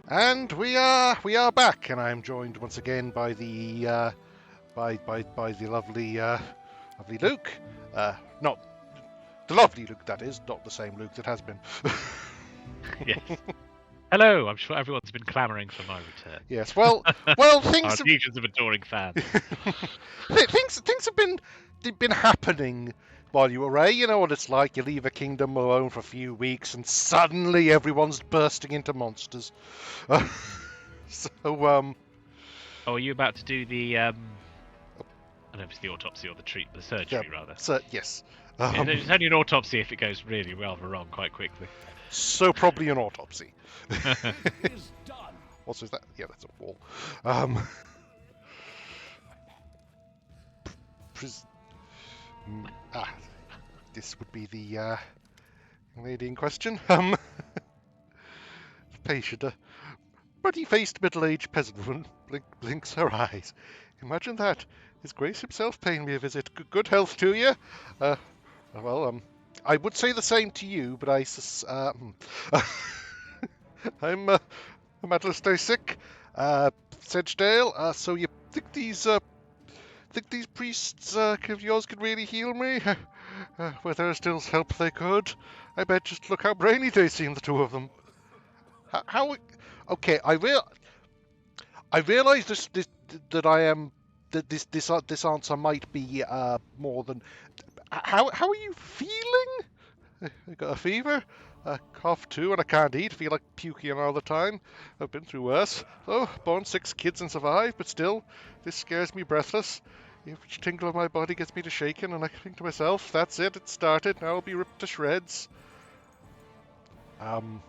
And we are back, and I am joined once again by the by the lovely Luke. Not the lovely Luke, that is, not the same Luke that has been. Yes. Hello, I'm sure everyone's been clamouring for my return. Yes, well, Our things legions of adoring fans. things have been happening while you were away. You know what it's like. You leave a kingdom alone for a few weeks, and suddenly everyone's bursting into monsters. So Oh, are you about to do the I don't know if it's the autopsy or the surgery rather. so yes. It's only an autopsy if it goes really rather wrong quite quickly. So probably an autopsy. is done. Also, is that? Yeah, that's a wall. This would be the lady in question. Patient, a ruddy-faced middle-aged peasant woman blinks her eyes. Imagine that. His Grace himself paying me a visit. Good health to you. I would say the same to you, but I'm a matter stay sick. Sedgedale, so you think these priests of yours could really heal me? Were there still help they could? I bet just look how brainy they seem, the two of them. How okay, I realise this answer might be more than how are you feeling? I got a fever, a cough too, and I can't eat. Feel like puking all the time. I've been through worse. Oh, born 6 kids and survived, but still, this scares me breathless. Each tingle of my body gets me to shaking, and I think to myself, that's it, it started, now I'll be ripped to shreds. I'm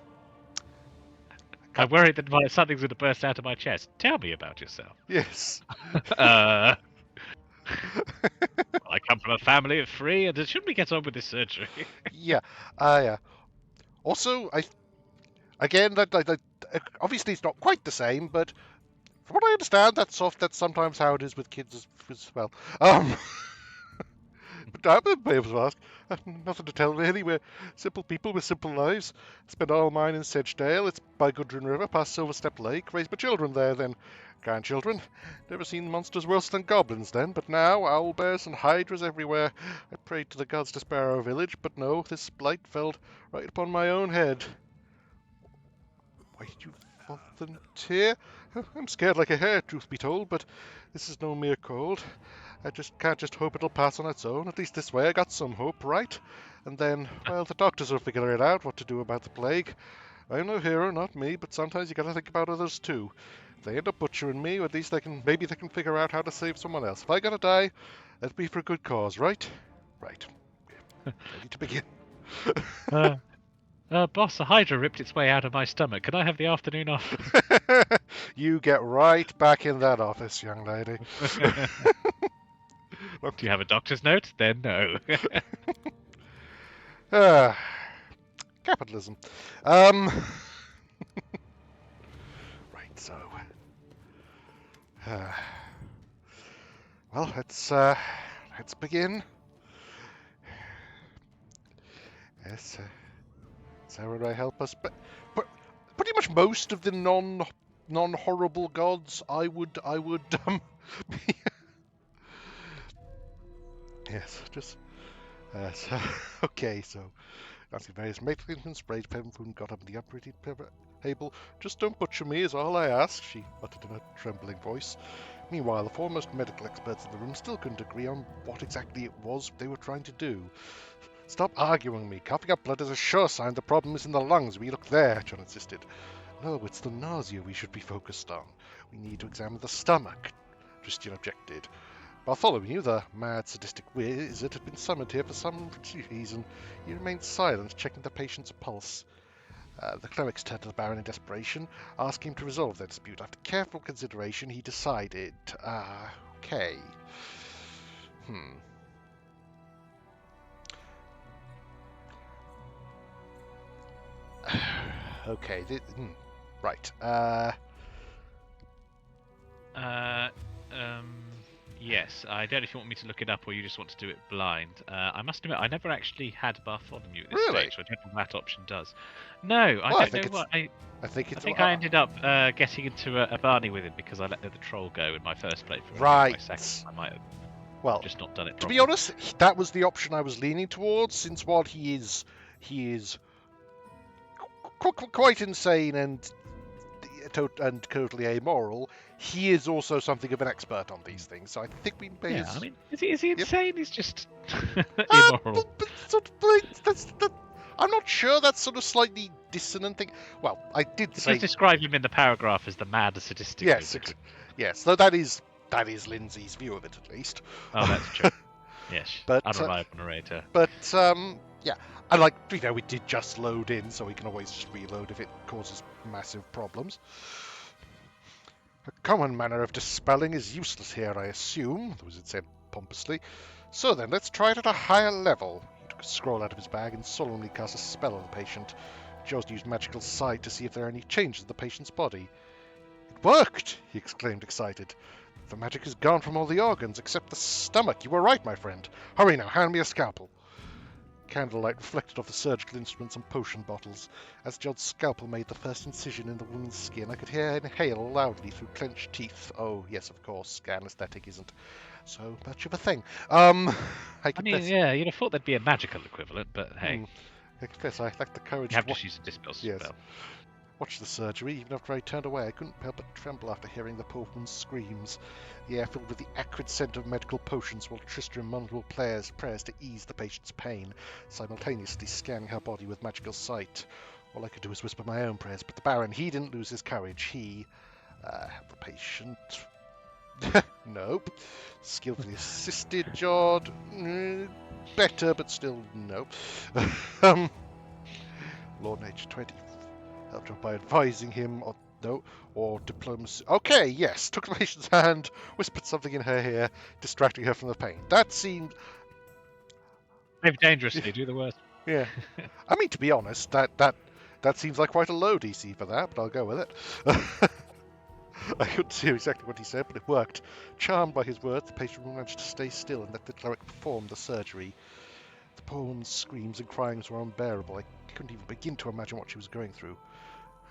worried that something's going to burst out of my chest. Tell me about yourself. Yes. I come from a family of 3, and shouldn't we get on with this surgery? Yeah. Also, again, that obviously it's not quite the same, but from what I understand, that's sometimes how it is with kids as well. But I'm able to ask. Nothing to tell, really. We're simple people with simple lives. Spent all mine in Sedgedale. It's by Gudrun River, past Silverstep Lake. Raised my children there, then grandchildren. Never seen monsters worse than goblins then, but now owlbears and hydras everywhere. I prayed to the gods to spare our village, but no, this blight fell right upon my own head. Why did you volunteer? I'm scared like a hare, truth be told, but this is no mere cold. I can't just hope it'll pass on its own. At least this way I got some hope, right? And then, well, the doctors will figure it out what to do about the plague. I'm no hero, not me, but sometimes you gotta think about others too. If they end up butchering me, at least maybe they can figure out how to save someone else. If I gotta die, it'll be for a good cause, right? Right. Ready to begin. Boss, a hydra ripped its way out of my stomach. Can I have the afternoon off? You get right back in that office, young lady. Do you have a doctor's note? Then no. Capitalism. Right, so. Well, let's begin. Yes, Sarah, I help us, but pretty much most of the non-horrible gods, I would yes, just okay, so asking various matrons and sprayed Pemfoon got up in the operating table. Just don't butcher me is all I ask, she muttered in a trembling voice. Meanwhile, the foremost medical experts in the room still couldn't agree on what exactly it was they were trying to do. Stop arguing with me. Coughing up blood is a sure sign the problem is in the lungs. We look there, John insisted. No, it's the nausea we should be focused on. We need to examine the stomach, Christian objected. Bartholomew, the mad, sadistic wizard, had been summoned here for some reason. He remained silent, checking the patient's pulse. The clerics turned to the Baron in desperation, asking him to resolve their dispute. After careful consideration, he decided, okay. Okay, right. Yes, I don't know if you want me to look it up or you just want to do it blind. I must admit, I never actually had buff on you at this Really? stage, so I don't know what that option does. No, I Well, I don't think know it's- what. I it's think I ended up getting into a Barney with him because I let the troll go in my first playthrough. Right. My second, I might have well. just not done it To properly. be honest, that was the option I was leaning towards. Since while he is quite insane and totally amoral, he is also something of an expert on these things. So I think we may. Yeah, I mean, is he insane? He's just immoral. I'm not sure. That's sort of slightly dissonant thing. Well, I did It say does describe him in the paragraph as the mad sadistic. yes, lunatic. yes. Though that is Lindsay's view of it, at least. Oh, that's true. Yes, But, unreliable narrator. But yeah, I like we did just load in, so we can always just reload if it causes massive problems. A common manner of dispelling is useless here, I assume, the wizard said pompously. So then, let's try it at a higher level. He took a scroll out of his bag and solemnly cast a spell on the patient. Jost used magical sight to see if there are any changes in the patient's body. It worked! He exclaimed, excited. The magic is gone from all the organs except the stomach. You were right, my friend. Hurry now, hand me a scalpel. Candlelight reflected off the surgical instruments and potion bottles. As Jod's scalpel made the first incision in the woman's skin, I could hear her inhale loudly through clenched teeth. Oh, yes, of course, anesthetic isn't so much of a thing. I mean, yeah, you'd have thought there'd be a magical equivalent, but hey. I confess I lacked the courage You have to to use a dispel Yes. spell. watch the surgery. Even after I turned away, I couldn't help but tremble after hearing the poor woman's screams. The air filled with the acrid scent of medical potions while Tristram mumbled prayers to ease the patient's pain, simultaneously scanning her body with magical sight. All I could do was whisper my own prayers, but the Baron, he didn't lose his courage. He helped the patient. Nope. Skillfully assisted Jod. Better, but still nope. Lord Nature 20 helped her by advising him or diplomacy. Okay, yes. Took the patient's hand, whispered something in her ear, distracting her from the pain. That seemed... Maybe dangerously, do the worst. Yeah. I mean, to be honest, that seems like quite a low DC for that, but I'll go with it. I couldn't hear exactly what he said, but it worked. Charmed by his words, the patient managed to stay still and let the cleric perform the surgery. The poor woman's screams and cryings were unbearable. I couldn't even begin to imagine what she was going through.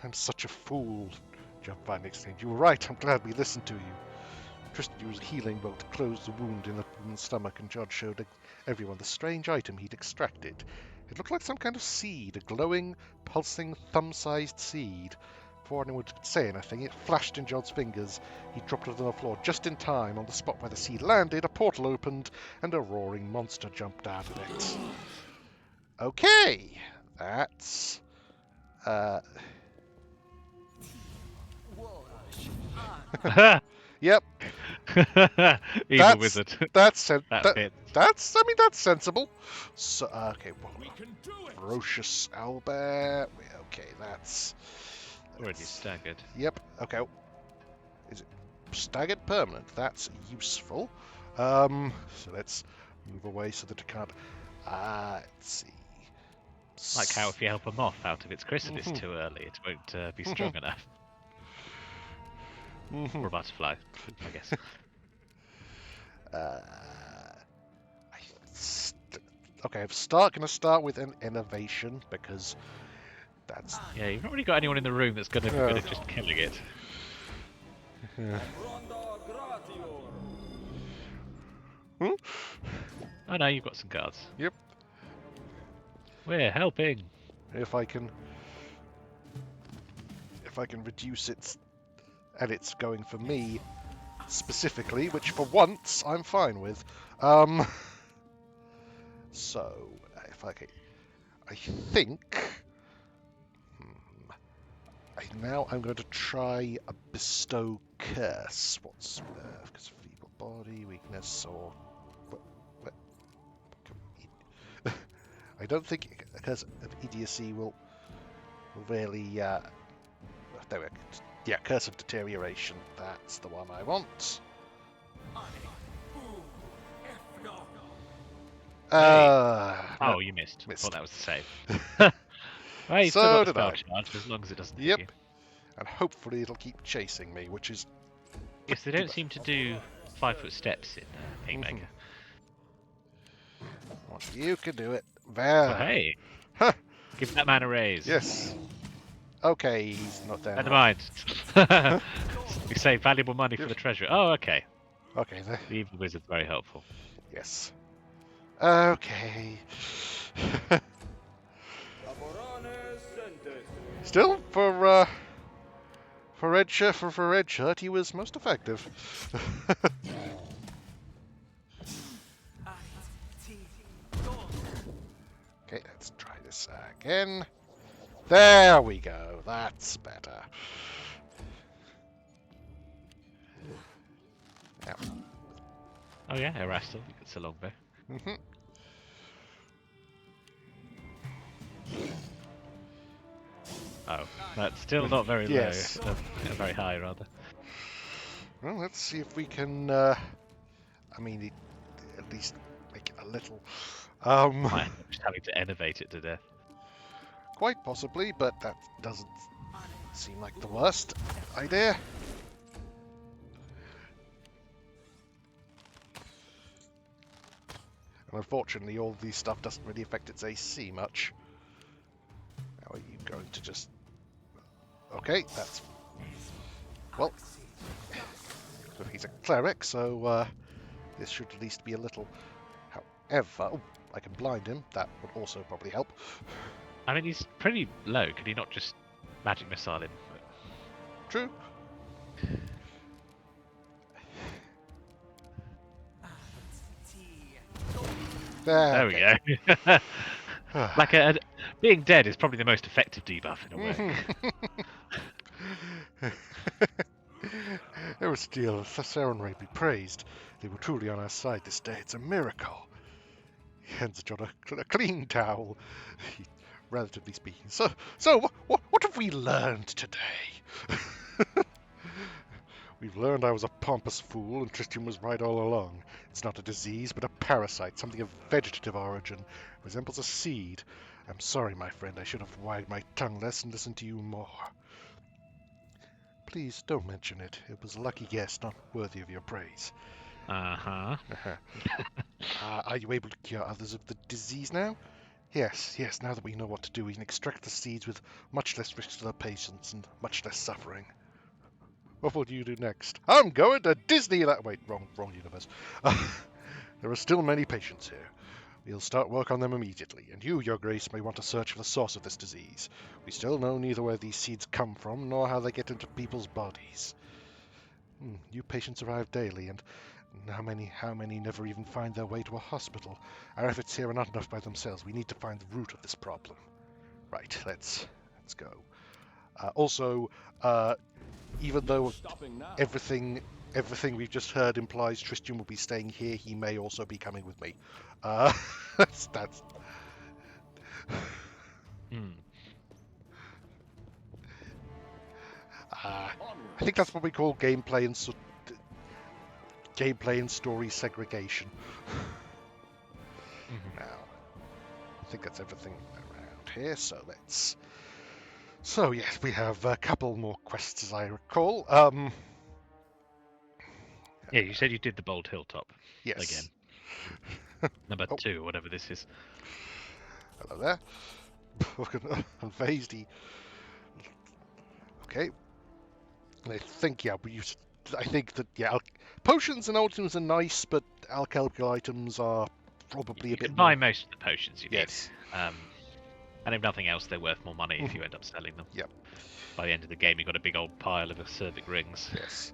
I'm such a fool, Jumpvine exclaimed. You were right, I'm glad we listened to you. Tristan used a healing bolt to close the wound in the woman's stomach, and Jod showed everyone the strange item he'd extracted. It looked like some kind of seed, a glowing, pulsing, thumb-sized seed. Before anyone could say anything, it flashed in Jod's fingers. He dropped it on the floor just in time. On the spot where the seed landed, a portal opened, and a roaring monster jumped out of it. Okay, that's... Yep. Evil wizard. That's That fits. that's sensible. So okay, We can do it. ferocious owlbear. Okay, that's Already staggered. Yep. Okay. Is it staggered permanent? That's useful. So let's move away so that it can't. Let's see. Like how if you help a moth out of its chrysalis too early, it won't be strong enough. Or a butterfly, I guess. Okay, gonna start with an innovation because that's Yeah, you've not really got anyone in the room that's going to be good at just killing it. Oh no, you've got some cards. Yep. We're helping. If I can reduce it, and it's going for me specifically, which for once I'm fine with. So if I think now I'm going to try a bestow curse. What's because feeble body weakness or what? I don't think because of idiocy will really. There we go. Yeah, curse of deterioration. That's the one I want. Oh, you missed. Missed. Thought that was the save. Well, you So still got did spell I. charge as long as it doesn't Yep. hit you. And hopefully it'll keep chasing me, which is Yes, they don't seem to do 5-foot steps in Kingmaker. Well, you can do it. Oh, There. hey, Huh. give that man a raise. Yes. Okay, he's not there. Never now. mind. You save valuable money for the treasury. Oh, okay. Okay, there. The evil wizard's very helpful. Yes. Okay. Still, for red shirt, for red shirt, he was most effective. Okay, let's try this again. There we go. That's better. Now. Oh yeah, Erastil, it's a long bow. Mhm. Oh, that's still not very Yes. low. Very high, rather. Well, let's see if we can. I mean, at least make it a little. Might end up just having to innovate it to death. Quite possibly, but that doesn't seem like the worst idea. And unfortunately, all these stuff doesn't really affect its AC much. How are you going to just... Okay, that's... Well, he's a cleric, so this should at least be a little... However, oh, I can blind him. That would also probably help. I mean, he's pretty low. Could he not just magic missile him? True. There we go. Like being dead is probably the most effective debuff in a way. There was still Thesaurus be praised. They were truly on our side this day. It's a miracle. He hands John a clean towel, relatively speaking. So what have we learned today? We've learned I was a pompous fool and Christian was right all along. It's not a disease, but a parasite, something of vegetative origin. It resembles a seed. I'm sorry, my friend. I should have wagged my tongue less and listened to you more. Please don't mention it. It was a lucky guess, not worthy of your praise. Uh-huh. Are you able to cure others of the disease now? Yes, now that we know what to do, we can extract the seeds with much less risk to the patients and much less suffering. What will you do next? I'm going to Disneyland. Wait, wrong universe. There are still many patients here. We'll start work on them immediately, and you, Your Grace, may want to search for the source of this disease. We still know neither where these seeds come from, nor how they get into people's bodies. New patients arrive daily, and how many never even find their way to a hospital? Our efforts here are not enough by themselves. We need to find the root of this problem. Right, let's go. Also, even though everything we've just heard implies Tristan will be staying here, he may also be coming with me. That's I think that's what we call gameplay and story segregation. Now, I think that's everything around here. So yes, we have a couple more quests as I recall. Yeah, you said you did the Bold Hilltop. Yes. Again. Number 2, or whatever this is. Hello there. Unfazed. Okay. I think potions and items are nice, but alchemical items are probably You a bit can more. buy most of the potions you Yes. need. And if nothing else, they're worth more money if you end up selling them. Yep. By the end of the game, you've got a big old pile of acerbic rings. Yes.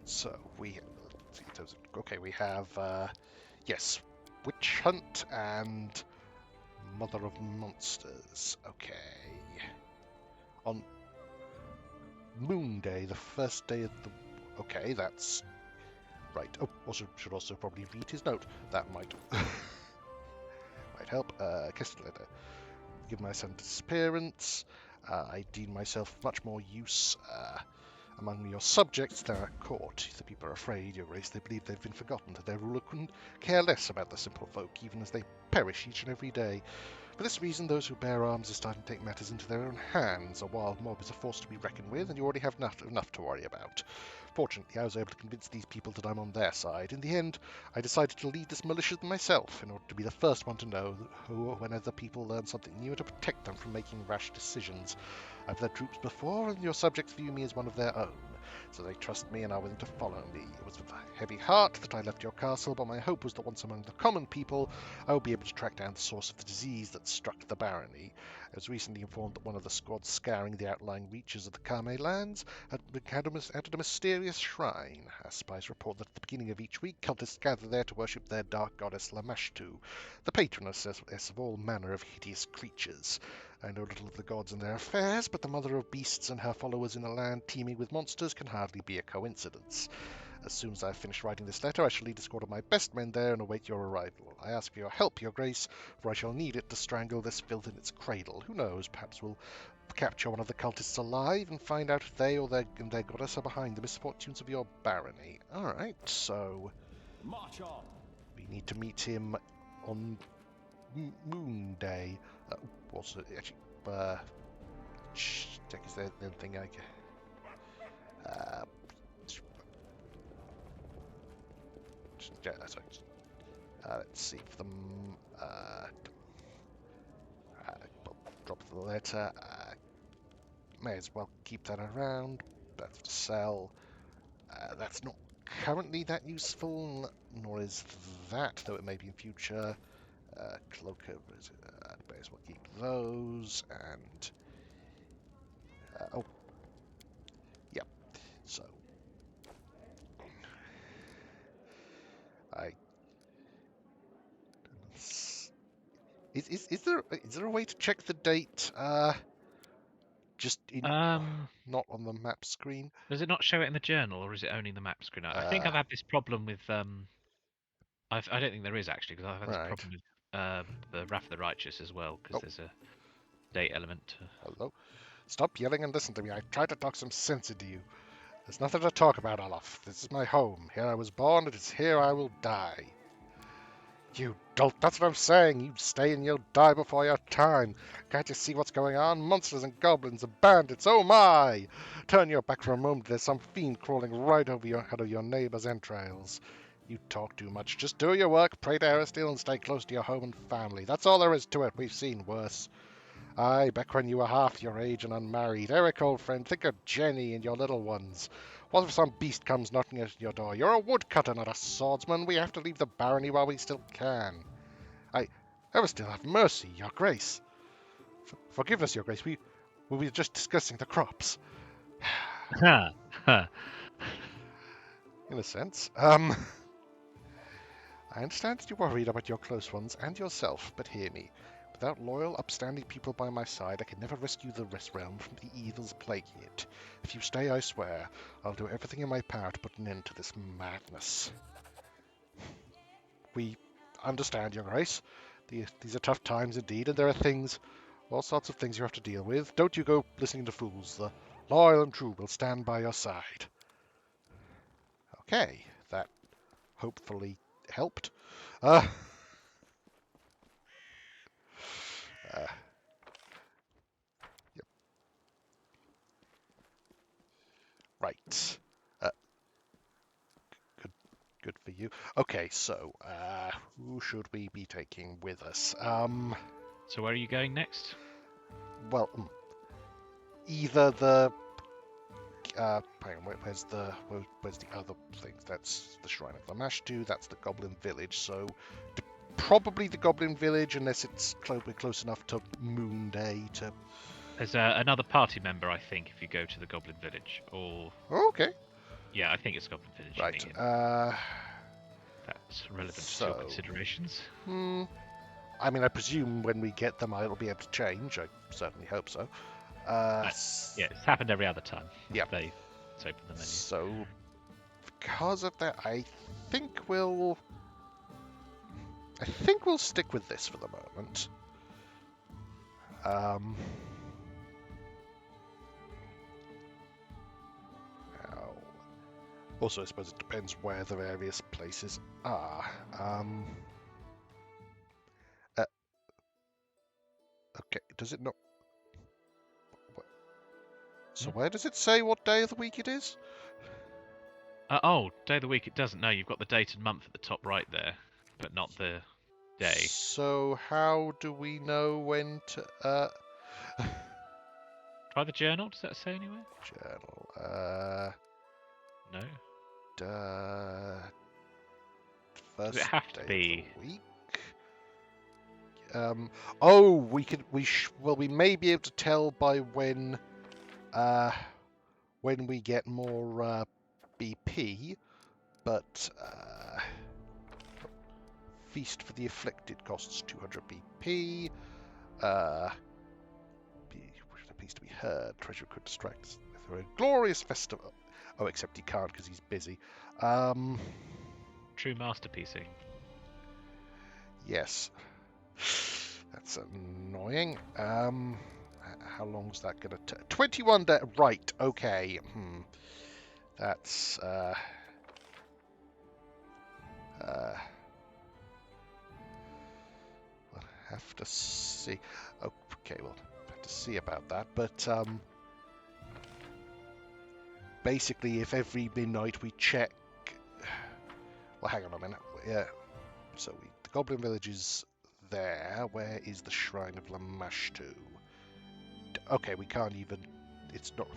So we have Witch Hunt and Mother of Monsters. Okay. On Moon Day, the first day of the... Okay, that's... Right. Oh, should also probably read his note. That might... might help. Castelletta. Given my son's disappearance, I deem myself much more use among your subjects than at court. The people are afraid, Your Grace. They believe they've been forgotten, that their ruler couldn't care less about the simple folk, even as they perish each and every day. For this reason, those who bear arms are starting to take matters into their own hands. A wild mob is a force to be reckoned with, and you already have enough to worry about. Fortunately, I was able to convince these people that I'm on their side. In the end, I decided to lead this militia myself, in order to be the first one to know when other people learn something new, and to protect them from making rash decisions. I've led troops before, and your subjects view me as one of their own, so they trust me and are willing to follow me. It was with a heavy heart that I left your castle, but my hope was that once among the common people, I would be able to track down the source of the disease that struck the barony. I was recently informed that one of the squads scouring the outlying reaches of the Kame lands had entered a mysterious shrine. Our spies report that at the beginning of each week, cultists gather there to worship their dark goddess Lamashtu, the patroness of all manner of hideous creatures. I know little of the gods and their affairs, but the mother of beasts and her followers in a land teeming with monsters can hardly be a coincidence. As soon as I have finished writing this letter, I shall lead a squad of my best men there and await your arrival. I ask for your help, your grace, for I shall need it to strangle this filth in its cradle. Who knows, perhaps we'll capture one of the cultists alive and find out if they or their goddess are behind the misfortunes of your barony. Alright, so March on. we need to meet him on Moon Day. Also, actually, check is there anything I can... let's see if drop the letter. May as well keep that around. That's to sell. That's not currently that useful, nor is that, though it may be in future. Cloaker, may as well keep those, and yep. So I is there a way to check the date? Just in not on the map screen. Does it not show it in the journal, or is it only in the map screen? I think I've had this problem with I don't think there is actually, because I've had this Right. problem with the Wrath of the Righteous as well, because there's a date element. Hello. Stop yelling and listen to me. I tried to talk some sense into you. There's nothing to talk about, Olaf. This is my home. Here I was born, it is here I will die. You dolt, that's what I'm saying. You stay and you'll die before your time. Can't you see what's going on? Monsters and goblins and bandits, oh my! Turn your back for a moment, there's some fiend crawling right over your head of your neighbor's entrails. You talk too much. Just do your work, pray to Aristotle, and stay close to your home and family. That's all there is to it. We've seen worse. Aye, back when you were half your age and unmarried. Eric, old friend, think of Jenny and your little ones. What if some beast comes knocking at your door? You're a woodcutter, not a swordsman. We have to leave the barony while we still can. I ever still have mercy, your grace. Forgive us, your grace. We were just discussing the crops. In a sense. I understand that you're worried about your close ones and yourself, but hear me. Without loyal, upstanding people by my side, I can never rescue the Rest Realm from the evils plaguing it. If you stay, I swear, I'll do everything in my power to put an end to this madness. We understand, your grace. These are tough times indeed, and there are all sorts of things you have to deal with. Don't you go listening to fools. The loyal and true will stand by your side. Okay, that hopefully helped. Yep. Right. Good for you. Okay, so who should we be taking with us? So where are you going next? Well, either the hang on, where's the other thing? That's the Shrine of Lamashtu. That's the Goblin Village. So probably the Goblin Village, unless we're close enough to Moon Day to. There's another party member, I think, if you go to the Goblin Village. Or Okay. yeah, I think it's Goblin Village. Right. That's relevant to your considerations. I mean, I presume when we get them, I'll be able to change. I certainly hope so. Yeah, it's happened every other time. Yeah. They open the menu. So, because of that, I think we'll stick with this for the moment. Also, I suppose it depends where the various places are. Does it not? So where does it say what day of the week it is? Oh, day of the week it doesn't. No, you've got the date and month at the top right there, but not the day. So how do we know when to? Try the journal. Does that say anywhere? Journal. No. Does it First have to day be? of the week. Oh, we could. Well, we may be able to tell by when we get more BP, but Feast for the Afflicted costs 200 BP. Peace to be heard. Treasure could distract us through a glorious festival. Oh, except he can't because he's busy. True masterpiecing. Yes. That's annoying. How long's that gonna take? 21 days. Right. Okay. That's we'll have to see. Okay, we'll have to see about that. But basically, if every midnight we check. Well, hang on a minute. Yeah. So the Goblin Village is there. Where is the Shrine of Lamashtu? Okay, we can't even. It's not.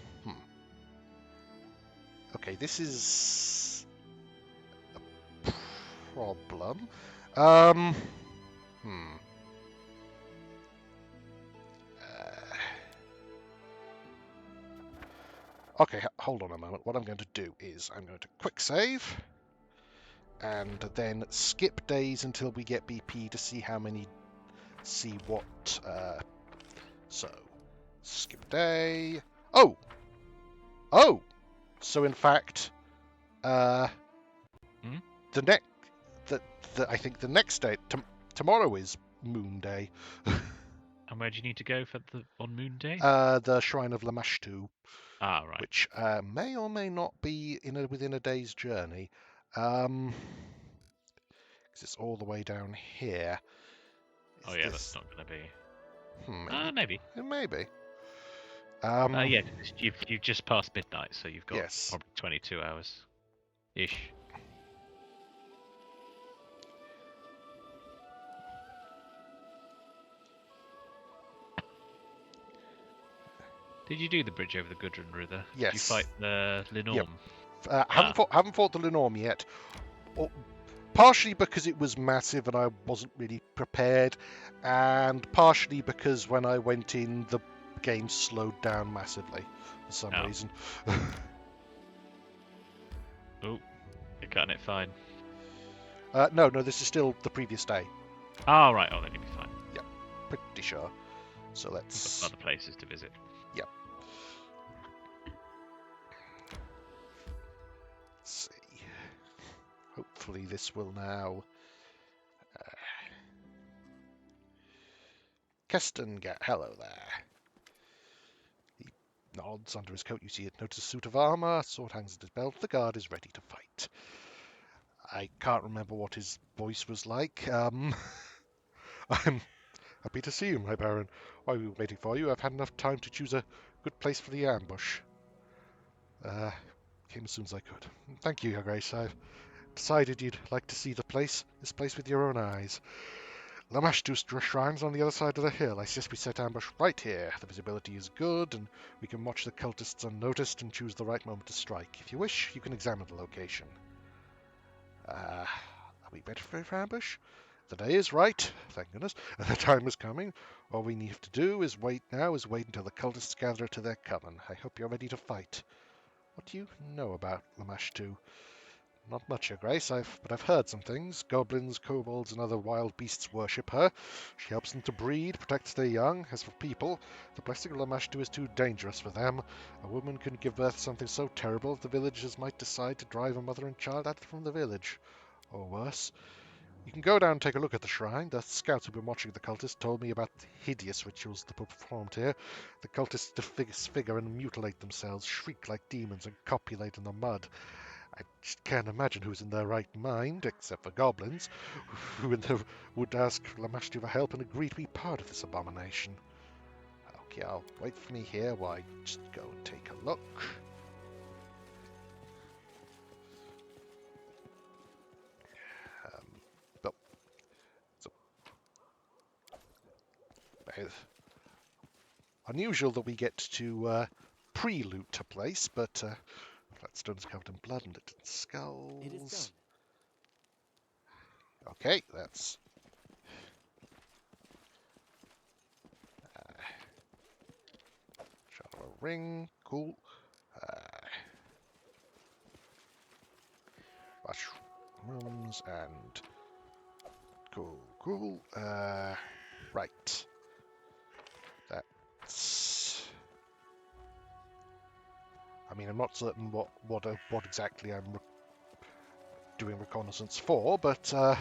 Okay, this is a problem. Okay, hold on a moment. What I'm going to do is I'm going to quick save and then skip days until we get BP to see how many. See what. So skip day. Oh. So in fact, the next. I think the next day. Tomorrow is Moon Day. And where do you need to go for on Moon Day? The Shrine of Lamashtu. Ah, right. Which may or may not be within a day's journey, because it's all the way down here. That's not going to be. Maybe. Maybe. Maybe. Yeah, you've just passed midnight, so you've got Yes. probably 22 hours, ish. Did you do the bridge over the Gudrun River? Yes. Did you fight the Linorm? Yep. Haven't fought the Linorm yet. Partially because it was massive and I wasn't really prepared, and partially because when I went in, the game slowed down massively for some reason. Oh, you're cutting it fine. No, this is still the previous day. Oh, right. Oh, then you'll be fine. Yeah, pretty sure. So let's. Other places to visit. Yeah. Let's see. Hopefully this will now. Keston, hello there. He nods under his coat. You see it. Notice a suit of armor. Sword hangs at his belt. The guard is ready to fight. I can't remember what his voice was like. I'm happy to see you, my baron. While we were waiting for you, I've had enough time to choose a good place for the ambush. Came as soon as I could. Thank you, Your Grace. I've decided you'd like to see this place with your own eyes. Lamashtu's shrine's on the other side of the hill. I suggest we set ambush right here. The visibility is good, and we can watch the cultists unnoticed and choose the right moment to strike. If you wish, you can examine the location. Are we ready for ambush? The day is right, thank goodness, and the time is coming. All we need to do is wait until the cultists gather to their coven. I hope you're ready to fight. What do you know about Lamashtu? Not much, Your Grace, but I've heard some things. Goblins, kobolds, and other wild beasts worship her. She helps them to breed, protects their young. As for people, the blessing of Lamashtu is too dangerous for them. A woman can give birth to something so terrible that the villagers might decide to drive a mother and child out from the village. Or worse. You can go down and take a look at the shrine. The scouts who've been watching the cultists told me about the hideous rituals that were performed here. The cultists disfigure and mutilate themselves, shriek like demons, and copulate in the mud. I just can't imagine who's in their right mind, except for goblins, who would ask Lamashtu for help and agree to be part of this abomination. Okay, I'll wait for me here while I just go and take a look. But so, unusual that we get to pre-loot a place, but that stone's covered in blood and littered skulls. It is done. Okay, that's Shadow ring, cool. Mushrooms and cool. Right. That's. I mean, I'm not certain what exactly I'm doing reconnaissance for, but at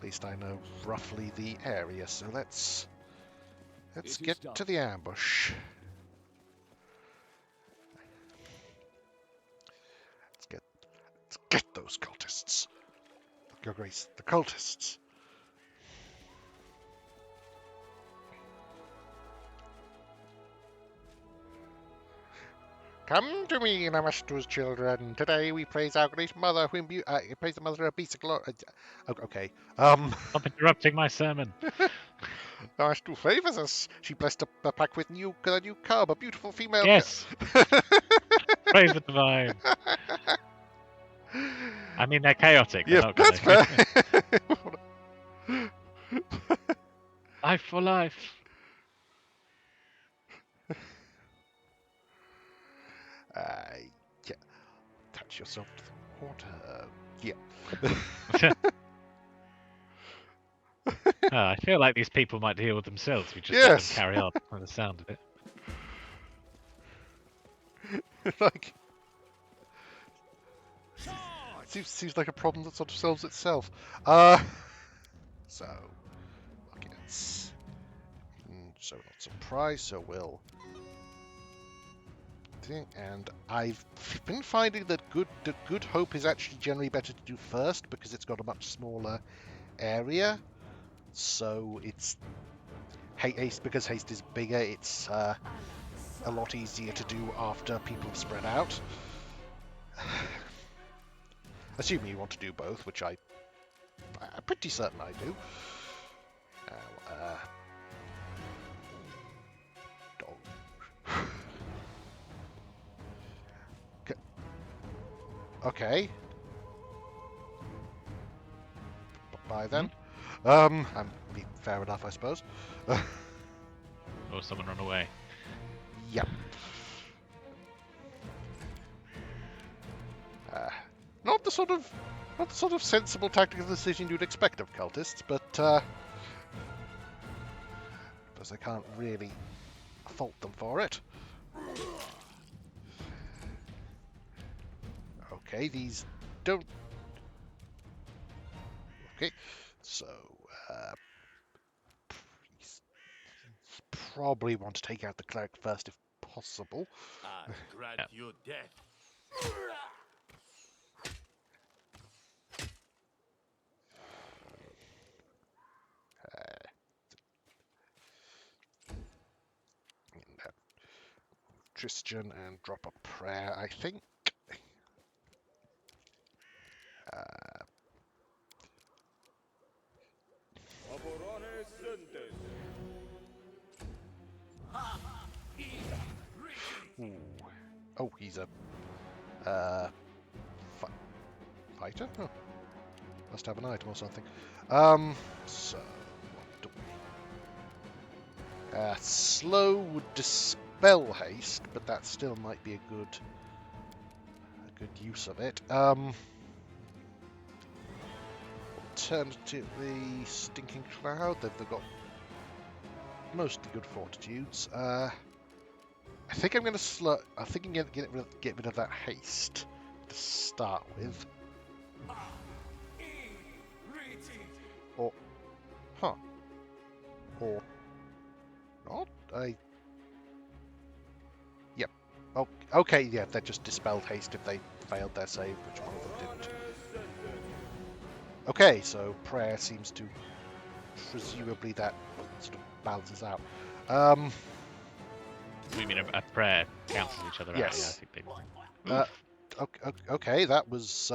least I know roughly the area. So let's get to the ambush. Let's get those cultists. Your Grace, the cultists. Come to me, Namastu's children. Today we praise our great mother, whom you praise the mother of beast glory. Okay. Stop interrupting my sermon. Namastu favors us. She blessed a pack with new cub, a beautiful female. Yes. Praise the divine. I mean, they're chaotic. They're Yes, not that's gonna... fair. Life for life. Yeah. Touch yourself to the water. Yeah. I feel like these people might deal with themselves. We just let Yes. them carry on by the sound of it. Like, seems like a problem that sort of solves itself. So, buckets. So not surprised. So we'll. And I've been finding that good hope is actually generally better to do first because it's got a much smaller area. So it's haste because haste is bigger. It's a lot easier to do after people have spread out. Assuming you want to do both, which I'm pretty certain I do. Dog. Okay. Bye then. I'm fair enough, I suppose. Or someone run away. Yep. Not the sort of sensible tactical decision you'd expect of cultists, but because I can't really fault them for it. Okay, these don't. Okay, so probably want to take out the cleric first if possible. I grant you death. Christian and drop a prayer, I think. Ooh. Oh, he's a fighter? Oh. Must have an item or something. So what do we... slow would dispel haste, but that still might be a good use of it. Alternatively, Stinking Cloud. They've got mostly good fortitudes. I think I'm going to I think I'm going to get rid of that haste to start with. Or, or not. Yep. Oh, okay. Yeah, they just dispelled haste if they failed their save, which one of them didn't. Okay, so prayer seems to presumably that sort of balances out. We mean a prayer cancels each other out. Yeah, I Yes. think they. Uh, Oof. okay, that was.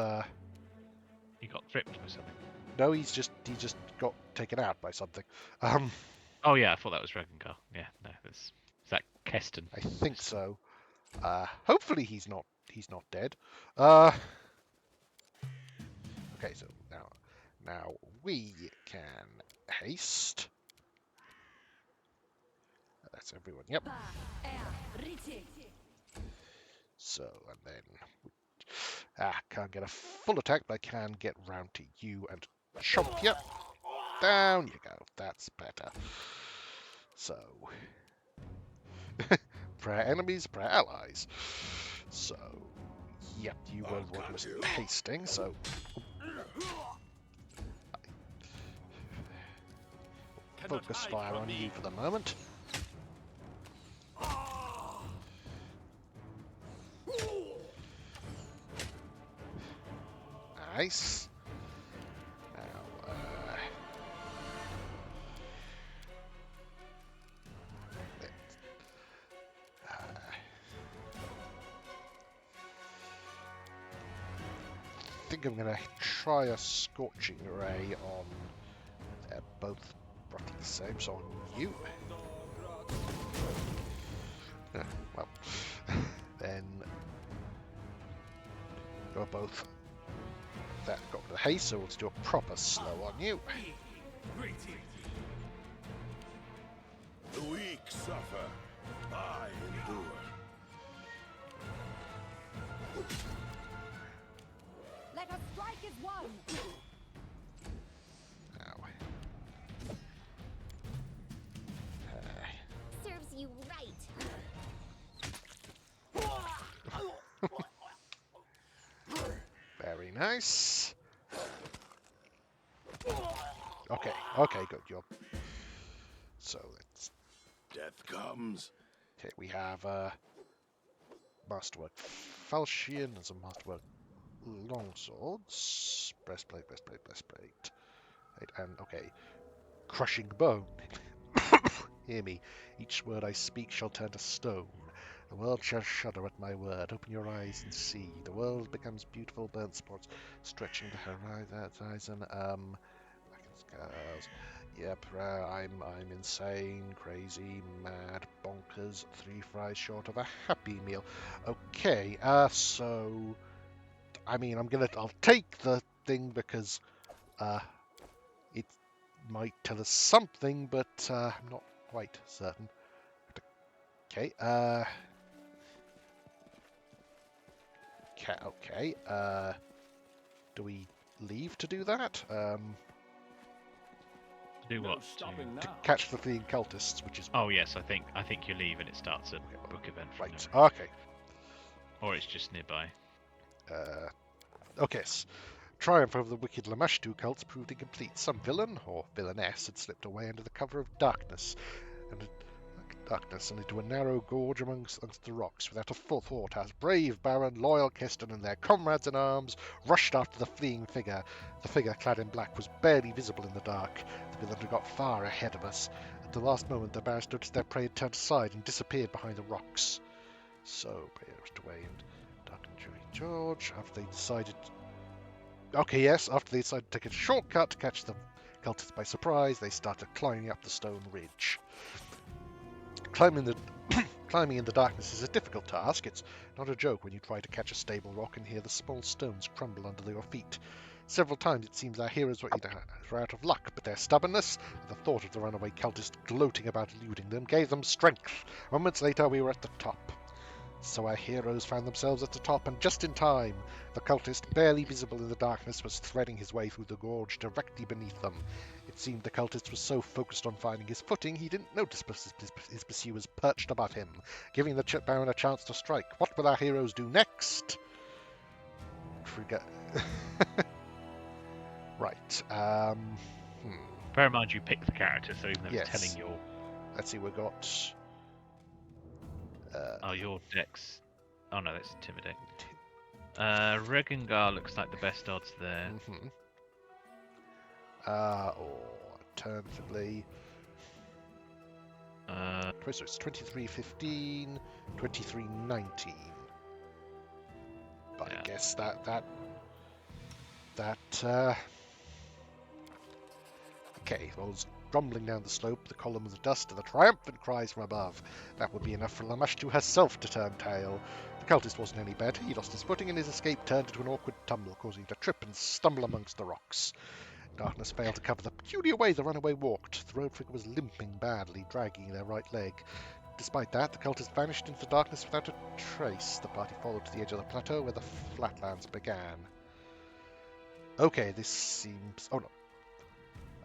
You got tripped or something. No, he just got taken out by something. Um, Oh yeah, I thought that was Regengar. Yeah, no, is that Keston? I think so. Hopefully he's not dead. Okay, so now we can haste. That's everyone. Yep. So and then can't get a full attack, but I can get round to you and chomp you. Down you go. That's better. So prayer enemies, prayer allies. So yep, you were what was hasting. So focus fire on you for the moment. Nice. Now, I think I'm going to try a Scorching Ray on... They're both roughly the same, so on you. Well, then... You're both... That got rid of the haste, so let's do a proper slow on you. The weak suffer. I endure. Let us strike as one. Now, Serves you right. very nice. Okay, okay, good. You're... So let's... Death comes. Okay, we have Masterwork Falchion and some Masterwork Longswords. Breastplate, breastplate, breastplate. Right, and, okay, Crushing Bone. Hear me. Each word I speak shall turn to stone. The world shall shudder at my word. Open your eyes and see. The world becomes beautiful burnt spots stretching the horizon. Yep, I'm insane, crazy, mad, bonkers. 3 fries short of a happy meal. Okay, so I mean, I'll take the thing because it might tell us something, but I'm not quite certain. Okay, okay, do we leave to do that? Do what? To catch the fleeing cultists, which is... Oh yes, I think you leave and it starts a book event. From Right, there. okay. Or it's just nearby. Okay, triumph over the wicked Lamashtu cults proved incomplete. Some villain, or villainess, had slipped away under the cover of darkness, and into a narrow gorge amongst the rocks. Without a thought, our brave Baron, loyal Keston, and their comrades in arms rushed after the fleeing figure. The figure, clad in black, was barely visible in the dark. The villain had got far ahead of us. At the last moment, the Baron noticed their prey had turned aside and disappeared behind the rocks. So, prey rushed away and darkened George after they decided... Okay, yes, after they decided to take a shortcut to catch the cultists by surprise, they started climbing up the stone ridge. Climbing in the darkness is a difficult task. It's not a joke when you try to catch a stable rock and hear the small stones crumble under your feet. Several times it seems our heroes were out of luck, but their stubbornness, and the thought of the runaway cultist gloating about eluding them, gave them strength. Moments later we were at the top. So our heroes found themselves at the top, and just in time. The cultist, barely visible in the darkness, was threading his way through the gorge directly beneath them. It seemed the cultist was so focused on finding his footing, he didn't notice his pursuers perched above him, giving the Baron a chance to strike. What will our heroes do next? Trigger. Right. Bear in mind you pick the character, so even though Yes. it's telling your... Let's see, we've got... your dex... Oh no, that's Intimidate. Regengar looks like the best odds there. Or alternatively... So it's 2315, 2319. But Yeah. I guess that okay, well, it's rumbling down the slope, the columns of dust, and the triumphant cries from above. That would be enough for Lamashtu herself to turn tail. The cultist wasn't any better. He lost his footing, and his escape turned into an awkward tumble, causing him to trip and stumble amongst the rocks. Darkness failed to cover the peculiar way the runaway walked. The road figure was limping badly, dragging their right leg. Despite that, the cultist vanished into the darkness without a trace. The party followed to the edge of the plateau where the flatlands began. Okay, this seems... Oh no.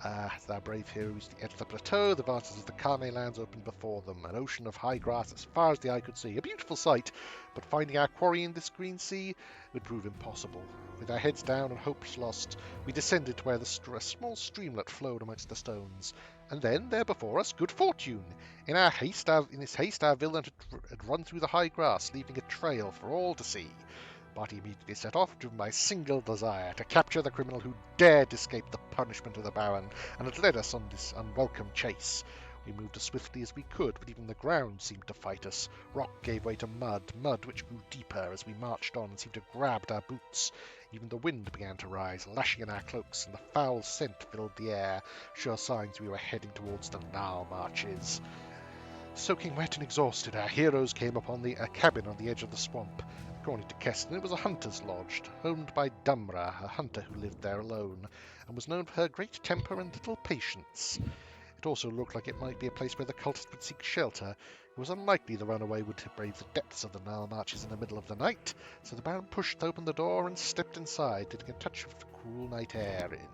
Our brave heroes the edge of the plateau, the vasts of the Kane lands opened before them, an ocean of high grass as far as the eye could see. A beautiful sight, but finding our quarry in this green sea would prove impossible. With our heads down and hopes lost, we descended to where a small streamlet flowed amongst the stones. And then, there before us, good fortune! In his haste, our villain had run through the high grass, leaving a trail for all to see. Party immediately set off, driven by a single desire to capture the criminal who dared escape the punishment of the Baron, and had led us on this unwelcome chase. We moved as swiftly as we could, but even the ground seemed to fight us. Rock gave way to mud which grew deeper as we marched on and seemed to grab at our boots. Even the wind began to rise, lashing in our cloaks, and the foul scent filled the air, sure signs we were heading towards the Nile marches. Soaking wet and exhausted, our heroes came upon a cabin on the edge of the swamp. According to Keston, it was a hunter's lodge, owned by Dumra, a hunter who lived there alone, and was known for her great temper and little patience. It also looked like it might be a place where the cultist would seek shelter. It was unlikely the runaway would brave the depths of the Nile marches in the middle of the night, so the Baron pushed open the door and stepped inside, getting a touch of the cool night air in.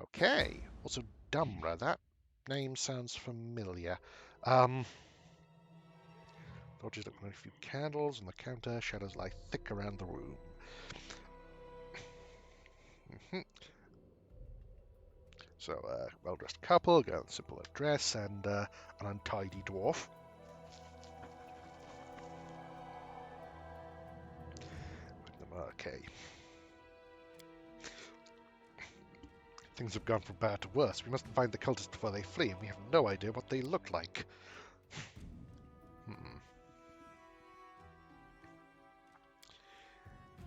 Okay, also Dumra, that name sounds familiar. Torches lit a few candles on the counter. Shadows lie thick around the room. So, well-dressed couple, girl in a simple dress, and an untidy dwarf. Okay. Things have gone from bad to worse. We must find the cultists before they flee, and we have no idea what they look like.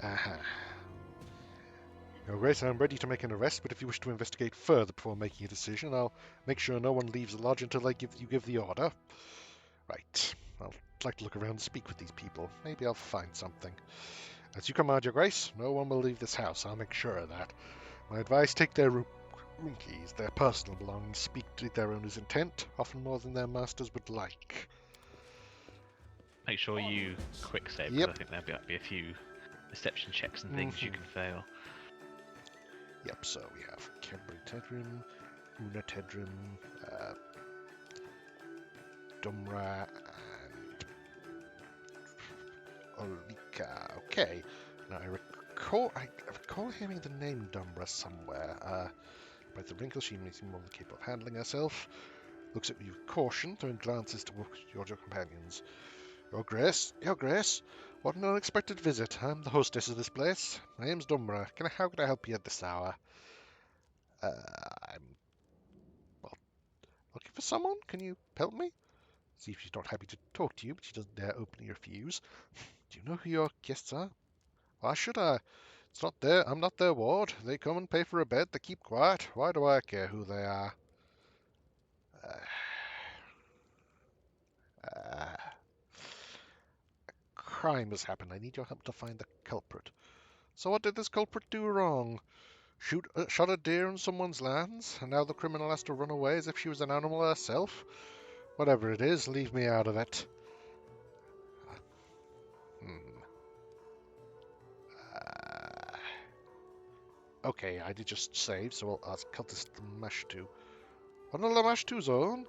Aha. Your Grace, I'm ready to make an arrest, but if you wish to investigate further before making a decision, I'll make sure no one leaves the lodge until you give the order. Right. I'd like to look around and speak with these people. Maybe I'll find something. As you command, Your Grace, no one will leave this house. I'll make sure of that. My advice, take their room keys, their personal belongings, speak to their owner's intent, often more than their masters would like. Make sure you quick save, Yep. because I think there'll be a few deception checks and things you can fail. Yep, so we have Kembri Tedrim, Una Tedrim, Dumra, and Olika. Okay. Now I recall hearing the name Dumra somewhere. By the wrinkles, she may seem more than capable of handling herself. Looks at you with caution, throwing glances towards your companions. Your Grace, what an unexpected visit. I'm the hostess of this place. My name's Dumra. How can I help you at this hour? I'm looking for someone. Can you help me? See if she's not happy to talk to you, but she doesn't dare open your fuse. Do you know who your guests are? Why should I? I'm not their ward. They come and pay for a bed. They keep quiet. Why do I care who they are? Crime has happened. I need your help to find the culprit. So what did this culprit do wrong? Shot a deer in someone's lands, and now the criminal has to run away as if she was an animal herself? Whatever it is, leave me out of it. Okay, I did just save, so I'll ask cultist Lamashtu. One of Lamashtu's own?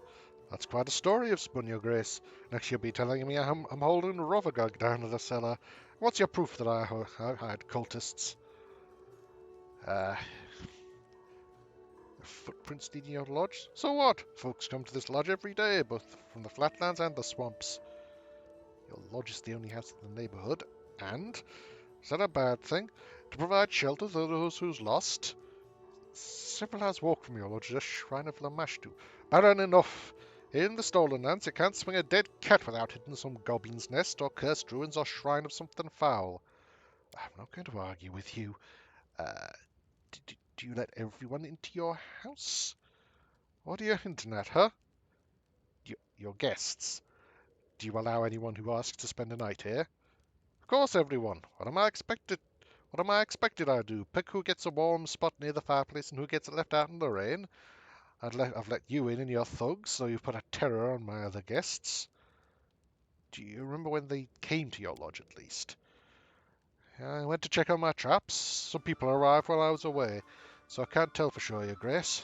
That's quite a story you've spun, Your Grace. Next you'll be telling me I'm holding Rovagog down in the cellar. What's your proof that I hired cultists? Footprints leading your lodge? So what? Folks come to this lodge every day, both from the flatlands and the swamps. Your lodge is the only house in the neighborhood, and is that a bad thing? To provide shelter to those who's lost? Several hours' walk from your lodge is a shrine of Lamashtu. Baron, enough! In the Stolen Lands, you can't swing a dead cat without hitting some goblin's nest or cursed ruins or shrine of something foul. I'm not going to argue with you. Uh, do you let everyone into your house? What are you hinting at, huh? Your guests. Do you allow anyone who asks to spend a night here? Of course, everyone. What am I expected? What am I expected I do? Pick who gets a warm spot near the fireplace and who gets left out in the rain? I've let you in and your thugs, so you've put a terror on my other guests. Do you remember when they came to your lodge, at least? I went to check on my traps. Some people arrived while I was away, so I can't tell for sure, Your Grace.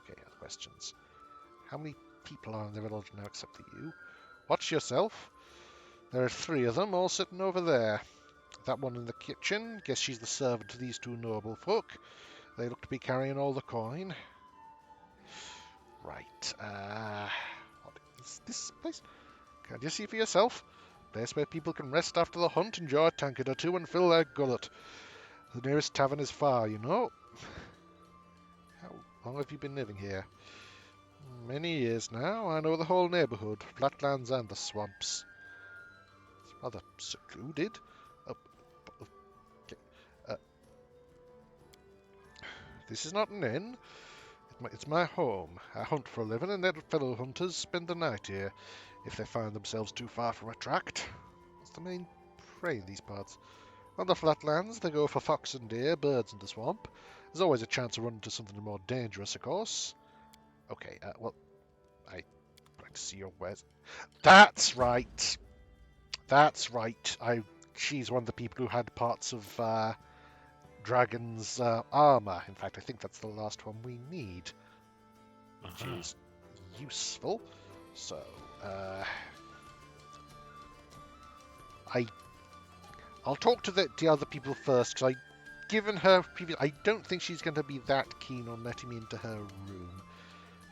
Okay, other questions. How many people are in the village now except for you? Watch yourself. There are 3 of them, all sitting over there. That one in the kitchen. Guess she's the servant to these 2 noble folk. They look to be carrying all the coin. Right. What is this place? Can't you see for yourself? Place where people can rest after the hunt, enjoy a tankard or 2, and fill their gullet. The nearest tavern is far, you know. How long have you been living here? Many years now. I know the whole neighbourhood, flatlands and the swamps. It's rather secluded. Okay. This is not an inn. It's my home. I hunt for a living, and let fellow hunters spend the night here, if they find themselves too far from a tract. What's the main prey in these parts? On the flatlands, they go for fox and deer, birds in the swamp. There's always a chance of running into something more dangerous, of course. Okay, well, I'd like to see your wares. That's right. That's right. She's one of the people who had parts of Dragon's armor. In fact, I think that's the last one we need, which is useful. So, I'll talk to the other people first, because given her previous, I don't think she's going to be that keen on letting me into her room.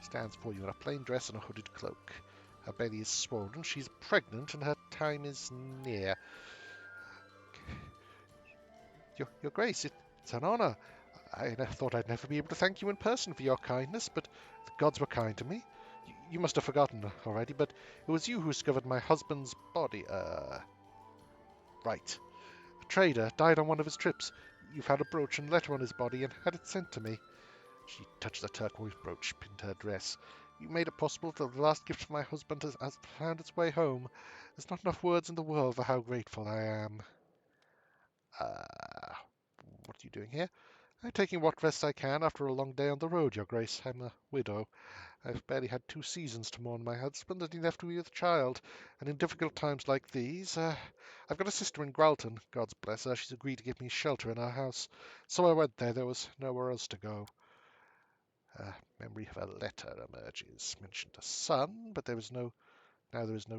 Stands for you in a plain dress and a hooded cloak. Her belly is swollen, she's pregnant, and her time is near. Your Grace, it's an honour. I thought I'd never be able to thank you in person for your kindness, but the gods were kind to me. You must have forgotten already, but it was you who discovered my husband's body. Right. A trader died on one of his trips. You found a brooch and letter on his body and had it sent to me. She touched the turquoise brooch pinned to her dress. You made it possible that the last gift of my husband has found its way home. There's not enough words in the world for how grateful I am. What are you doing here? I'm taking what rest I can after a long day on the road, Your Grace. I'm a widow. I've barely had 2 seasons to mourn my husband, and he left me with a child. And in difficult times like these, I've got a sister in Gralton. God's bless her. She's agreed to give me shelter in her house. So I went there. There was nowhere else to go. Memory of a letter emerges. Mentioned a son, but there is no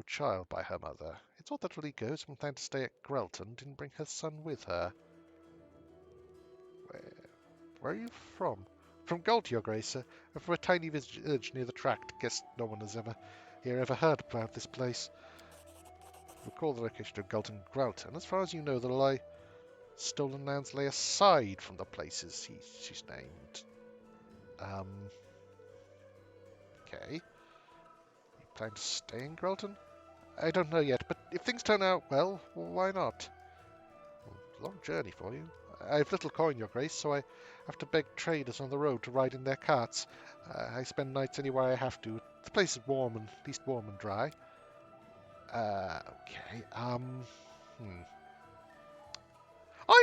child by her mother. It's odd that Lily goes from planning to stay at Gralton didn't bring her son with her. Where are you from? From Galt, Your Grace. I'm from a tiny village near the tract. Guess no one has ever heard about this place. Recall the location of Galt and Gralton. As far as you know, the stolen lands lay aside from the places she's named. Okay. You plan to stay in Gralton? I don't know yet, but if things turn out well, why not? Long journey for you. I have little coin, Your Grace, so I have to beg traders on the road to ride in their carts. I spend nights anywhere I have to. The place is at least warm and dry. Okay, I'm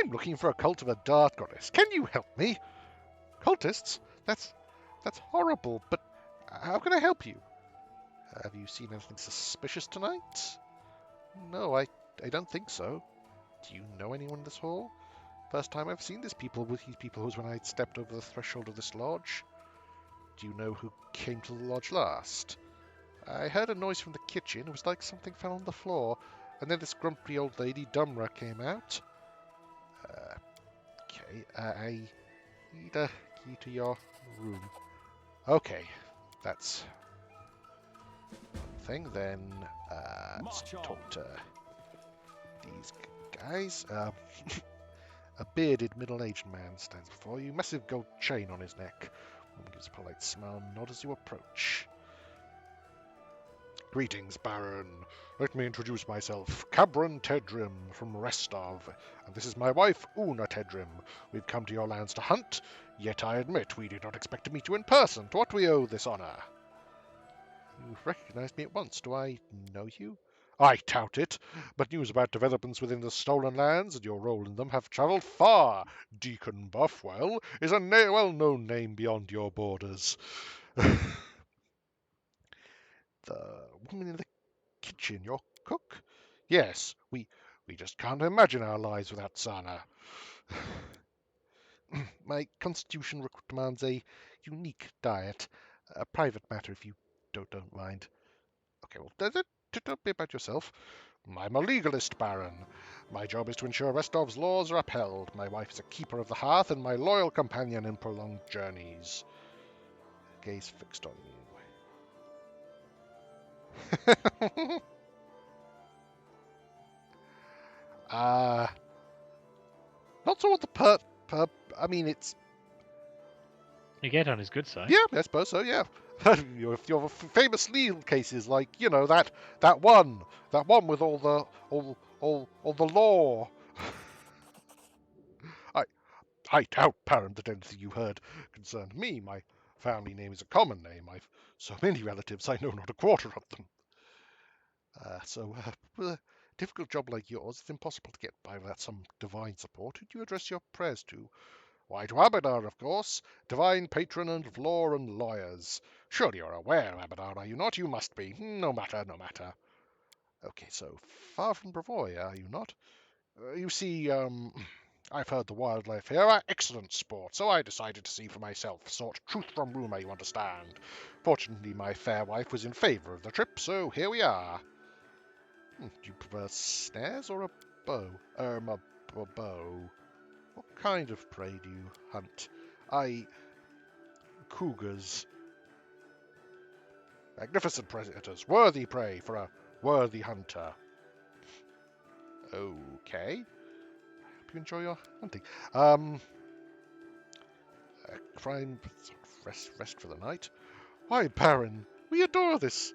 looking for a cult of a dark goddess. Can you help me? Cultists? That's horrible, but how can I help you? Have you seen anything suspicious tonight? No, I don't think so. Do you know anyone in this hall? First time I've seen these people was when I stepped over the threshold of this lodge. Do you know who came to the lodge last? I heard a noise from the kitchen. It was like something fell on the floor. And then this grumpy old lady, Dumra, came out. Okay, I need a key to your room. Okay, that's one thing. Then, let's talk to these guys. A bearded, middle-aged man stands before you, massive gold chain on his neck. Woman gives a polite smile and nod as you approach. Greetings, Baron. Let me introduce myself, Cabron Tedrim from Restov, and this is my wife, Una Tedrim. We've come to your lands to hunt, yet I admit we did not expect to meet you in person. To what we owe this honor? You recognized me at once. Do I know you? I doubt it, but news about developments within the stolen lands and your role in them have travelled far. Deacon Buffwell is a well-known name beyond your borders. The woman in the kitchen, your cook? Yes, we just can't imagine our lives without Sana. My constitution demands a unique diet. A private matter if you don't mind. Okay, well, don't be about yourself. I'm a legalist, Baron. My job is to ensure Restov's laws are upheld. My wife is a keeper of the hearth and my loyal companion in prolonged journeys. Gaze fixed on you. uh, Not so what the I mean, it's... You get on his good side. Yeah, I suppose so, yeah. Your famous legal cases, like, you know, that one with all the law. I doubt, Parent, that anything you heard concerned me. My family name is a common name. I've so many relatives, I know not a quarter of them. With a difficult job like yours, it's impossible to get by without some divine support. Who do you address your prayers to? Why, to Abadar, of course, divine patron of law and lawyers. Surely you're aware of Abadar, are you not? You must be. No matter, no matter. Okay, so far from Bravoy, are you not? You see, I've heard the wildlife here are excellent sport, so I decided to see for myself. Sort truth from rumour, you understand. Fortunately, my fair wife was in favour of the trip, so here we are. Do you prefer snares or a bow? A bow. What kind of prey do you hunt? Cougars. Magnificent predators, worthy prey for a worthy hunter. Okay. Hope you enjoy your hunting. Crime, rest for the night. Why, Baron, we adore this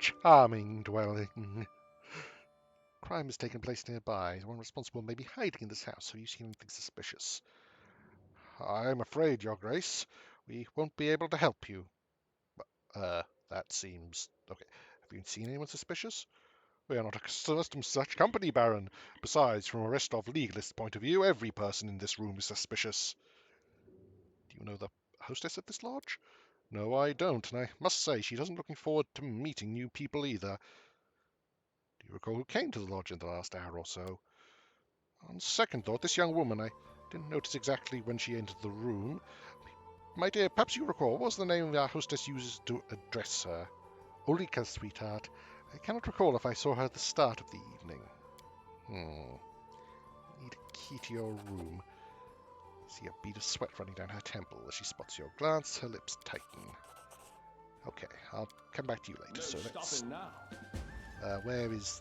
charming dwelling. Crime has taken place nearby. One responsible may be hiding in this house. Have you seen anything suspicious? I'm afraid, Your Grace, we won't be able to help you. That seems... Okay. Have you seen anyone suspicious? We are not accustomed to such company, Baron. Besides, from a Restov legalist point of view, every person in this room is suspicious. Do you know the hostess at this lodge? No, I don't, and I must say she doesn't looking forward to meeting new people either. Do you recall who came to the lodge in the last hour or so? On second thought, this young woman, I didn't notice exactly when she entered the room. My dear, perhaps you recall, what was the name our hostess uses to address her? Ulrika, sweetheart. I cannot recall if I saw her at the start of the evening. Need a key to your room. See a bead of sweat running down her temple. As she spots your glance, her lips tighten. Okay, I'll come back to you later. So let's... where is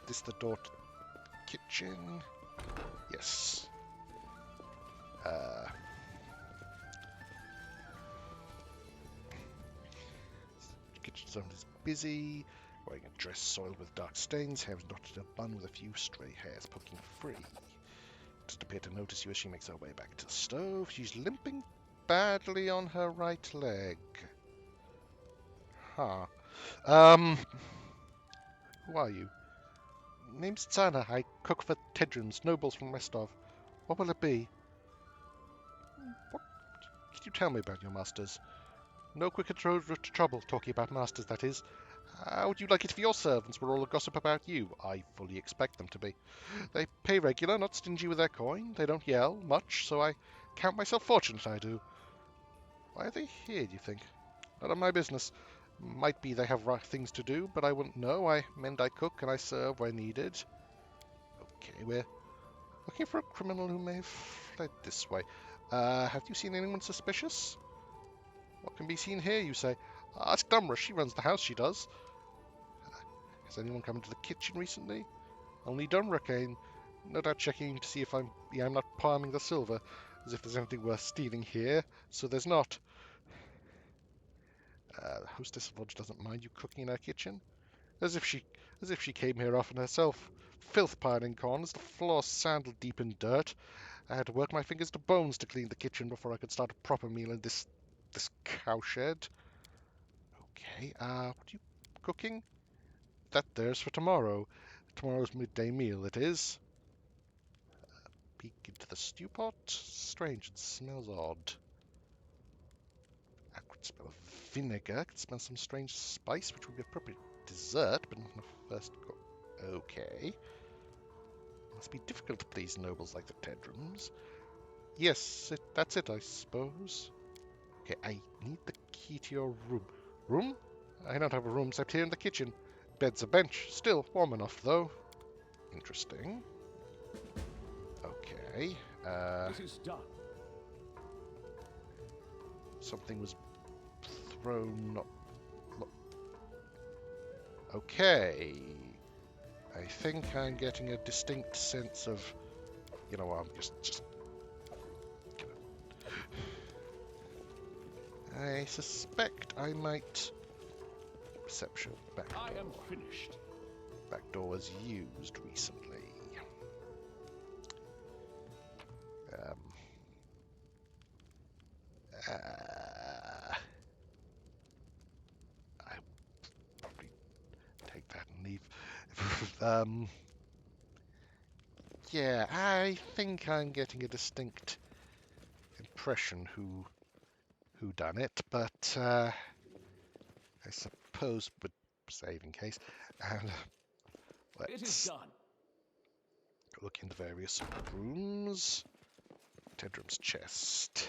this the door to the kitchen? Yes. Kitchen zone is busy. Wearing a dress soiled with dark stains, hair is knotted in a bun with a few stray hairs poking free. Doesn't appear to notice you as she makes her way back to the stove. She's limping badly on her right leg. Huh. Who are you? Name's Tsana. I cook for Tedrims, nobles from Restov. What will it be? What can you tell me about your masters? No quicker road to trouble, talking about masters, that is. How would you like it if your servants were all a gossip about you? I fully expect them to be. They pay regular, not stingy with their coin. They don't yell much, so I count myself fortunate, I do. Why are they here, do you think? None of my business. Might be they have right things to do, but I wouldn't know. I mend, I cook, and I serve where needed. Okay, we're looking for a criminal who may have fled this way. Have you seen anyone suspicious? What can be seen here, you say? Ask Dumra, she runs the house, she does. Has anyone come into the kitchen recently? Only Dumra came. No doubt checking to see if I'm not palming the silver, as if there's anything worth stealing here, so there's not. The hostess of the lodge doesn't mind you cooking in her kitchen. as if she came here often herself. Filth piling corners, the floor sandal deep in dirt. I had to work my fingers to bones to clean the kitchen before I could start a proper meal in this cowshed. Okay, what are you cooking? That there's for tomorrow. Tomorrow's midday meal, it is. Peek into the stew pot. Strange, it smells odd. I could smell of vinegar. I could smell some strange spice, which would be appropriate dessert, but not a first cook. Okay. Must be difficult to please nobles like the Tedrums. Yes, that's it, I suppose. Okay, I need the key to your room. Room? I don't have a room except here in the kitchen. Bed's a bench. Still warm enough, though. Interesting. Okay. It is done. Something was thrown. Okay. I think I'm getting a distinct sense of. You know, I'm just. I suspect I might. Reception back door. I am finished. Back door was used recently. I probably take that and leave. Yeah, I think I'm getting a distinct impression who done it, but I suppose, but save in case, and It is let's done. look in the various rooms. Tedrum's chest.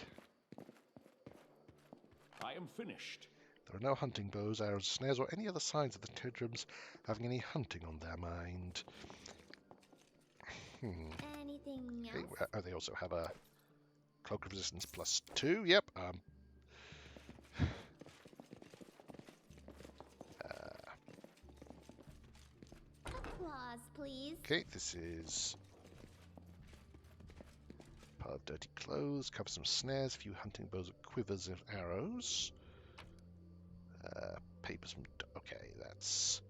I am finished. There are no hunting bows, arrows, snares, or any other signs of the Tedrums having any hunting on their mind. Anything Okay, else? they also have a cloak of resistance +2. Yep. Applause, please. Okay, this is pile of dirty clothes, cover some snares, a few hunting bows, quivers of arrows. Papers from. Okay, that's.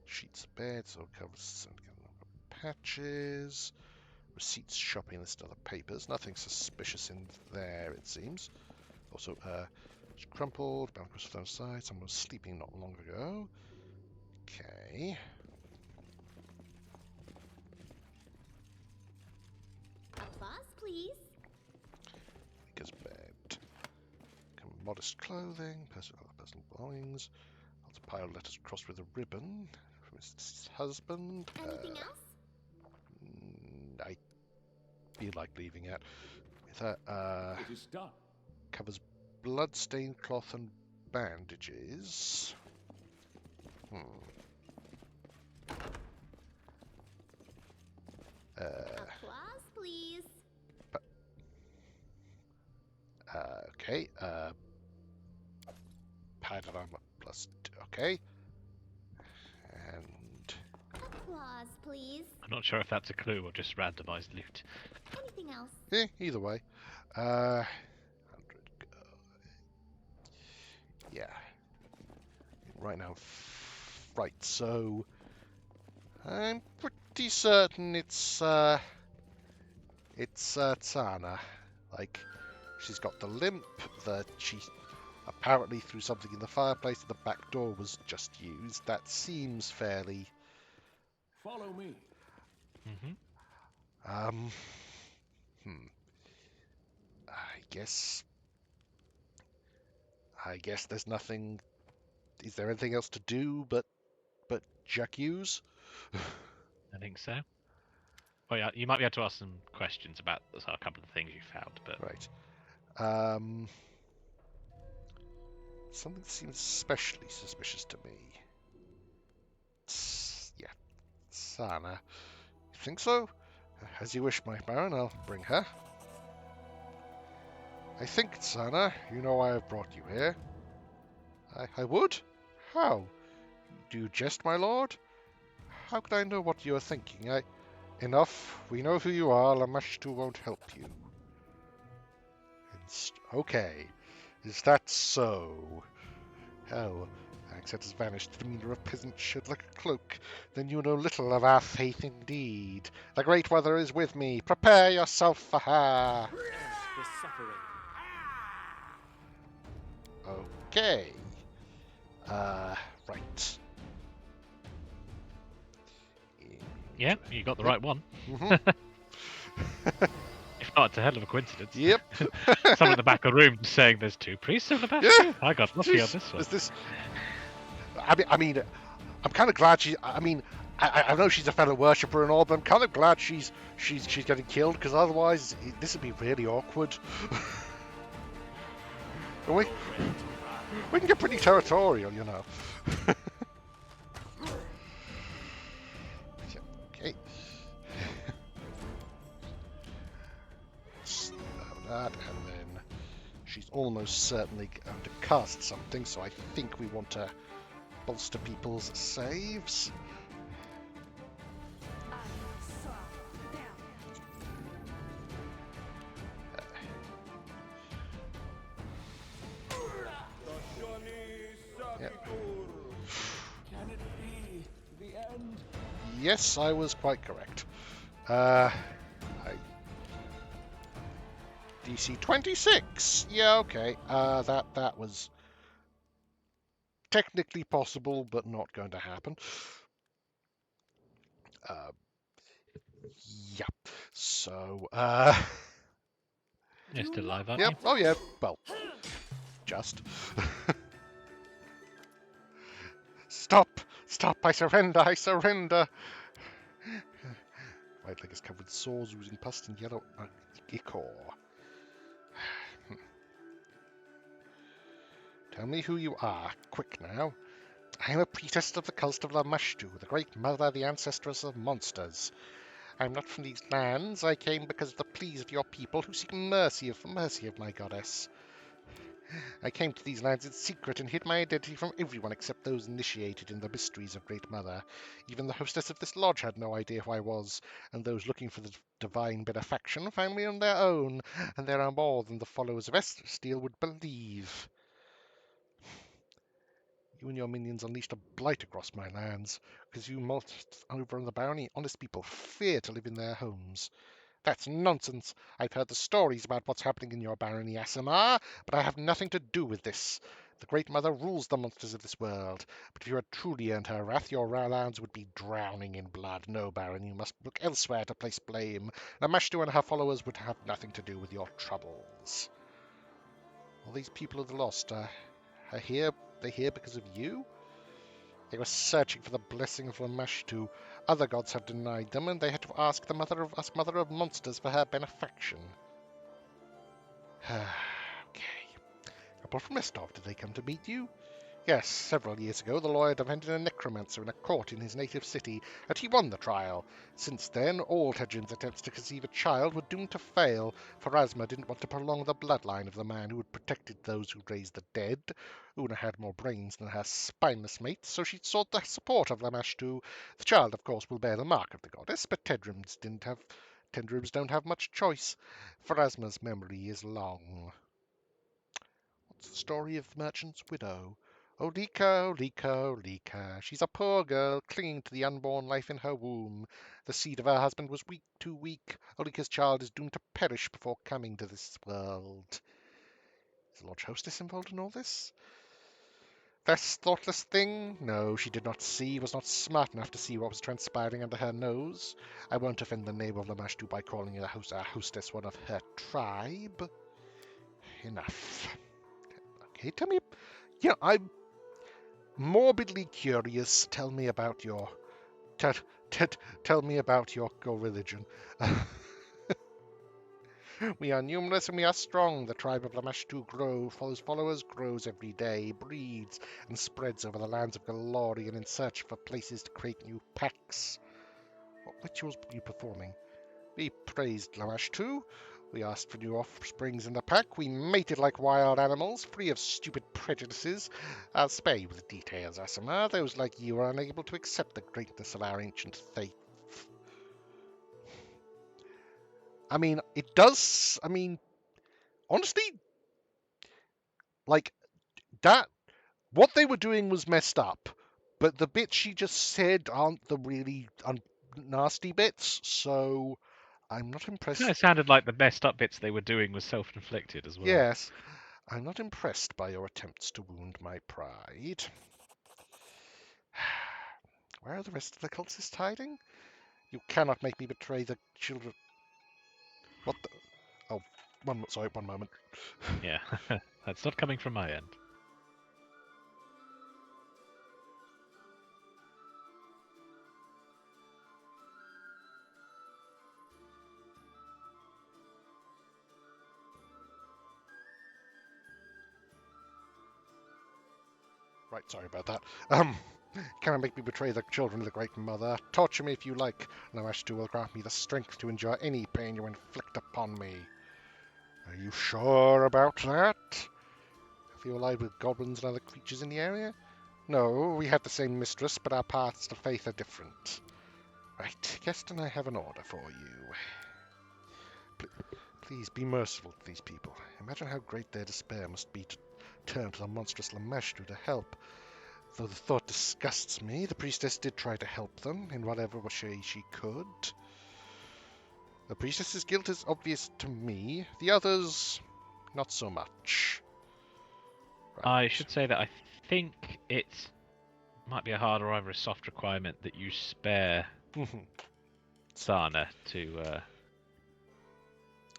Sheets of bed, so covers some patches. Receipts, shopping list, other papers. Nothing suspicious in there, it seems. Also, it's crumpled, bound across the side. Someone was sleeping not long ago. Okay. Applause, please. Because bed. Modest clothing, personal belongings. Lots of pile of letters crossed with a ribbon from his husband. Anything else? I feel like leaving it. With a It is done. covers blood-stained cloth and bandages. Applause, please. Okay. Padded armor +2. Okay. And Applause, please. I'm not sure if that's a clue or just randomised loot. Anything else? either way. 100 go. Yeah. Right now. Right. So I'm pretty certain it's Tana. Like, she's got the limp that she apparently threw something in the fireplace and the back door was just used. That seems fairly. Follow me. I guess there's nothing. Is there anything else to do but Jack use? I think so. Oh yeah, you might be able to ask some questions about a couple of things you found, but Right. Something seems especially suspicious to me. Yeah, Sana. You think so? As you wish, my Baron. I'll bring her. I think, Sana, you know why I've brought you here. I would? How? Do you jest, my lord? How could I know what you are thinking? Enough. We know who you are. Lamashtu won't help you. Okay. Is that so? Oh, accent has vanished. The demeanor of peasants shed like a cloak. Then you know little of our faith indeed. The Great Mother is with me. Prepare yourself for her. The suffering. Okay. Right. Yeah, you got the right one. Mhm. If not, it's a hell of a coincidence. Yep. Someone in the back of the room saying there's 2 priests over the past Yeah. 2. I got lucky on Jeez, this one. is this? I mean, I'm kind of glad she. I mean, I know she's a fellow worshipper and all, but I'm kind of glad she's getting killed because otherwise this would be really awkward. we can get pretty territorial, you know. Okay. Slow that, and then she's almost certainly going to cast something, so I think we want to bolster people's saves. Yep. Can it be the end? Yes, I was quite correct. DC 26. Yeah, okay. That was technically possible, but not going to happen. Yeah. So, You're still alive, aren't yep. you? Oh, yeah. Well, just. Stop! Stop! I surrender! I surrender! Right leg is covered with sores, oozing pus and yellow ichor. Tell me who you are, quick now. I am a priestess of the cult of Lamashtu, the great mother, the ancestress of monsters. I am not from these lands. I came because of the pleas of your people who seek mercy of my goddess. I came to these lands in secret and hid my identity from everyone except those initiated in the mysteries of Great Mother. Even the hostess of this lodge had no idea who I was, and those looking for the divine benefaction found me on their own, and there are more than the followers of Esther Steele would believe. You and your minions unleashed a blight across my lands, because you most over in the barony honest people fear to live in their homes. That's nonsense. I've heard the stories about what's happening in your barony, Asimar, but I have nothing to do with this. The Great Mother rules the monsters of this world, but if you had truly earned her wrath, your lands would be drowning in blood. No, Baron, you must look elsewhere to place blame. Lamashtu and her followers would have nothing to do with your troubles. All these people of the Lost are here. They're here because of you? They were searching for the blessing of Lamashtu. Other gods have denied them, and they had to ask the mother of monsters for her benefaction. Okay. Couple from Estov, did they come to meet you? Yes, several years ago the lawyer defended a necromancer in a court in his native city, and he won the trial. Since then, all Tedrin's attempts to conceive a child were doomed to fail, for Asma didn't want to prolong the bloodline of the man who had protected those who raised the dead. Una had more brains than her spineless mates, so she sought the support of Lamashtu. The child, of course, will bear the mark of the goddess, but Tendrims don't have much choice, for Asma's memory is long. What's the story of the merchant's widow? Olika, Olika, Olika. She's a poor girl, clinging to the unborn life in her womb. The seed of her husband was weak, too weak. Olika's child is doomed to perish before coming to this world. Is the lodge hostess involved in all this? This thoughtless thing? No, she did not see, was not smart enough to see what was transpiring under her nose. I won't offend the name of Lamashtu by calling a hostess one of her tribe. Enough. Okay, tell me. Yeah, I'm morbidly curious. Tell me about your tell me about your religion. We are numerous and we are strong. The tribe of Lamashtu followers grows every day, breeds and spreads over the lands of Galorian in search for places to create new packs. What rituals were you performing? We praised Lamashtu. We asked for new offsprings in the pack. We mated like wild animals, free of stupid prejudices. I'll spare you the details, Asimar. Those like you are unable to accept the greatness of our ancient faith. I mean, it does. Honestly, like that. what they were doing was messed up, but the bits she just said aren't the really nasty bits, so I'm not It impressed. kind of sounded like the messed up bits they were doing was self-inflicted as well. Yes, I'm not impressed by your attempts to wound my pride. Where are the rest of the cultists hiding? You cannot make me betray the children. What the? Oh, sorry, one moment. Yeah, that's not coming from my end. Right, sorry about that. Cannot make me betray the children of the Great Mother. Torture me if you like. Lamashtu will grant me the strength to endure any pain you inflict upon me. Are you sure about that? Have you allied with goblins and other creatures in the area? No, we have the same mistress, but our paths to faith are different. Right, Guest and I have an order for you. Please be merciful to these people. Imagine how great their despair must be to turn to the monstrous Lamashtu to help. Though the thought disgusts me, the priestess did try to help them in whatever way she could. The priestess's guilt is obvious to me. The others, not so much. I Right. should say that I think it might be a hard or either a soft requirement that you spare Sana to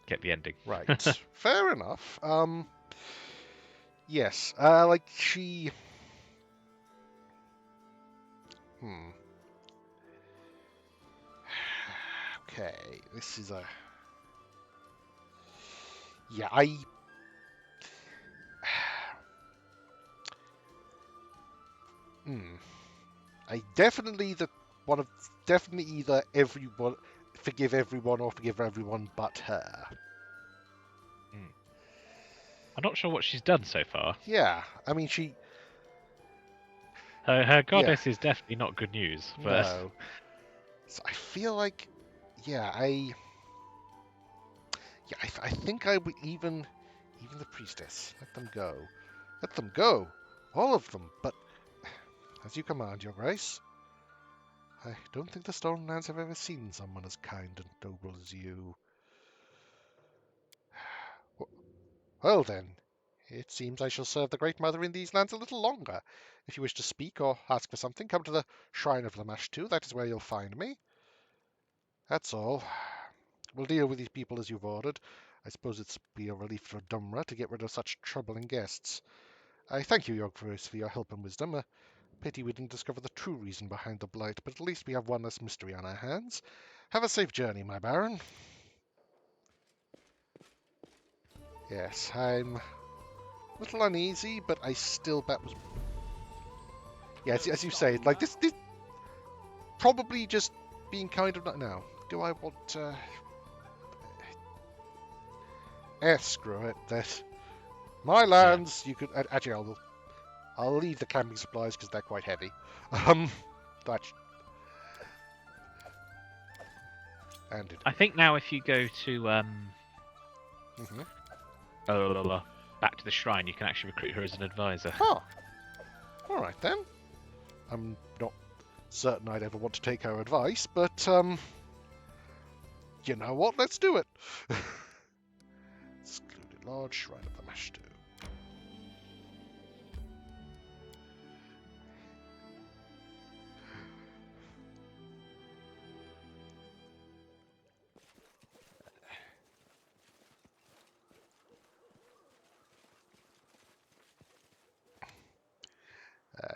get the ending. Right. Fair enough. Yes. She. Okay. This is a. Yeah. I definitely definitely either everyone forgive everyone or forgive everyone but her. I'm not sure what she's done so far. Yeah. I mean, she. Her Yeah. goddess is definitely not good news, but No. So I feel like, yeah, I think I would even the priestess. Let them go, all of them. But as you command, Your Grace. I don't think the Stone Lands have ever seen someone as kind and noble as you. Well then, it seems I shall serve the Great Mother in these lands a little longer. If you wish to speak or ask for something, come to the Shrine of Lamashtu. That is where you'll find me. That's all. We'll deal with these people as you've ordered. I suppose it's be a relief for Dumra to get rid of such troubling guests. I thank you, Yogg-Faris, for your help and wisdom. A pity we didn't discover the true reason behind the blight, but at least we have one less mystery on our hands. Have a safe journey, my Baron. Yes, I'm a little uneasy, but I still bet was... Yeah, as you say, like, this probably just being kind of... No. Do I want... screw it. That my lands, you could... Actually, I'll leave the camping supplies because they're quite heavy. That... And it... I think now if you go to back to the shrine, you can actually recruit her as an advisor. Oh, all right then. I'm not certain I'd ever want to take her advice, but you know what? Let's do it. Secluded Lodge, Shrine of the Mashtu.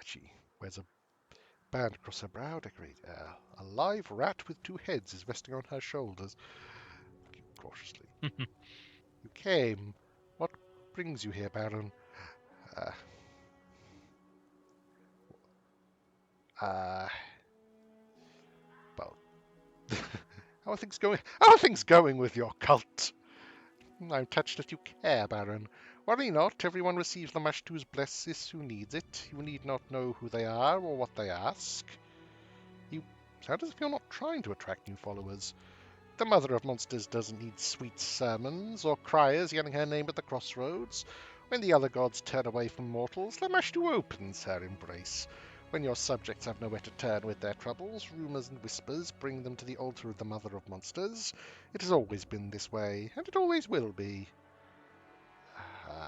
She wears a band across her brow, decorate. A live rat with two heads is resting on her shoulders. Cautiously. You came. What brings you here, Baron? Well, how are things going? How are things going with your cult? I'm touched that you care, Baron. Worry not, everyone receives the Mashtu's blesses who needs it. You need not know who they are or what they ask. You sound as if you're not trying to attract new followers. The Mother of Monsters doesn't need sweet sermons or criers yelling her name at the crossroads. When the other gods turn away from mortals, Lamashtu opens her embrace. When your subjects have nowhere to turn with their troubles, rumours and whispers bring them to the altar of the Mother of Monsters. It has always been this way, and it always will be.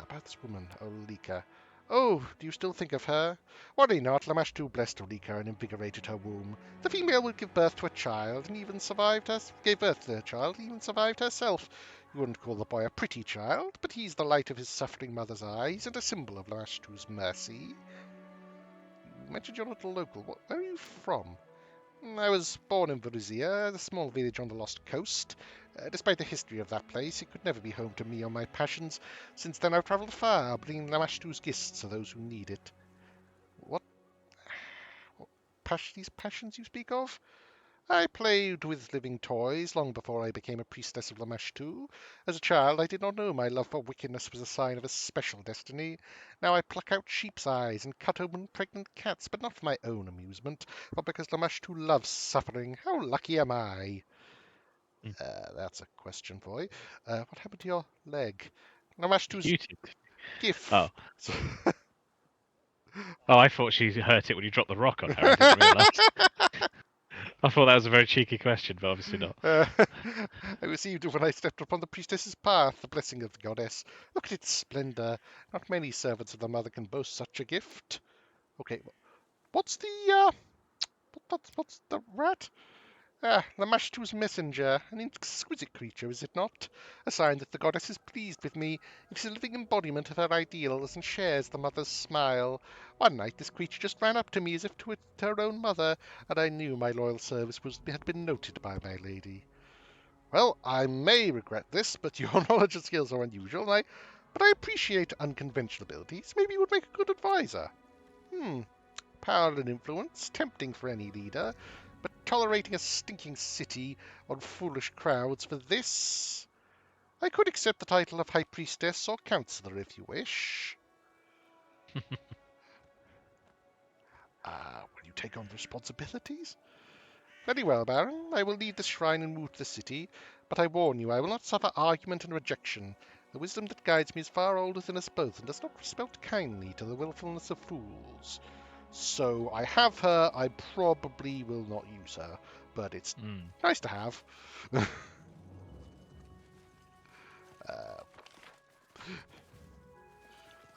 About this woman, Olika. Oh, do you still think of her? Worry not, Lamashtu blessed Olika and invigorated her womb. The female would give birth to a child, and even survived her. Gave birth to the child, and even survived herself. You wouldn't call the boy a pretty child, but he's the light of his suffering mother's eyes and a symbol of Lamashtu's mercy. You mentioned you're not a local. Where are you from? I was born in Varuzia, a small village on the Lost Coast. Despite the history of that place, it could never be home to me or my passions. Since then I've travelled far, bringing Lamashtu's gifts to those who need it. What these passions you speak of? I played with living toys long before I became a priestess of Lamashtu. As a child, I did not know my love for wickedness was a sign of a special destiny. Now I pluck out sheep's eyes and cut open pregnant cats, but not for my own amusement, but because Lamashtu loves suffering. How lucky am I? Mm. That's a question for you. What happened to your leg? Lamashtu's You did. gift. Oh. Oh, I thought she hurt it when you dropped the rock on her. I didn't realise. I thought that was a very cheeky question, but obviously not. I received it when I stepped upon the priestess's path, the blessing of the goddess. Look at its splendor. Not many servants of the mother can boast such a gift. Okay, what's what's the rat? Lamashtu's messenger, an exquisite creature, is it not? A sign that the goddess is pleased with me. It is a living embodiment of her ideals and shares the mother's smile. One night this creature just ran up to me as if to her own mother, and I knew my loyal service had been noted by my lady. Well, I may regret this, but your knowledge and skills are unusual, but I appreciate unconventional abilities. Maybe you would make a good advisor. Power and influence, tempting for any leader, but tolerating a stinking city on foolish crowds for this? I could accept the title of High Priestess or Counselor if you wish. Will you take on responsibilities? Very well, Baron. I will leave this shrine and move to the city, but I warn you, I will not suffer argument and rejection. The wisdom that guides me is far older than us both, and does not respond kindly to the willfulness of fools. So I have her. I probably will not use her, but it's nice to have.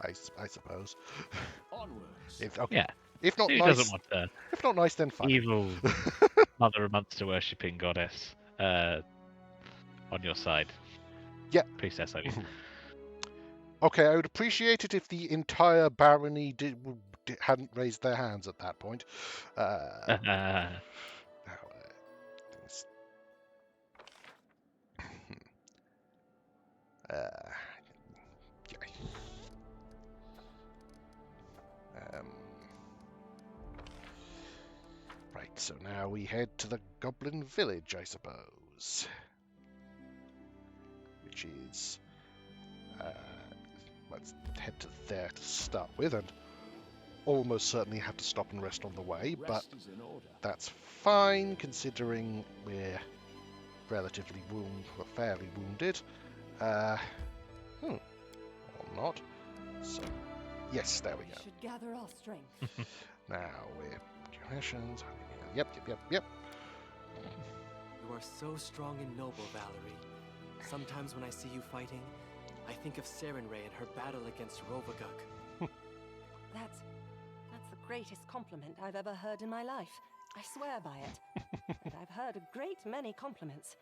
I suppose. Onwards. Yeah. If not Who nice, doesn't want a if not nice, then fun. evil Mother of Monster worshipping goddess on your side? Yeah. Priestess, I mean. Okay, I would appreciate it if the entire barony hadn't raised their hands at that point. Things- right, so now we head to the Goblin Village, I suppose. Which is... let's head to there to start with, and almost certainly have to stop and rest on the way, but that's fine considering we're fairly wounded. Or not. So, yes, there we go. Should gather our strength. Now we're curations. Yep. You are so strong and noble, Valerie. Sometimes when I see you fighting, I think of Sarenrae and her battle against Rovagug. That's the greatest compliment I've ever heard in my life. I swear by it. And I've heard a great many compliments.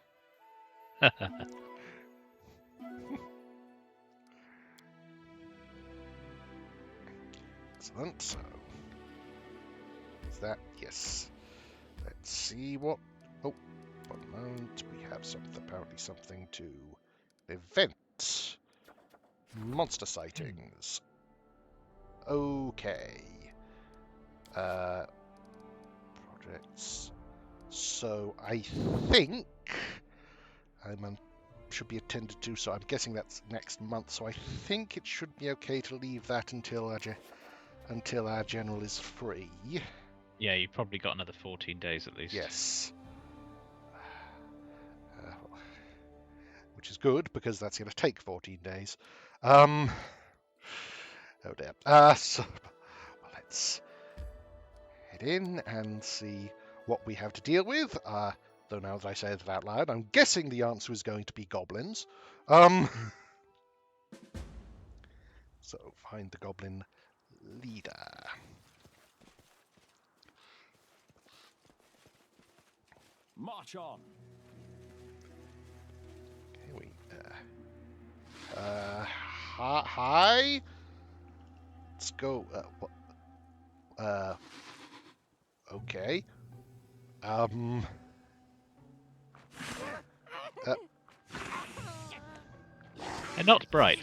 Excellent. So, is that? Yes. Let's see what... Oh, 1 moment. We have apparently something to... Event. Monster sightings. Okay. Projects. So, I think... should be attended to, so I'm guessing that's next month. So I think it should be okay to leave that until our general is free. Yeah, you've probably got another 14 days at least. Yes. Which is good, because that's going to take 14 days. Oh dear. So let's head in and see what we have to deal with. Though now that I say it out loud, I'm guessing the answer is going to be goblins. So find the goblin leader. March on. Here we hi. Let's go. Okay. They're not bright.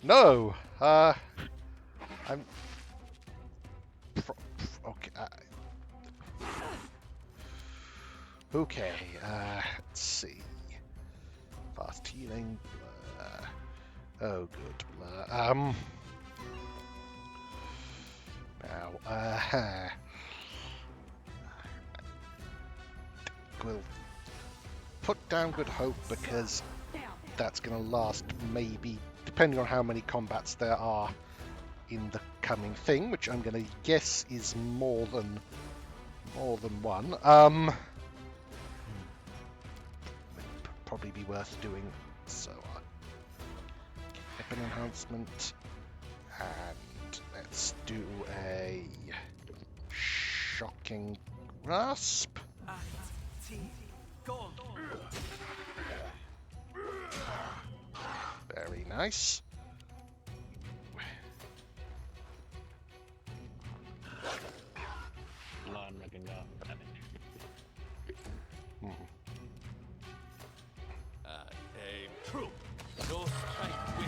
No. I'm. Okay. Okay. Let's see. Fast healing. Oh, good. Now. We'll put down Good Hope because that's going to last maybe, depending on how many combats there are in the coming thing, which I'm going to guess is more than one. Probably be worth doing. So, weapon enhancement, and let's do a shocking grasp. Very nice.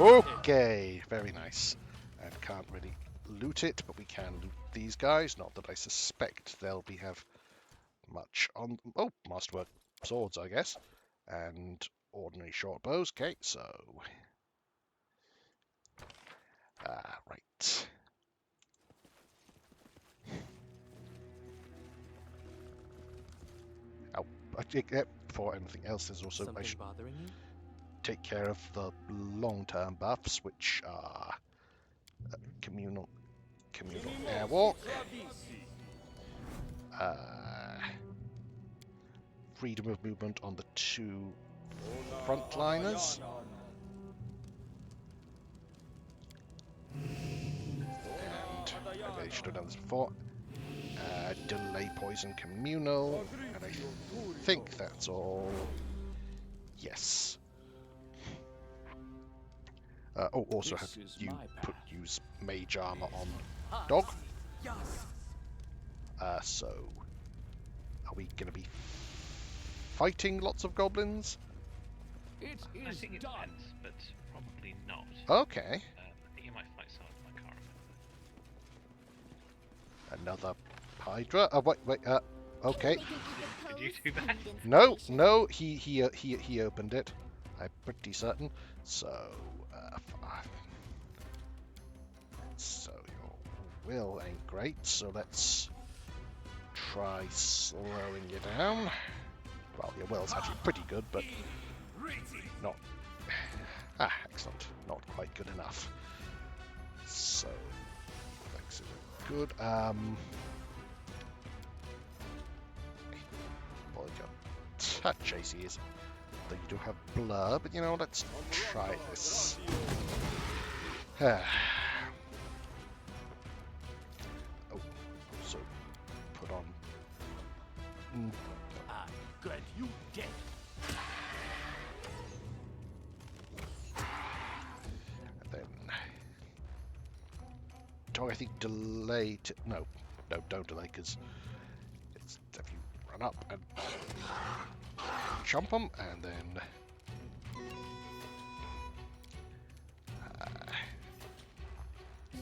Okay, very nice. And can't really loot it, but we can loot these guys. Not that I suspect they'll have much on. Oh, masterwork swords, I guess, and ordinary short bows. Okay, so right. Oh, before anything else, there's also Something bothering you? take care of the long-term buffs, which are communal airwalk, freedom of movement on the two frontliners, and I really should have done this before. Delay poison communal, and I think that's all. Yes. Also have you use mage armor on dog. So are we going to be fighting lots of goblins? It I is think it done. depends, but probably not. Okay. I think you might fight some. I can't remember. Another Hydra. Wait. Okay. Did you do that? No. He opened it. I'm pretty certain. So, so your will ain't great. So let's try slowing you down. Well, your will's actually pretty good, but not. Excellent. Not quite good enough. So, thanks. Good. Touch ACs. Though you do have blur, but let's try this. Oh, so put on. Good, you dead. And then. Do I think delay? No, don't delay, because it's if you run up and jump them, and then.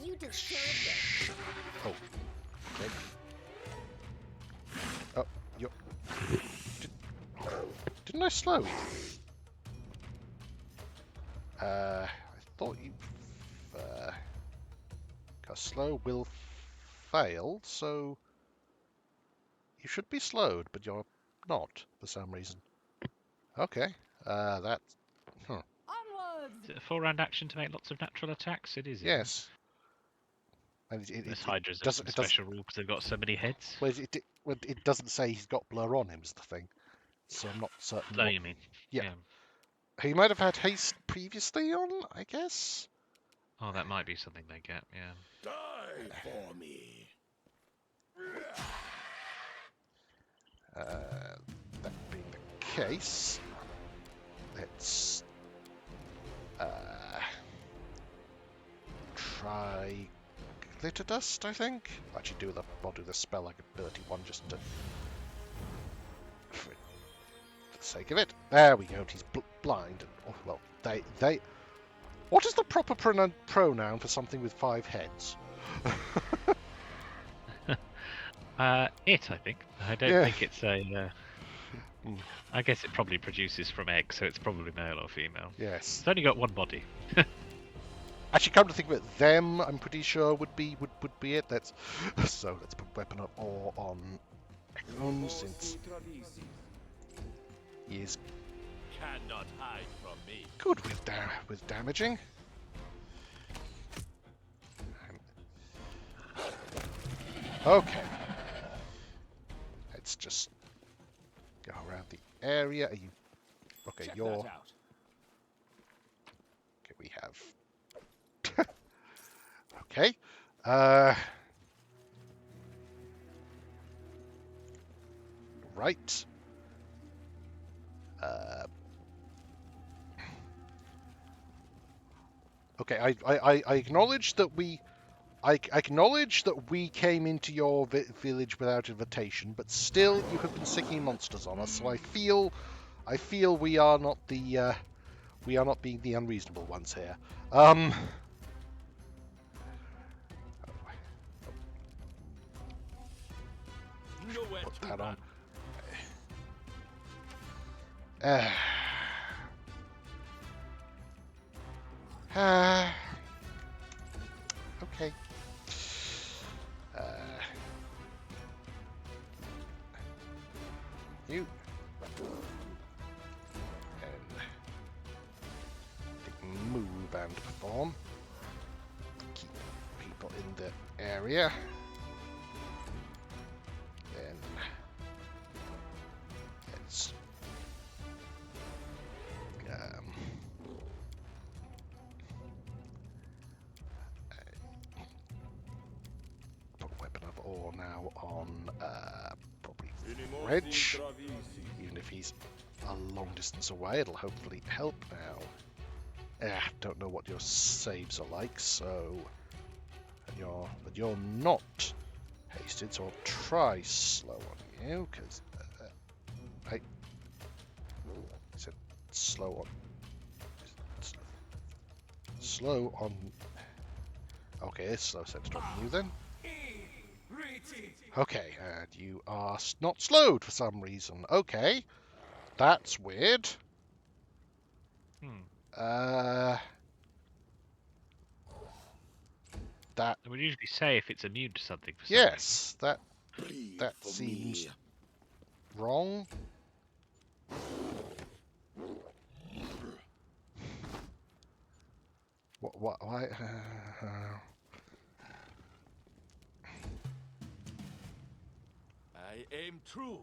You deserve it. Oh, okay. Oh, you. Didn't I slow you? I thought you. Cause slow will failed, so you should be slowed, but you're not for some reason. Okay, that's. Onward! Is it a 4-round action to make lots of natural attacks? It is. isn't it? Yes. And This Hydra's a doesn't. special rule because they've got so many heads. Well, it doesn't say he's got blur on him. Is the thing. So I'm not certain. Oh, What, you mean? yeah. He might have had haste previously on, I guess. Oh, that might be something they get. Yeah. Die for me. That being the case, let's try glitter dust. I think. Actually, I'll do the spell like ability one just to. For the sake of it. There we go. He's blind. Oh, well, they. What is the proper pronoun for something with 5 heads? It, I think. I don't think it's a. I guess it probably produces from eggs, so it's probably male or female. Yes. It's only got one body. Actually, come to think of it, them I'm pretty sure would be it. Let's put weapon of ore on Ekron since he is Cannot hide from me. good with damaging. Okay. Let's just go around the area. Are you okay? Check You're that out. okay. We have okay. Right. Okay, I acknowledge that I acknowledge that we came into your village without invitation, but still you have been sicking monsters on us. So I feel we are not being the unreasonable ones here. Nowhere Put to that run. on. Okay. You and move and perform. Keep people in the area. Then let's put weapon of ore now on probably Reg. Even if he's a long distance away, it'll hopefully help now. Don't know what your saves are like, so but you're not hasted, so I'll try slow on you because I said slow on. Okay, it's slow centered on you then. Okay, and you are not slowed for some reason. Okay, that's weird. That I would usually say if it's immune to something for some yes, that Bleed that for seems me. wrong. What? Why? I aim true.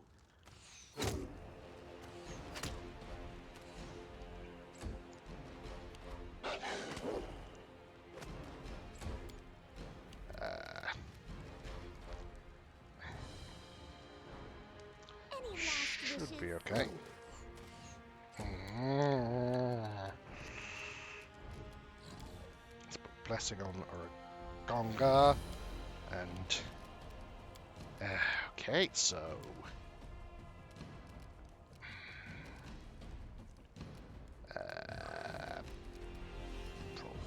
Any last Should wishes? be okay. Let's put blessing on Gonga, and okay, so probably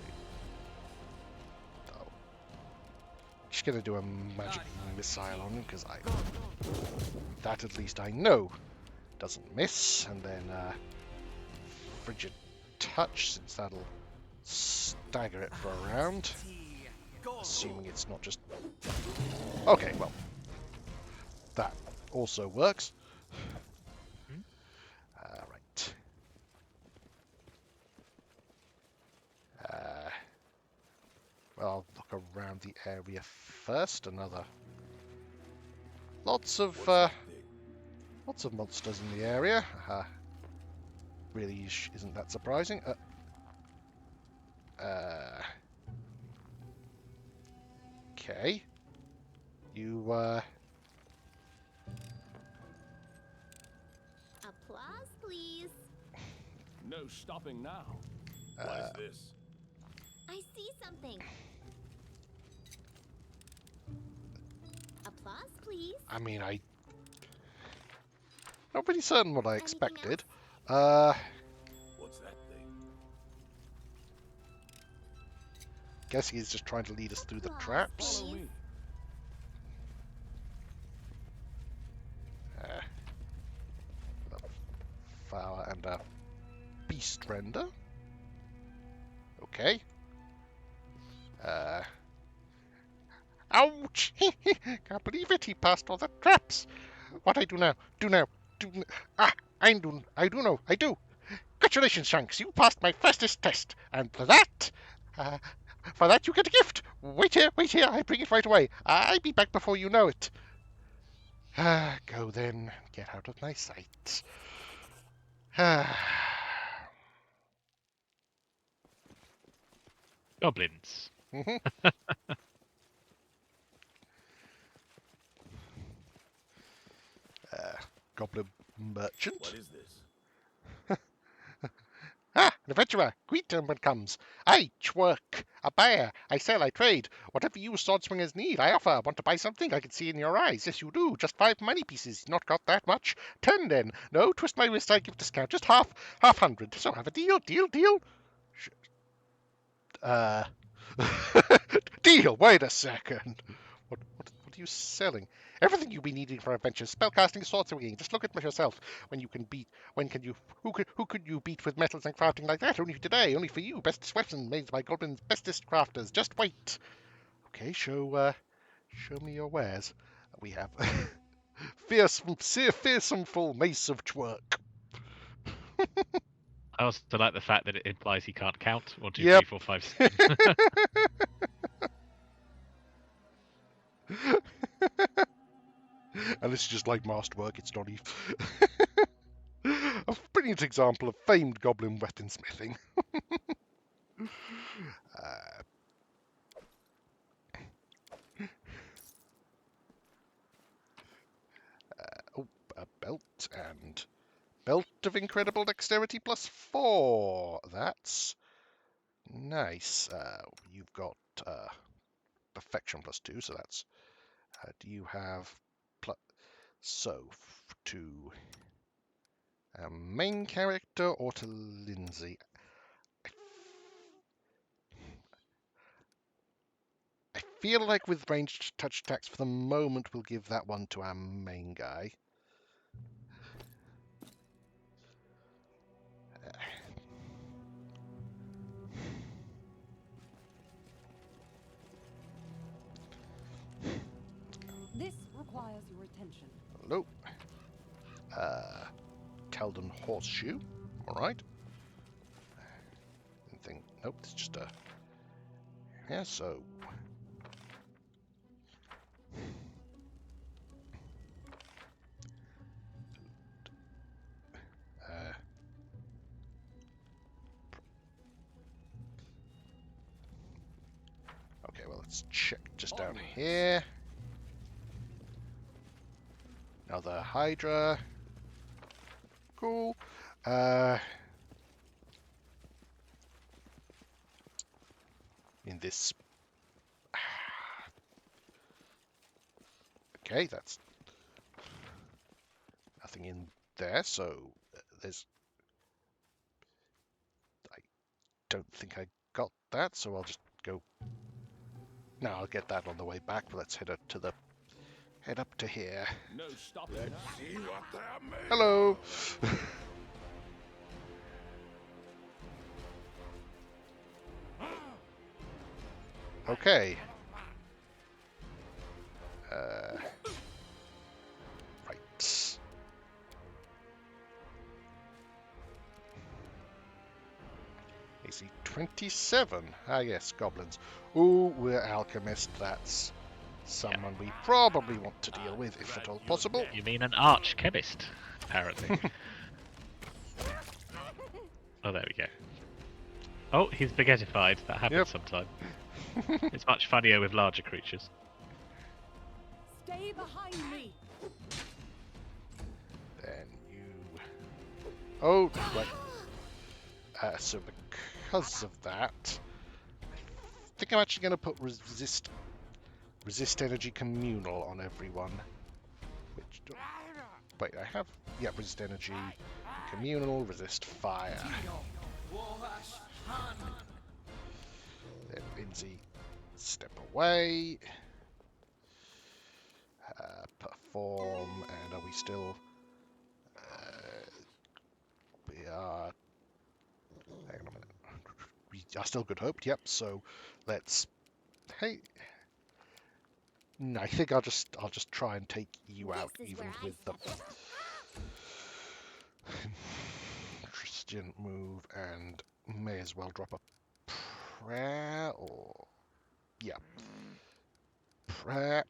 just gonna do a magic missile on him because that at least I know doesn't miss, and then frigid touch since that'll stagger it for a round, assuming it's not just okay. Well, that also works. Right. Well, I'll look around the area first. Lots of monsters in the area. Really isn't that surprising. Okay. You Applause, please. No stopping now. What's this? I see something. Applause, please. I mean, not really certain what I Anything expected. What's that thing? Guess he's just trying to lead us through the Applause, traps. Follow me. A flower and a beast render. Okay. Ouch! Can't believe it. He passed all the traps. What I do now? I do know. I do. Congratulations, Shanks. You passed my fastest test, and uh, for that you get a gift. Wait here. I bring it right away. I'll be back before you know it. Go then. Get out of my sight. Goblins. Goblin merchant. What is this? An adventurer! Greet him when comes. I work, a buyer. I sell, I trade. Whatever you swordswingers need, I offer. Want to buy something? I can see in your eyes. Yes, you do. Just 5 money pieces. Not got that much. 10 then. No, twist my wrist. I give discount. Just half 100. So have a deal. Deal. Wait a second. What are you selling? Everything you'll be needing for adventures. Spellcasting, sorcery. Just look at yourself. When can you? Who could you beat with metals and crafting like that? Only today. Only for you. Bestest weapon made by Goblin's bestest crafters. Just wait. Okay, show me your wares. We have fearsome full mace of twerk. I also like the fact that it implies he can't count. 1, 2, Yep. 3, 4, 5, 6. And this is just like masterwork, it's not even. A brilliant example of famed goblin weaponsmithing. A belt and belt of incredible dexterity +4. That's nice. You've got perfection +2, so that's. Do you have to main character or to Lindsay? I feel like with ranged touch attacks for the moment, we'll give that one to our main guy. This requires your attention. Hello. Keldon Horseshoe. Alright. Nope, it's just a. Yeah, so. Okay, well, let's check just down here. Another Hydra. Cool. In this. Okay, that's nothing in there, so there's. I don't think I got that, so I'll just go. No, I'll get that on the way back, but let's head up to here. No stopping now. See what they're made. Hello. Okay. Right. AC 27. Ah, yes, goblins. Ooh, we're alchemist. That's someone we probably want to deal with, if at all possible. You mean an arch chemist, apparently. Oh, there we go. Oh, he's spaghettified. That happens Yep. sometime. It's much funnier with larger creatures. Stay behind me. Then you... Oh, right. So because of that, I think I'm actually going to put resist energy communal on everyone. Which... Wait, I have... Yeah, resist energy communal, resist fire. Then Lindsay, step away. Perform, and are we still... we are... Hang on a minute. We are still good hoped, yep, so let's... Hey... No, I think I'll just try and take you out, This is even where I with the... step in. Christian move, and may as well drop a prayer, or... Yeah. Prayer.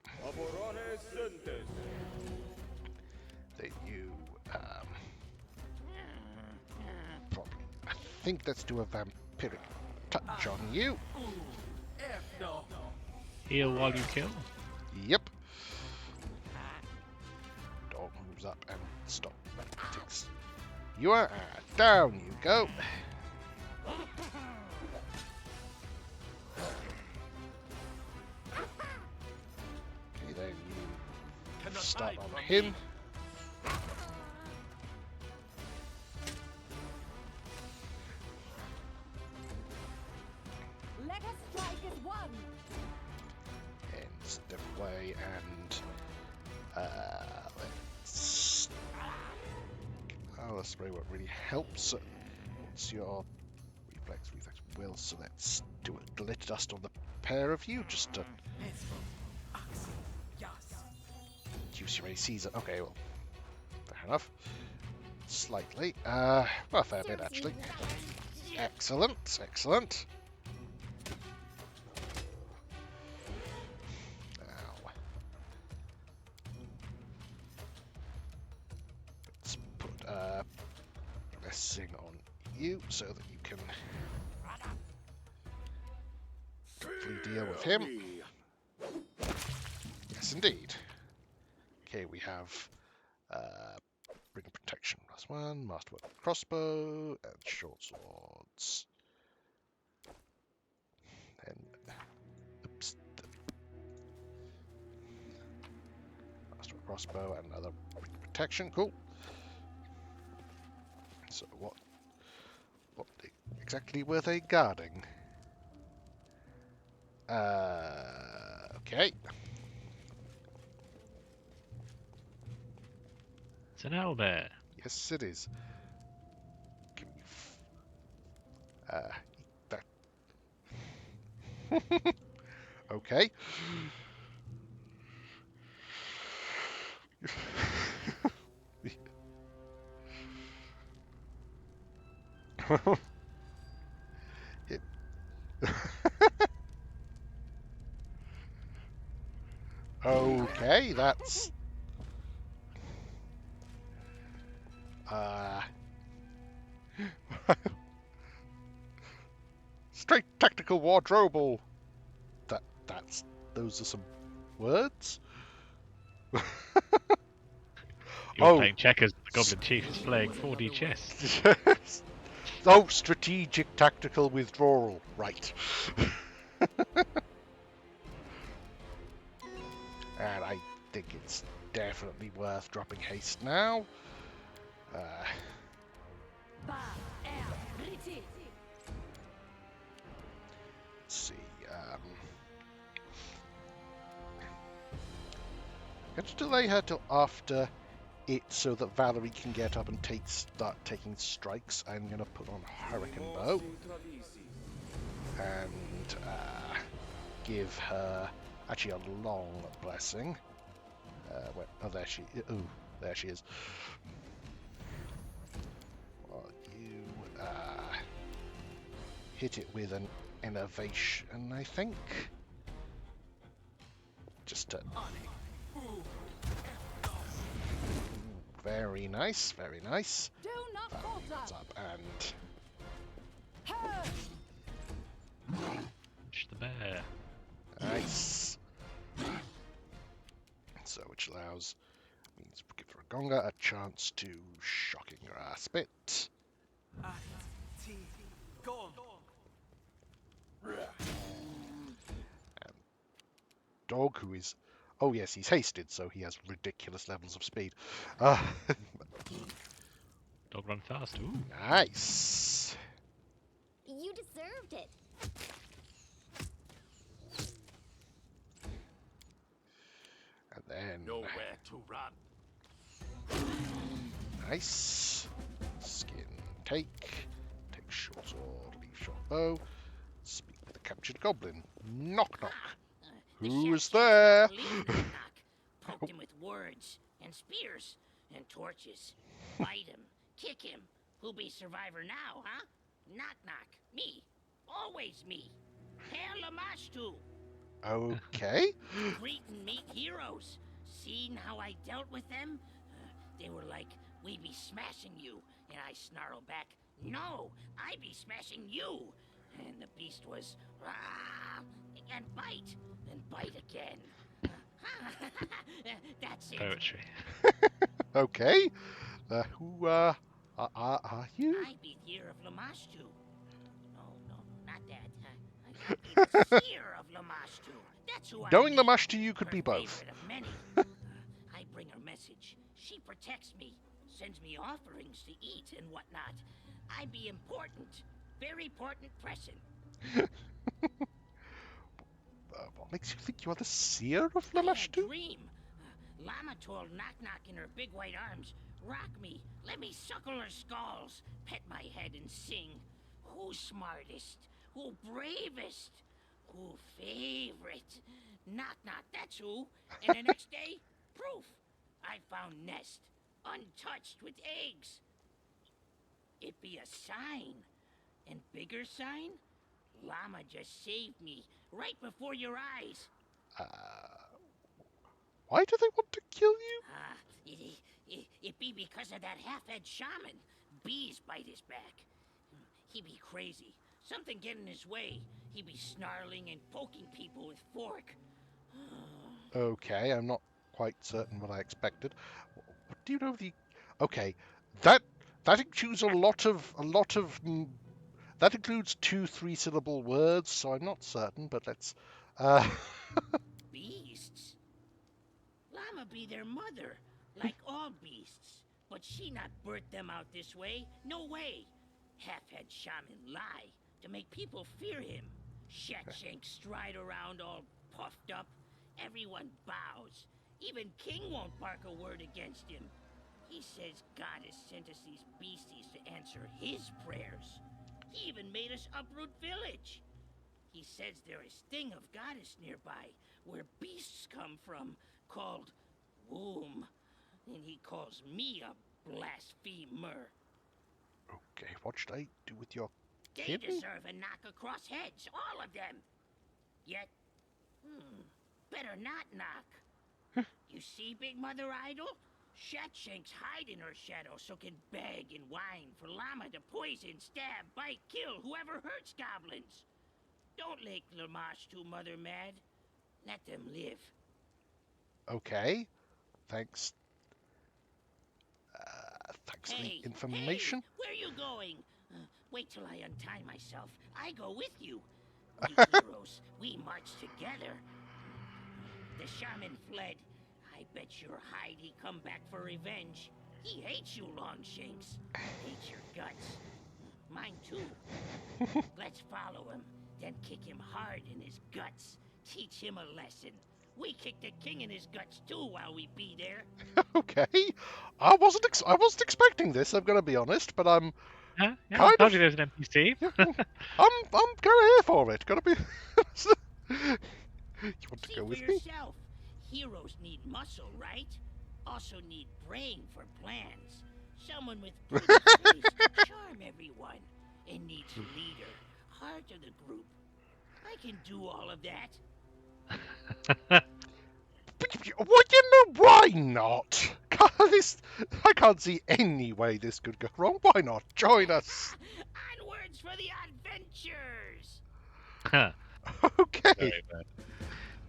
That you, probably... I think let's do a vampiric touch on you. Heal while you kill. Yep. Dog moves up and stop. Takes... You are down you go. Okay, then you start on him. Let us strike as one. And step away and let's... Oh, that's probably what really helps. What's your reflex will? So let's do a glitter dust on the pair of you, just to reduce your ACs. Okay, well, fair enough. Slightly. Well, a fair bit actually. Excellent, excellent. Now, let's put blessing on you so that you can hopefully deal with him. Yes, indeed. Okay, we have bring protection +1, masterwork crossbow, and short swords. And oops, masterwork crossbow and another protection. Cool. So what exactly were they guarding? Okay. It's an owlbear. Yes, it is. Give me that. Okay. It- okay, that's... Straight tactical wardrobe. Those are some words. You're Oh. playing checkers. The Goblin Chief is playing 4D chess. Yes. Oh, strategic tactical withdrawal. Right. And I think it's definitely worth dropping haste now. Let's see. I'm going to delay her till after it so that Valerie can get up and start taking strikes. I'm going to put on Hurricane Bow and give her actually a long blessing. Oh, there she is. Well, you hit it with an innovation, I think. Just to... Very nice, very nice. Do not falter. That's up, and... Punch the bear. Nice. So, which allows... means we give Ragonga a chance to shocking grasp it. Dog, who is... Oh yes, he's hasted, so he has ridiculous levels of speed. Dog run fast. Ooh. Nice. You deserved it. And then... Nowhere to run. Nice. Skin take. Take short sword, leave short bow. Speak with the captured goblin. Knock knock. Who's there? Poke him with words and spears and torches. Bite him. Kick him. Who be survivor now, huh? Knock knock. Me. Always me. Hail Lamashtu. Okay. Greet and meet heroes. Seen how I dealt with them? They were like, we be smashing you. And I snarl back, no, I be smashing you. And the beast was, ah, and bite again. That's it. Poetry. Okay. Who are you? I be the ear of Lamashtu. No, not that. I be the seer of Lamashtu. That's who I Knowing be. Lamashtu, you could Her be both. favorite of many. I bring her message. She protects me, sends me offerings to eat and whatnot. I be important, very important person. What makes you think you are the seer of I had a Lamashtu? dream. Llama told Knock Knock in her big white arms, rock me, let me suckle her skulls, pet my head and sing. Who's smartest? Who bravest? Who favorite? Knock Knock, that's who. And the next day, proof. I found nest, untouched with eggs. It be a sign. And bigger sign? Llama just saved me, right before your eyes. Why do they want to kill you? It be because of that half-head shaman. Bees bite his back. He be crazy. Something get in his way. He be snarling and poking people with fork. Okay, I'm not quite certain what I expected. What do you know of the... Okay, that includes a lot of that includes 2 3-syllable words, so I'm not certain, but let's Beasts? Llama be their mother, like all beasts. But she not birthed them out this way. No way. Half-head shaman lie to make people fear him. Shatshanks stride around all puffed up. Everyone bows. Even King won't bark a word against him. He says God has sent us these beasties to answer his prayers. He even made us uproot village. He says there is thing of goddess nearby, where beasts come from, called womb. And he calls me a blasphemer. okay, what should I do with your They kidney? deserve a knock across heads, all of them. Yet, better not knock. You see, Big Mother Idol? Shatshanks hide in her shadow so can beg and whine for Llama to poison, stab, bite, kill whoever hurts goblins. Don't make Lamashtu Mother mad. Let them live. Okay, thanks. Thanks for the information. Hey, where you going? Wait till I untie myself. I go with you. We heroes, we march together. The shaman fled. I bet your hide he come back for revenge. He hates you, Longshanks. Hates your guts. Mine too. Let's follow him, then kick him hard in his guts. Teach him a lesson. We kick the king in his guts too while we be there. Okay, I wasn't expecting this. I'm gonna be honest, but I'm Yeah, I kind told of you there's an NPC. I'm kind of here for it. Gotta be. You want to See go for with me? yourself. Heroes need muscle, right? Also need brain for plans. Someone with pretty face to charm everyone. And needs leader. heart of the group. I can do all of that. Well, you know, why not? I can't see any way this could go wrong. Why not join us? Onwards for the adventures! Okay. Very bad.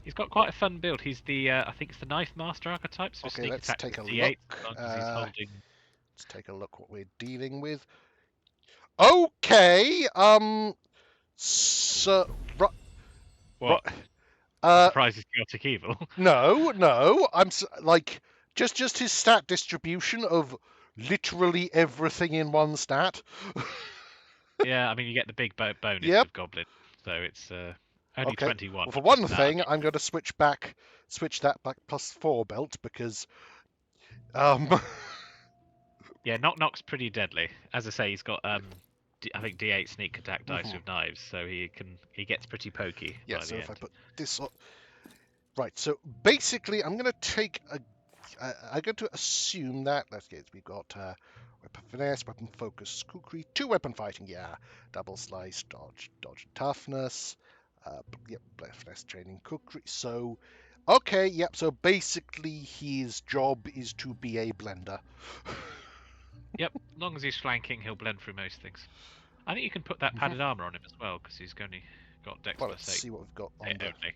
He's got quite a fun build. He's the I think it's the Knife Master archetype, so Okay, sneak let's attack take with a D8 look. as long as he's holding. Let's take a look what we're dealing with. Okay. So, What? uh, Surprises chaotic evil. no. Like just his stat distribution of literally everything in one stat. Yeah, I mean you get the big bonus Yep. with Goblin, so it's only Okay. 21. Well, for which is one that. thing, I'm going to switch that back +4 belt because Yeah, Knock's pretty deadly. As I say, he's got I think D8 sneak attack dice Mhm. with knives, so he gets pretty pokey yeah. by So the if I end. put this on, right. So basically, I'm going to take a. I'm going to assume that let's get we've got weapon finesse, weapon focus, kukri, 2 weapon fighting. Yeah, double slice, dodge, toughness. Yep, finesse training, kukri. So, okay, yep. So basically, his job is to be a blender. Yep, as long as he's flanking, he'll blend through most things. I think you can put that Mhm. padded armor on him as well because he's only got Dex Well, plus let's 8 see what we've got on the. only.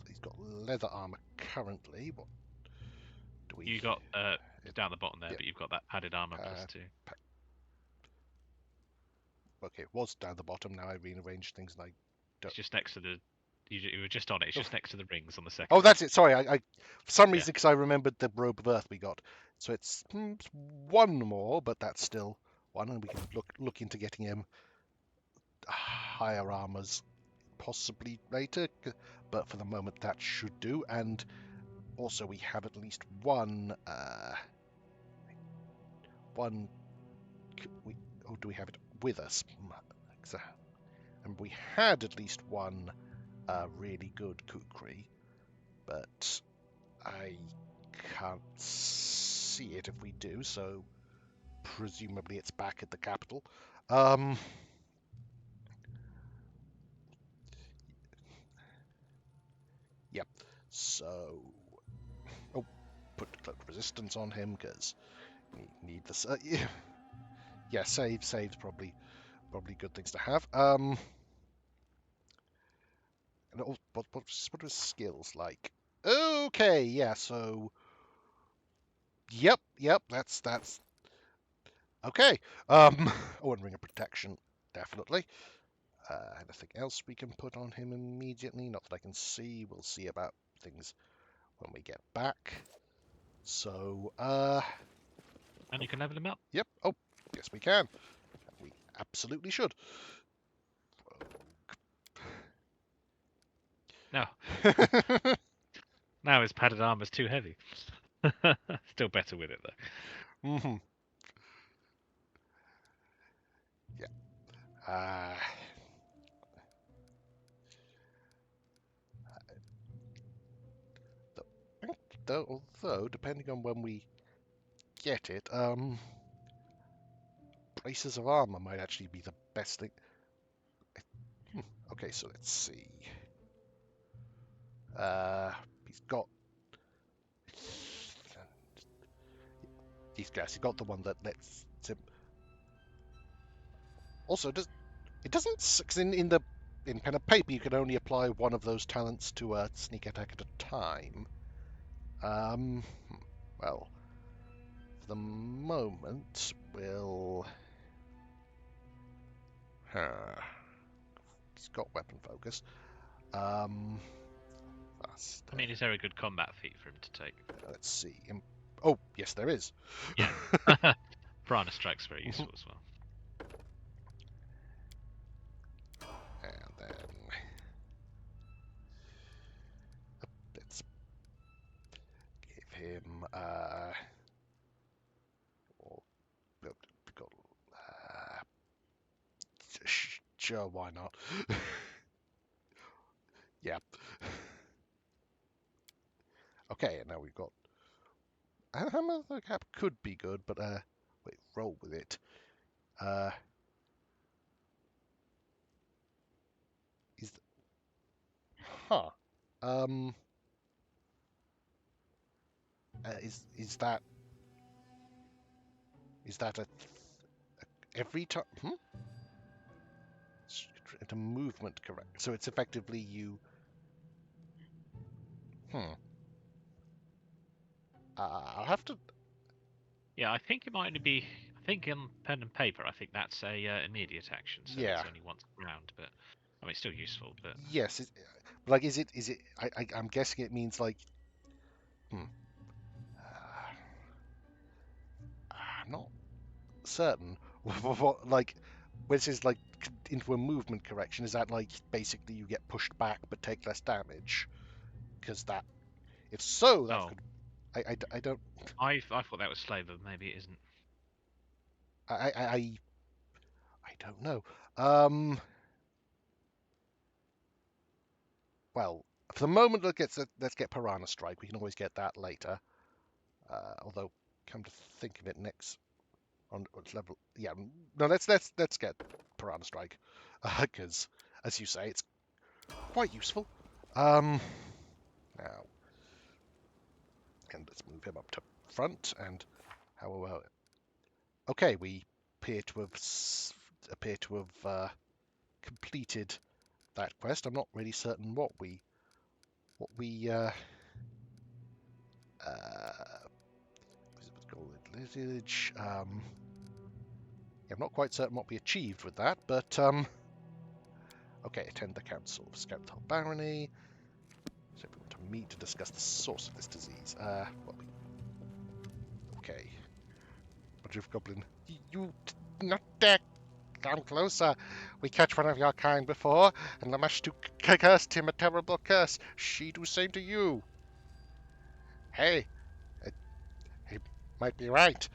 He's got leather armor currently. What do we? You got it's down the bottom there, Yep. but you've got that padded armor plus 2. Okay, it was down the bottom. Now I rearranged things and I. It's just next to the. You were just on it. It's just next to the rings on the second. Oh, that's it. Sorry, I for some Yeah. reason because I remembered the robe of earth we got. So it's one more, but that's still one, and we can look into getting him higher armors possibly later. But for the moment, that should do. And also, we have at least one. Oh, do we have it with us? And we had at least one really good kukri, but I can't see it if we do, so presumably it's back at the capital. Yep. So, put cloak resistance on him because we need this. Yeah, saves probably good things to have. And what are his skills like? Okay, yeah. So, yep. That's okay. Oh, and ring of protection, definitely. Anything else we can put on him immediately? Not that I can see. We'll see about things when we get back. So, And you can level him up. yep. Oh, yes, we can. We absolutely should. No. Now his padded armor's too heavy. Still better with it though. Mm-hmm. Yeah. Although, depending on when we get it, braces of armor might actually be the best thing. Okay, so let's see. He's got. He's got the one that lets him. Also, it doesn't because in pen and paper you can only apply one of those talents to a sneak attack at a time. Well, for the moment, we'll. He's got weapon focus. Fast. I mean, is there a good combat feat for him to take? Let's see. Oh, yes, there is. Yeah. Piranha Strike's very useful as well. And then let's give him sure, why not? Yep. Okay, and now we've got Hammer the Cap could be good, but wait, roll with it. Huh. Is that a every time? It's a movement, correct? So it's effectively you. Hmm. I'll have to. Yeah, I think it might only be. I think in pen and paper, I think that's a immediate action, so Yeah. it's only once a round. But I mean, it's still useful. But Yes. Like, is it? I'm guessing it means like. Hmm. Uh, I'm not certain. What, like, when it says like into a movement correction, is that like basically you get pushed back but take less damage? Because that, if so, that oh, could. I don't. I thought that was slave, but maybe it isn't. I don't know. Um. Well, for the moment, let's get Piranha Strike. We can always get that later. Although, come to think of it, next on level, yeah, no, let's get Piranha Strike because, as you say, it's quite useful. Now, and let's move him up to front. And how well? Okay, we appear to have completed that quest. I'm not really certain what we village. I'm not quite certain what we achieved with that, but okay, attend the council of Skeletal Barony. So if we want to meet to discuss the source of this disease. Okay. Madriff Goblin, you not dare come closer. We catch one of your kind before, and Lamash to cursed him a terrible curse. She do same to you. Hey, he might be right.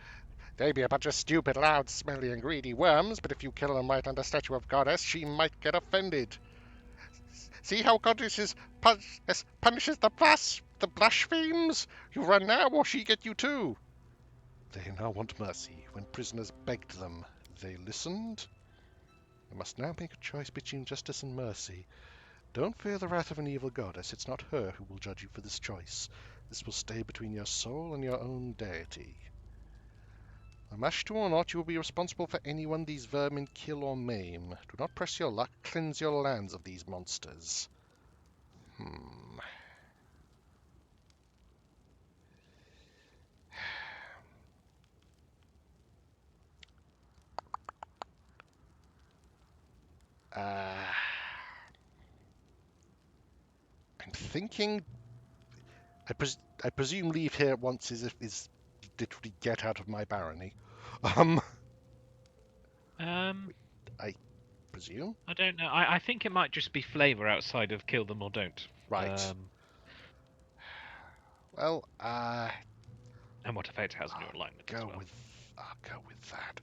They be a bunch of stupid, loud, smelly, and greedy worms, but if you kill them right under statue of goddess, she might get offended. See how goddess punishes the blasphemes? You run now, or she get you too. They now want mercy. When prisoners begged them, they listened. You must now make a choice between justice and mercy. Don't fear the wrath of an evil goddess. It's not her who will judge you for this choice. This will stay between your soul and your own deity. Amashtu or not, you will be responsible for anyone these vermin kill or maim. Do not press your luck. Cleanse your lands of these monsters. I'm thinking. I presume leave here at once is literally get out of my barony. Um, Um, I presume. I don't know. I think it might just be flavour outside of kill them or don't. Right. Well, And what effect it has on your alignment as well. I'll go with that.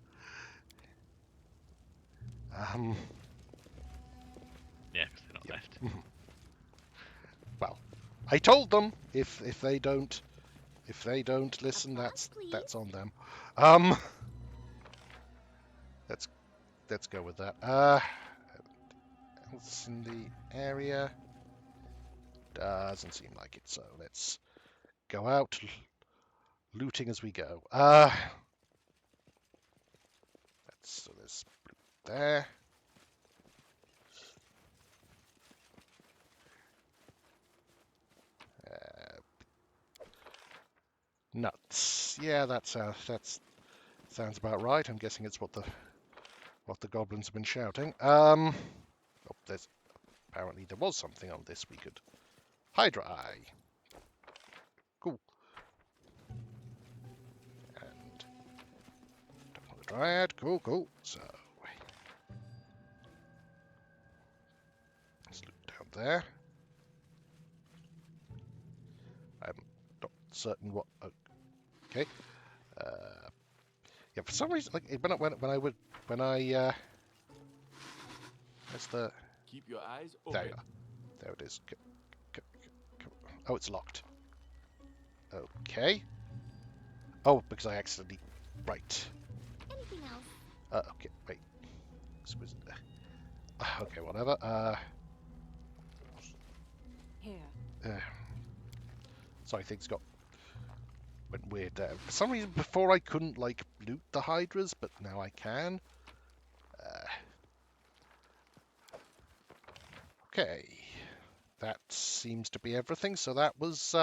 Yeah, because they're not left. Well, I told them if they don't listen, Applause, please. that's on them. Let's go with that. Else in the area doesn't seem like it, so let's go out looting as we go. So there's there. Nuts. Yeah, that sounds about right. I'm guessing it's what the goblins have been shouting. Oh, apparently there was something on this we could. Hydra Eye. Cool. And the Dryad. Cool. So let's look down there. I'm not certain what. Okay. Yeah, for some reason, like when I where's the? Keep your eyes There open. you are. There it is. Oh, it's locked. Okay. Oh, because I accidentally. Right. Anything else? Okay. Wait. Okay, whatever. Sorry, things went weird there. For some reason, before I couldn't like loot the hydras, but now I can. Okay, that seems to be everything. So that was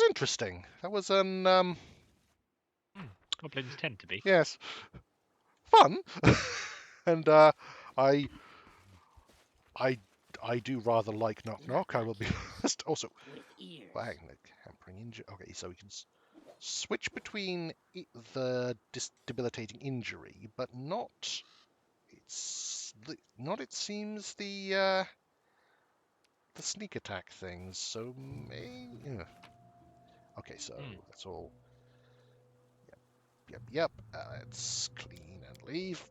interesting. That was an Goblins tend to be. yes, fun, and I I I do rather like Knock Knock. I will be honest. Also, With ears. bang, hampering injury. Okay, so we can switch between the debilitating injury, but not. It seems the sneak attack things. So yeah. Okay, so that's all. Yep. Let's clean and leave.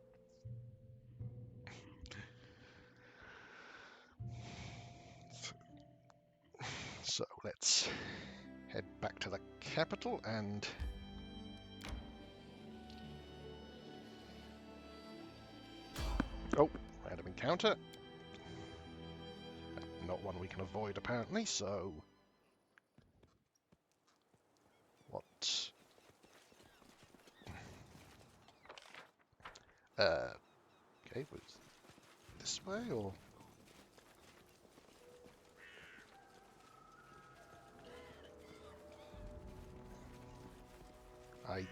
So let's head back to the capital and random encounter. Not one we can avoid apparently, so what okay, was this way or I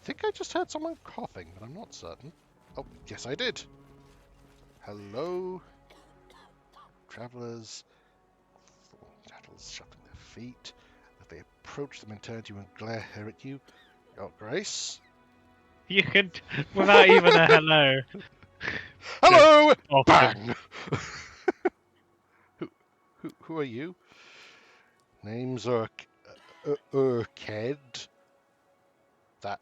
think I just heard someone coughing, but I'm not certain. Oh, yes I did. Hello, travelers. Tattles shuffling their feet. As they approach them in turn to you and glare at you. Your Grace. You can, without even a hello. Hello! Off Bang! who are you? Name's Urked. That.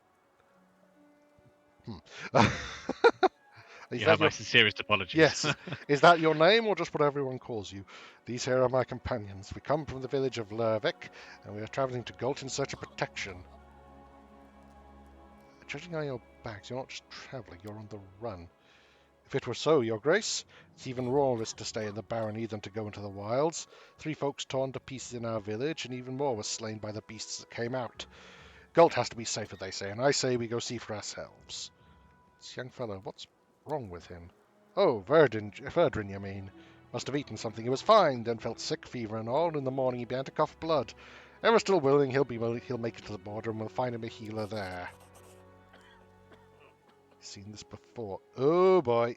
You have my sincerest apologies. Yes. Is that your name or just what everyone calls you? These here are my companions. We come from the village of Lervik, and we are travelling to Gult in search of protection. Judging on your bags, you're not just travelling, you're on the run. If it were so, your grace, it's even rawless to stay in the barony than to go into the wilds. 3 folks torn to pieces in our village, and even more was slain by the beasts that came out. Gult has to be safer, they say, and I say we go see for ourselves. This young fellow, what's wrong with him? Oh, Verdrin, you mean. Must have eaten something. He was fine, then felt sick, fever and all, and in the morning he began to cough blood. Ever still willing, he'll make it to the border, and we'll find him a healer there. Seen this before. Oh boy.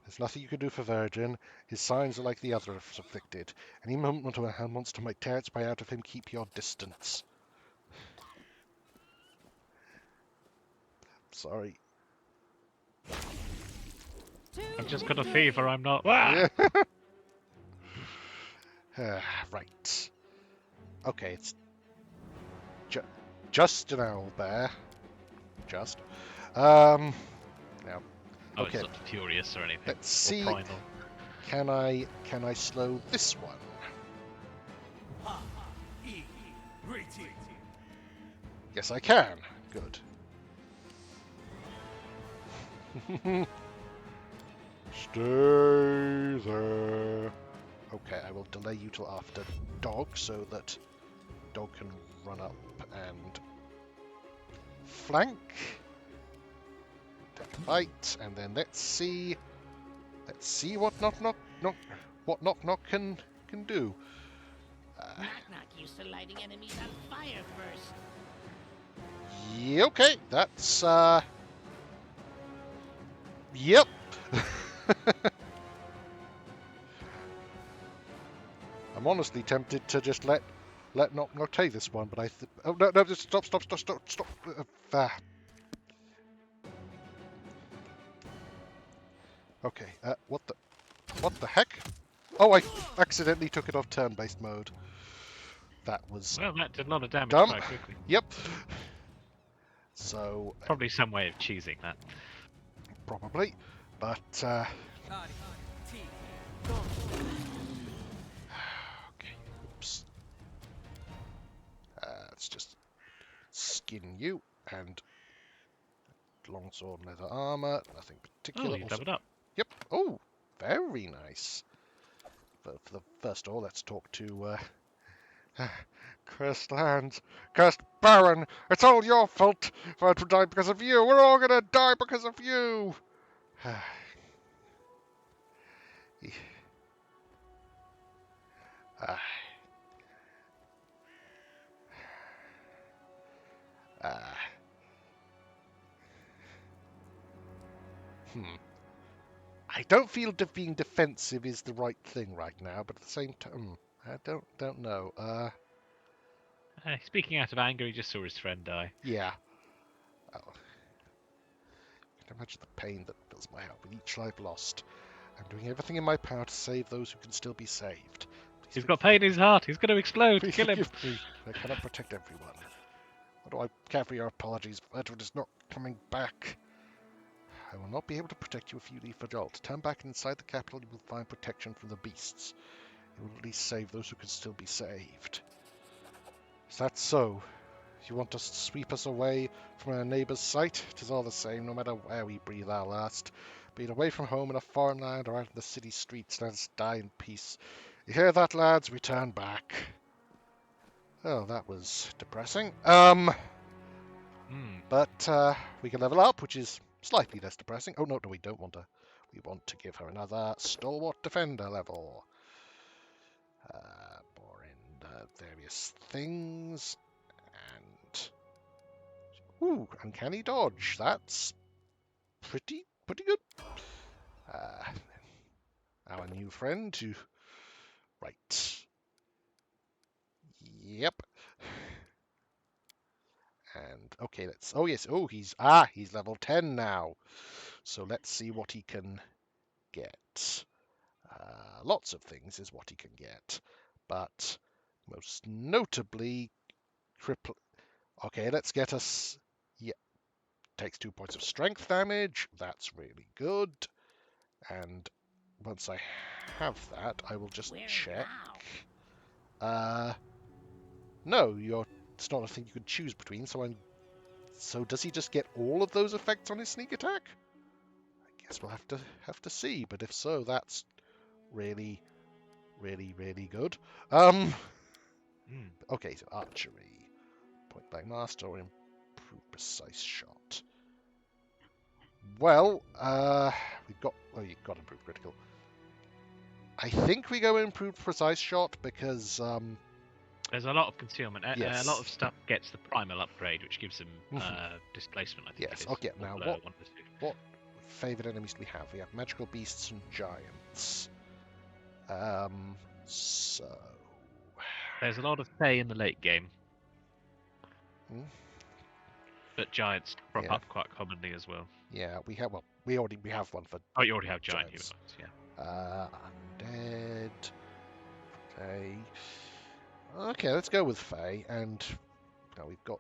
There's nothing you can do for Virgin. His signs are like the other afflicted. Any moment when a monster might tear its prey out of him, keep your distance. Sorry. I've just got a fever, I'm not. Yeah. Right. Okay, it's just an owlbear. Just. Now. Oh, Okay. it's not furious or anything. Let's see. Or primal. Can I slow this one? Yes, I can. Good. Stay there. Okay, I will delay you till after dog so that dog can run up and flank. Take a bite, and then let's see what knock knock can do. Knock Knock used to lighting enemies on fire first. Yeah, okay, that's yep. I'm honestly tempted to just let Knock Knock take this one, but oh no, just stop. Okay, what the heck? Oh, I accidentally took it off turn-based mode. That was Well, that did a lot of damage dumb. quite quickly. Yep. So Probably some way of cheesing that. probably, but okay, oops. Let's just skin you and longsword and leather armor. Nothing particular. Oh, you doubled up. Yep. Oh, very nice. for the first of all, let's talk to Cursed Lands, Cursed Baron. It's all your fault. If I had to die because of you, we're all gonna die because of you. Ah, ah. I don't feel being defensive is the right thing right now, but at the same time, I don't know. Speaking out of anger, he just saw his friend die. Yeah. Oh. I can imagine the pain that fills my heart with each life lost. I'm doing everything in my power to save those who can still be saved. He's got pain in his heart. He's going to explode. Please Kill him. forgive me. I cannot protect everyone. What do I care for your apologies? Edward is not coming back. I will not be able to protect you if you leave for Jolt. Turn back inside the capital, you will find protection from the beasts. You will at least save those who can still be saved. Is that so? You want to sweep us away from our neighbour's sight? It is all the same, no matter where we breathe our last. Be it away from home in a foreign land or out in the city streets, let us die in peace. You hear that, lads? We turn back. Oh, that was depressing. But we can level up, which is slightly less depressing. Oh, no, we don't want to. We want to give her another Stalwart Defender level. More in various things. And... Ooh, Uncanny Dodge. That's pretty good. Our new friend who... Right. Yep. And, okay, let's... Oh, yes. Oh, he's level 10 now. So let's see what he can get. Lots of things is what he can get. But most notably, triple... Okay, let's get us... Yeah. Takes 2 points of strength damage. That's really good. And once I have that, I will just check. No, it's not a thing you can choose between, so does he just get all of those effects on his sneak attack? I guess we'll have to see, but if so, that's really good. Okay, so archery, point blank master, or improved precise shot. Well, you've got improved critical. I think we go improved precise shot because there's a lot of concealment. Yes. A lot of stuff gets the primal upgrade, which gives them displacement, I think. Yes. It is. Okay. Now, what favoured enemies do we have? We have magical beasts and giants. So there's a lot of Fae in the late game, but giants crop up quite commonly as well. Yeah, we have. Well, we have one for. Oh, you already have giant humanoids. Yeah. Undead. Okay. Okay, let's go with Fae, and now we've got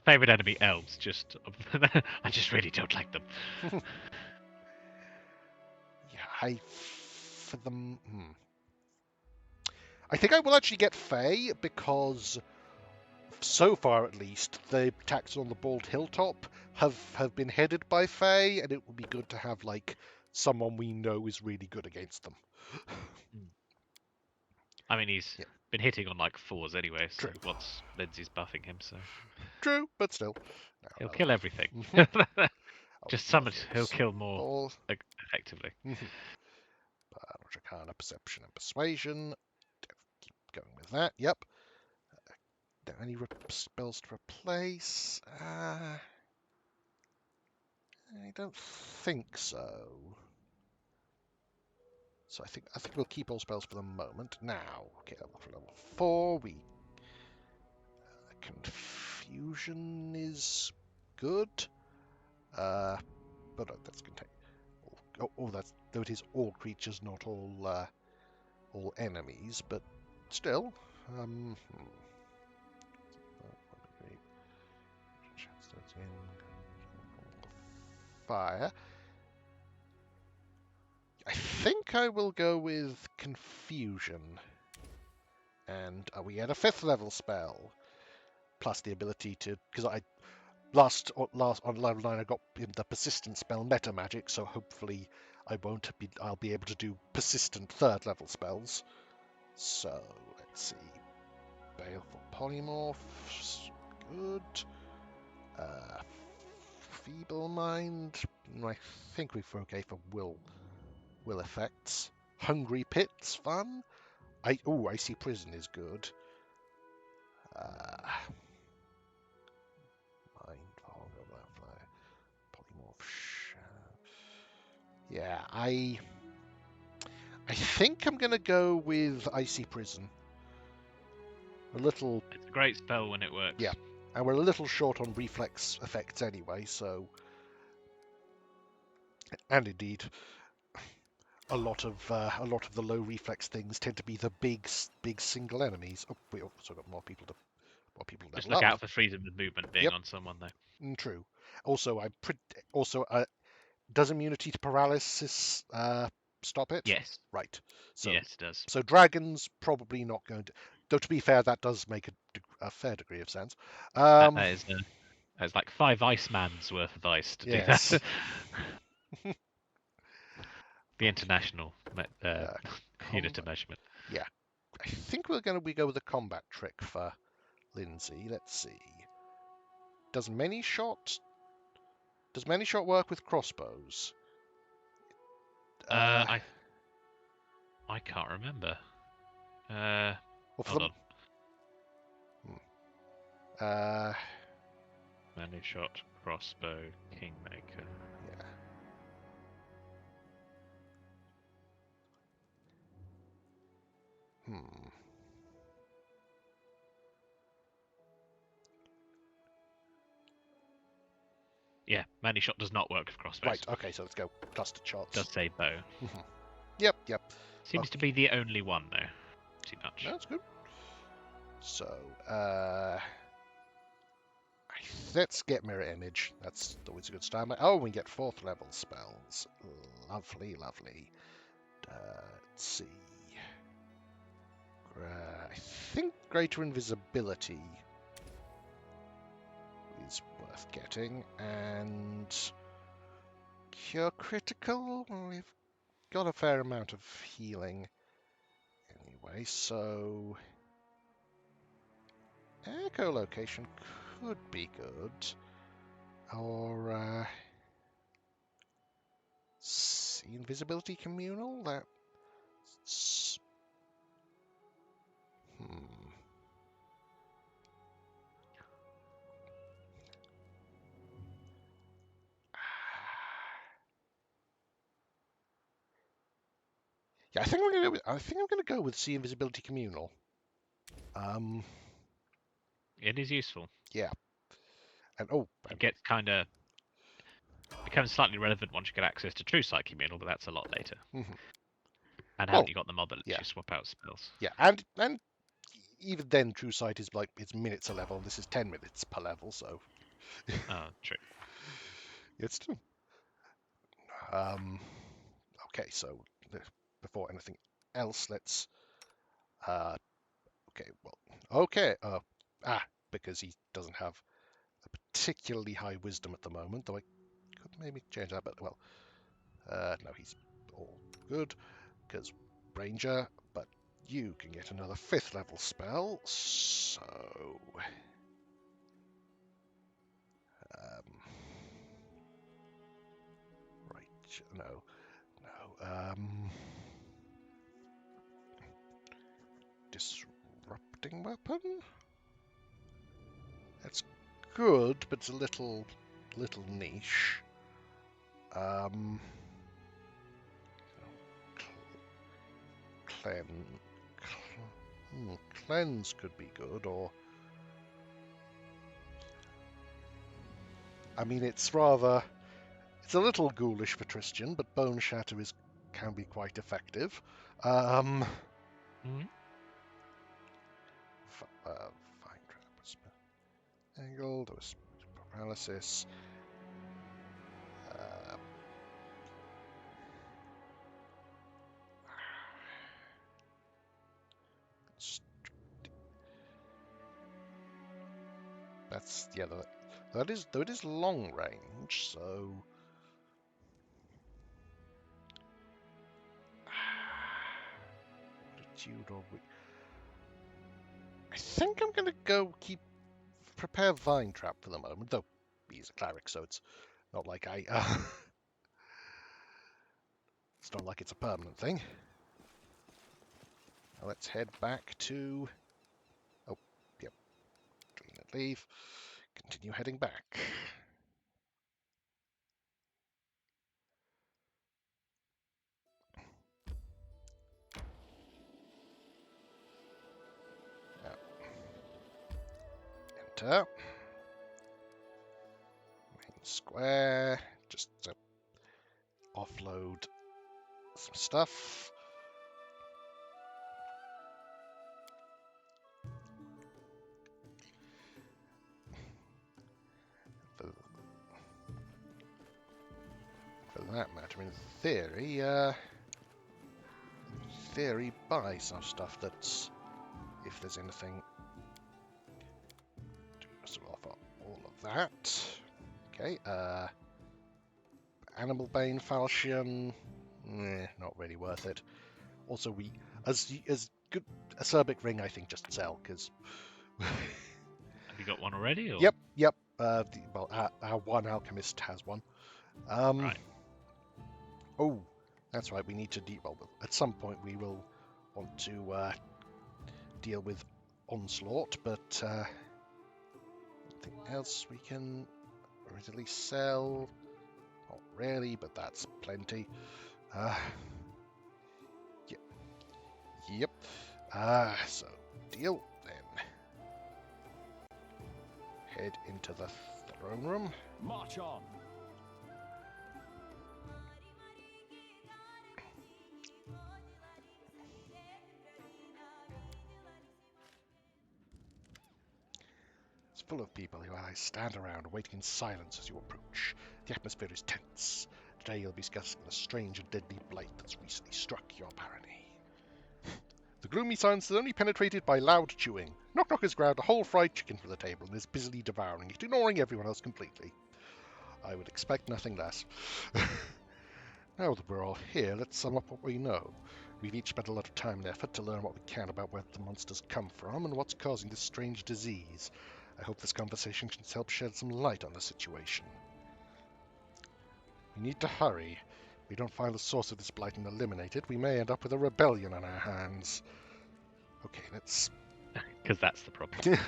favorite enemy elves. Just I just really don't like them. Yeah, I think I will actually get Fae because so far at least the attacks on the Bald Hilltop have been headed by Fae, and it would be good to have like someone we know is really good against them. I mean, he's been hitting on like 4s anyway, so True. once Lindsay's buffing him, so... True, but still. He'll kill everything. Just he'll kill more effectively. Arcana, Perception, and Persuasion. Keep going with that, yep. Any spells to replace? I don't think so. So I think we'll keep all spells for the moment. Now, okay, for level 4, Confusion is good. But that's contain. Though it is all creatures, not all enemies, but still. Fire. I think I will go with Confusion. And we get a 5th level spell. Plus the ability to... Because I... Last on level 9 I got the Persistent spell Meta Magic, so hopefully I'll be able to do persistent 3rd level spells. So let's see. Baleful Polymorphs, good. Feeble Mind, I think we're okay for will effects. Hungry Pits, fun. Icy Prison is good. Mind Fog, Polymorph. Yeah, I think I'm gonna go with Icy Prison. A little. It's a great spell when it works. Yeah, and we're a little short on reflex effects anyway, so. And indeed, a lot of the low reflex things tend to be the big single enemies. Oh, we also got more people to Just level look up. out for freedom of movement being on someone though. True. Also, does immunity to paralysis stop it? Yes. Right. So Yes, it does. so dragons probably not going to. Though to be fair, that does make a fair degree of sense. That is it's like 5 Icemans worth of ice to do Yes. that. The international unit of measurement. Yeah. I think we go with a combat trick for Lindsay. Let's see. Does many shot work with crossbows? I can't remember. Hold on. Many shot crossbow Kingmaker. Yeah. Yeah, many shot does not work with crossbows. Right. Okay. So let's go cluster shots. Does say bow. Yep. Seems to be the only one though. Too much. That's good. So, let's get mirror image. That's always a good start. Oh, we get 4th level spells. Lovely. Let's see. I think greater invisibility is worth getting, and cure critical. We've got a fair amount of healing anyway, so echolocation could be good, or see invisibility communal. That's Yeah, I think I'm gonna go with see invisibility communal. It is useful. Yeah. And it gets becomes slightly relevant once you get access to True Sight Communal, but that's a lot later. And haven't you got the mob that lets you swap out spells? Yeah, and even then, True Sight is like it's minutes a level. This is 10 minutes per level, so. Oh, true. It's true. Okay, so before anything else, let's. Because he doesn't have a particularly high wisdom at the moment, though I could maybe change that, but well, no, he's all good because Ranger, but you can get another 5th level spell, so. No. Disrupting weapon? That's good, but it's a little niche. Cleanse could be good, or I mean, it's a little ghoulish for Tristian, but Bone Shatter can be quite effective. Fine trap, angle, there was paralysis. That's that is long range, so attitude or... I think I'm going to go prepare Vine Trap for the moment, though he's a cleric, so it's not like it's not like it's a permanent thing. Now let's head back to... Oh, yep. Clean and leave. Continue heading back. Now, enter. Main square. Just to offload some stuff. For that matter, in theory, buy some stuff that's, if there's anything, to offer all of that. Okay, Animal Bane Falchion, not really worth it. Also, as good, Acerbic Ring, I think, just sell, because... Have you got one already? Or? Yep. Our one alchemist has one. Right. Oh, that's right. We need to at some point we will want to deal with Onslaught, but anything else we can readily sell? Not really, but that's plenty. Yep. So deal then. Head into the throne room. March on. It's full of people who stand around waiting in silence as you approach. The atmosphere is tense. Today you'll be discussing the strange and deadly blight that's recently struck your barony. The gloomy silence is only penetrated by loud chewing. Knock Knock has grabbed a whole fried chicken from the table and is busily devouring it, ignoring everyone else completely. I would expect nothing less. Now that we're all here, let's sum up what we know. We've each spent a lot of time and effort to learn what we can about where the monsters come from and what's causing this strange disease. I hope this conversation can help shed some light on the situation. We need to hurry. If we don't find the source of this blight and eliminate it, we may end up with a rebellion on our hands. Okay, let's... Because that's the problem.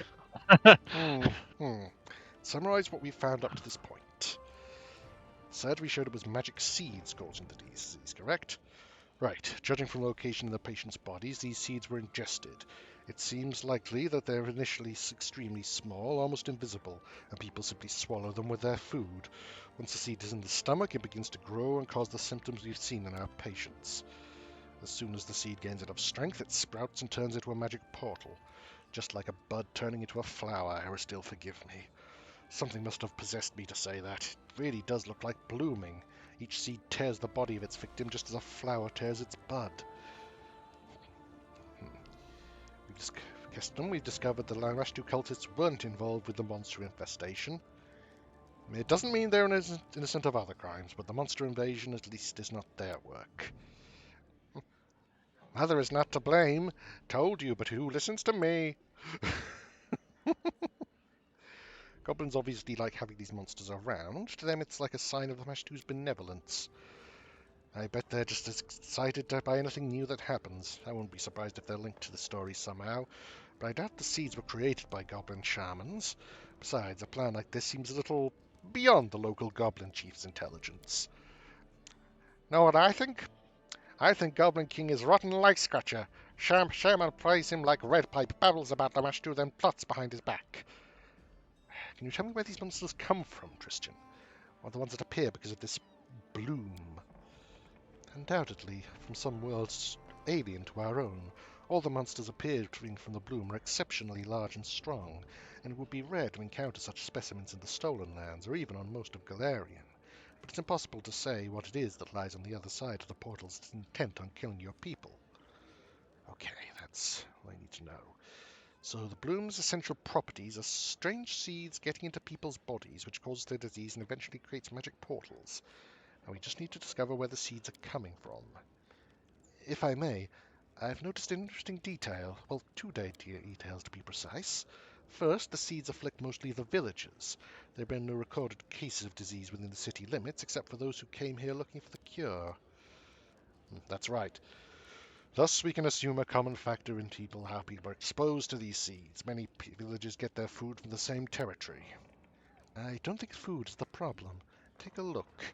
Summarize what we've found up to this point. Surgery showed it was magic seeds causing the disease, correct? Right. Judging from location in the patient's bodies, these seeds were ingested. It seems likely that they're initially extremely small, almost invisible, and people simply swallow them with their food. Once the seed is in the stomach, it begins to grow and cause the symptoms we've seen in our patients. As soon as the seed gains enough strength, it sprouts and turns into a magic portal. Just like a bud turning into a flower, Aristotle, forgive me. Something must have possessed me to say that. It really does look like blooming. Each seed tears the body of its victim just as a flower tears its bud. We've discovered the Lamashtu cultists weren't involved with the monster infestation. It doesn't mean they're innocent of other crimes, but the monster invasion at least is not their work. Mother is not to blame. Told you, but who listens to me? Goblins obviously like having these monsters around. To them, it's like a sign of the Mashtu's benevolence. I bet they're just as excited by anything new that happens. I wouldn't be surprised if they're linked to the story somehow, but I doubt the seeds were created by goblin shamans. Besides, a plan like this seems a little beyond the local goblin chief's intelligence. Know what I think? I think Goblin King is rotten like Scratcher. Shaman praise him like Red Pipe, babbles about the Mashtu, then plots behind his back. Can you tell me where these monsters come from, Tristan? Or the ones that appear because of this bloom? Undoubtedly, from some worlds alien to our own. All the monsters appearing from the bloom are exceptionally large and strong, and it would be rare to encounter such specimens in the Stolen Lands, or even on most of Galarian. But it's impossible to say what it is that lies on the other side of the portals that's intent on killing your people. Okay, that's all I need to know. So the bloom's essential properties are strange seeds getting into people's bodies, which causes their disease and eventually creates magic portals. Now we just need to discover where the seeds are coming from. If I may, I've noticed an interesting detail. Well, two details to be precise. First, the seeds afflict mostly the villagers. There have been no recorded cases of disease within the city limits, except for those who came here looking for the cure. That's right. Thus, we can assume a common factor in how people are exposed to these seeds. Many villages get their food from the same territory. I don't think food is the problem. Take a look.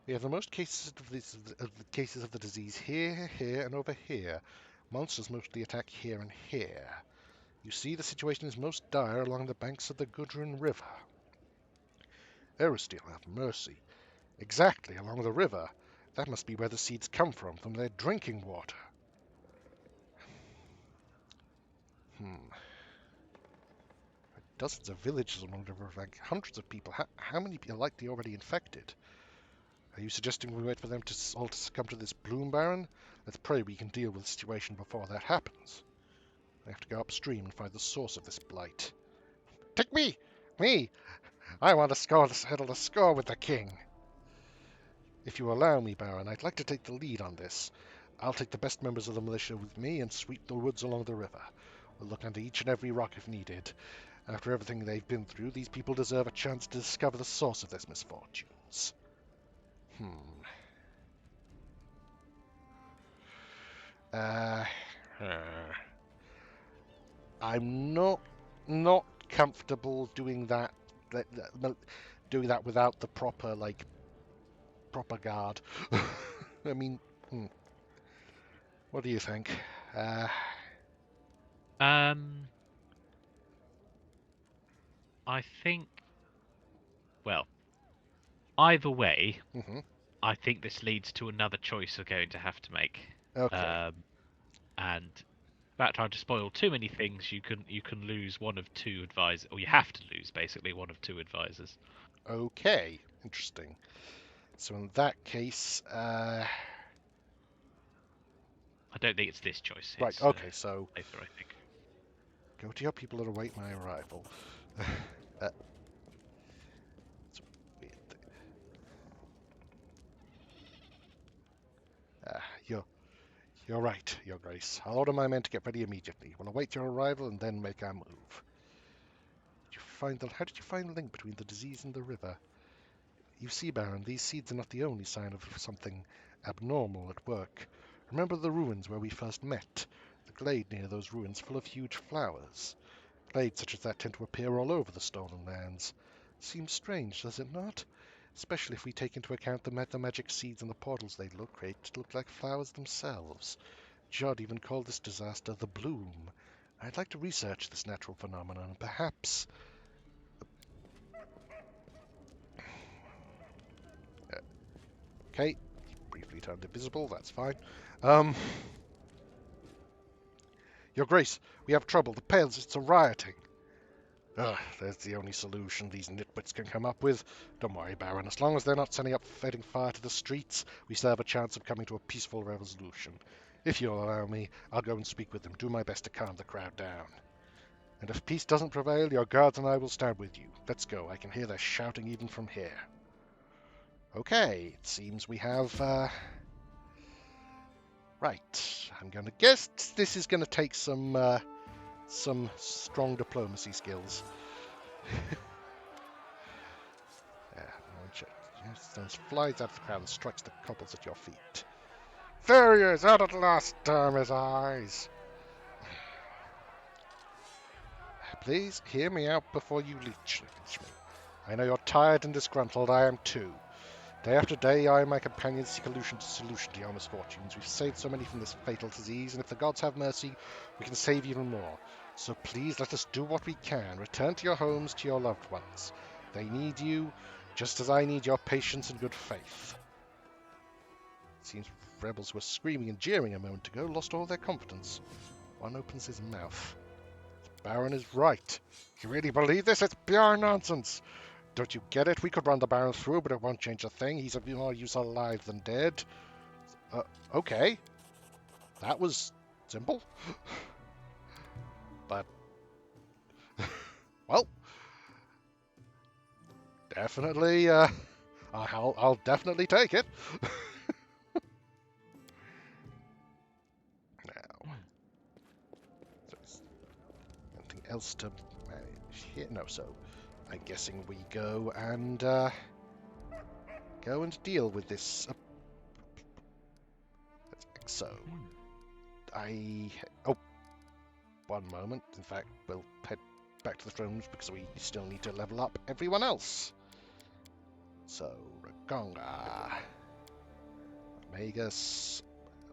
We have the most cases of the disease here, here, and over here. Monsters mostly attack here and here. You see, the situation is most dire along the banks of the Gudrun River. Eristeel, have mercy. Exactly, along the river. That must be where the seeds come from their drinking water. Dozens of villages along the river, like hundreds of people. How many are likely already infected? Are you suggesting we wait for them all to succumb to this bloom baron? Let's pray we can deal with the situation before that happens. I have to go upstream and find the source of this blight. Take me! Me! I want to settle the score with the king. If you allow me, Baron, I'd like to take the lead on this. I'll take the best members of the militia with me and sweep the woods along the river. We'll look under each and every rock if needed. After everything they've been through, these people deserve a chance to discover the source of their misfortunes. I'm not comfortable doing that without the proper guard. I mean, what do you think? I think, well, either way, I think this leads to another choice we're going to have to make. Okay. And without trying to spoil too many things, you can lose one of two advisors, or you have to lose basically one of two advisors. Okay, interesting. So in that case, I don't think it's this choice. Right. It's, okay. So later, I think. Go to your people and await my arrival. It's a weird thing. You're right, Your Grace. I'll order my men to get ready immediately. We'll await your arrival and then make our move. How did you find the link between the disease and the river? You see, Baron, these seeds are not the only sign of something abnormal at work. Remember the ruins where we first met? The glade near those ruins full of huge flowers. Glades such as that tend to appear all over the stolen lands. Seems strange, does it not? Especially if we take into account the magic seeds and the portals they create to look like flowers themselves. Judd even called this disaster the bloom. I'd like to research this natural phenomenon and perhaps... Okay, briefly turned invisible, that's fine. Your Grace, we have trouble. The Palezists are rioting. There's the only solution these nitwits can come up with. Don't worry, Baron. As long as they're not setting fire to the streets, we still have a chance of coming to a peaceful resolution. If you'll allow me, I'll go and speak with them. Do my best to calm the crowd down. And if peace doesn't prevail, your guards and I will stand with you. Let's go. I can hear their shouting even from here. Okay, it seems we have... Right. I'm going to guess this is going to take some strong diplomacy skills. Stones flies out of the crowd and strikes the cobbles at your feet. There he is, out at last, damn his eyes. Please hear me out before you leech me. I know you're tired and disgruntled, I am too. Day after day, I and my companions seek a solution to your misfortunes. We've saved so many from this fatal disease, and if the gods have mercy, we can save even more. So please let us do what we can. Return to your homes, to your loved ones. They need you, just as I need your patience and good faith. It seems rebels who were screaming and jeering a moment ago lost all their confidence. One opens his mouth. The Baron is right. You really believe this? It's pure nonsense. Don't you get it? We could run the Baron through, but it won't change a thing. He's of more use alive than dead. Okay. That was simple. But... well... definitely, I'll definitely take it. Now... else to manage here? No, so I'm guessing we go and deal with this. So, oh, one moment. In fact, we'll head back to the throne rooms because we still need to level up everyone else. So, Ragonga, Magus,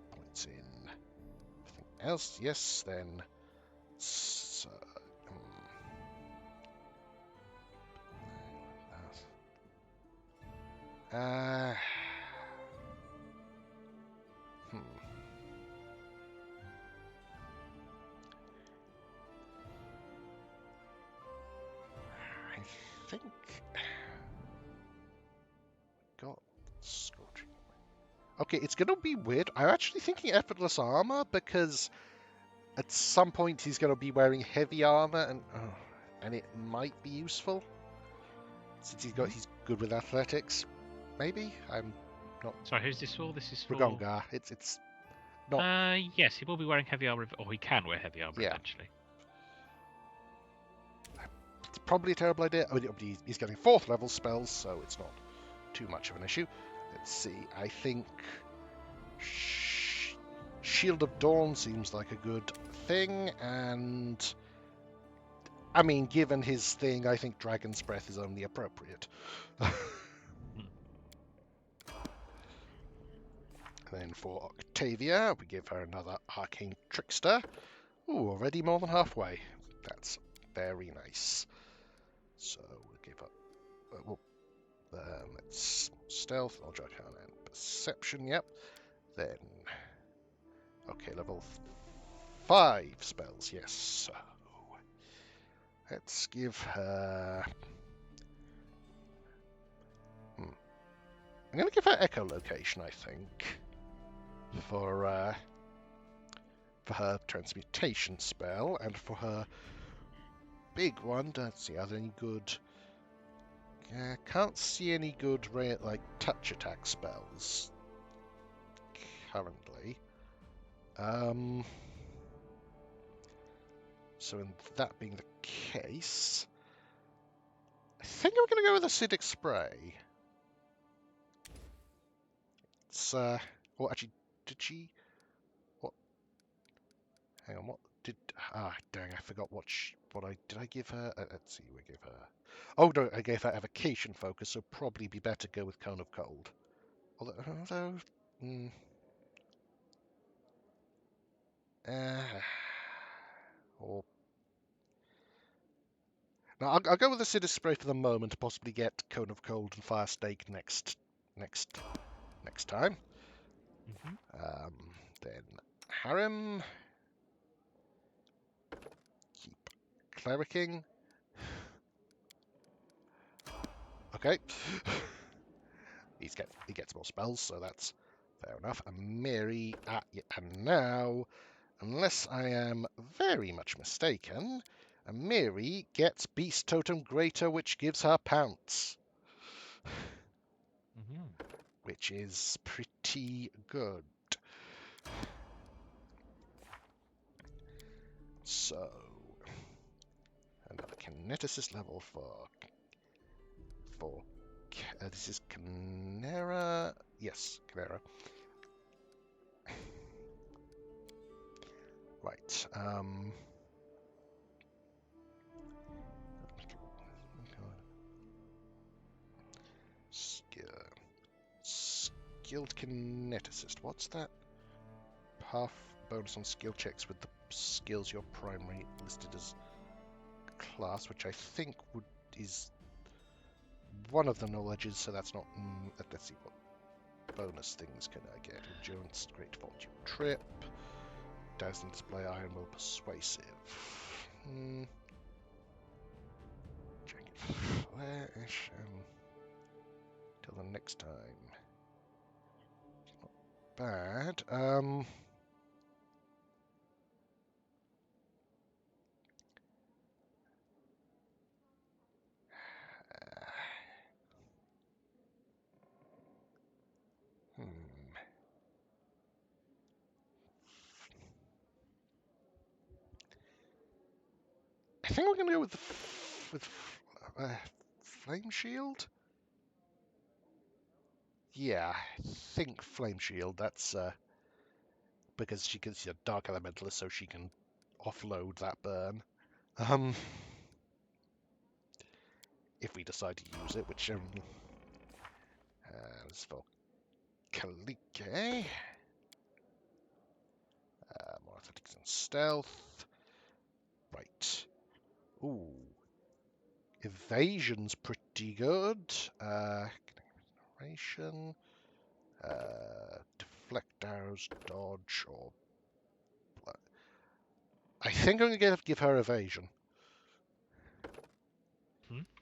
points in. Everything else, yes, then. So, uh, hmm. I think got scorching. Okay, it's gonna be weird. I'm actually thinking effortless armor because at some point he's gonna be wearing heavy armor, and it might be useful since he's good with athletics. Maybe I'm not. Sorry, who's this for? This is for. Ragonga. It's not. Yes, he will be wearing heavy armor, or he can wear heavy armor eventually. It's probably a terrible idea. I mean, he's getting 4th level spells, so it's not too much of an issue. Let's see. I think Shield of Dawn seems like a good thing, and I mean, given his thing, I think Dragon's Breath is only appropriate. And then for Octavia, we give her another Arcane Trickster. Ooh, already more than halfway. That's very nice. So we'll give her. Let's Stealth, Logic, and Perception. Yep. Then, okay, level 5 spells. Yes. So let's give her. I'm going to give her Echolocation, I think, for her transmutation spell, and for her big one. Let's see, are there any good? Can't see any good touch attack spells currently. So in that being the case, I think I'm going to go with Acidic Spray. It's well, actually, did she? What? Hang on, what did? Dang, I forgot what did I give her? Let's see, we gave her. Oh no, I gave her Evocation Focus, so probably be better go with Cone of Cold. Although, or no, I'll go with the Acidic Spray for the moment. Possibly get Cone of Cold and Fire Stake next time. Then Harem. Keep Clericing. Okay. He gets more spells, so that's fair enough. And Mary, and now, unless I am very much mistaken, Mary gets Beast Totem Greater, which gives her Pounce. Which is pretty good. So, another Kineticist level for this is Canera. Yes, Canera. Right. Skilled Kineticist. What's that? Half bonus on skill checks with the skills your primary listed as class, which I think is one of the knowledges, so that's not. Let's see what bonus things can I get. Endurance, Great Fortune, Trip, Dazzling Display, Iron Will, Persuasive. Jacket Flash. Till the next time. Not bad. I think we're going to go with Flame Shield. Yeah, I think Flame Shield. That's because she can see a Dark Elementalist, so she can offload that burn. If we decide to use it, which is for Kalike. More athletics and stealth. Right. Ooh. Evasion's pretty good. Generation. Deflect arrows, dodge, or... I think I'm going to give her evasion.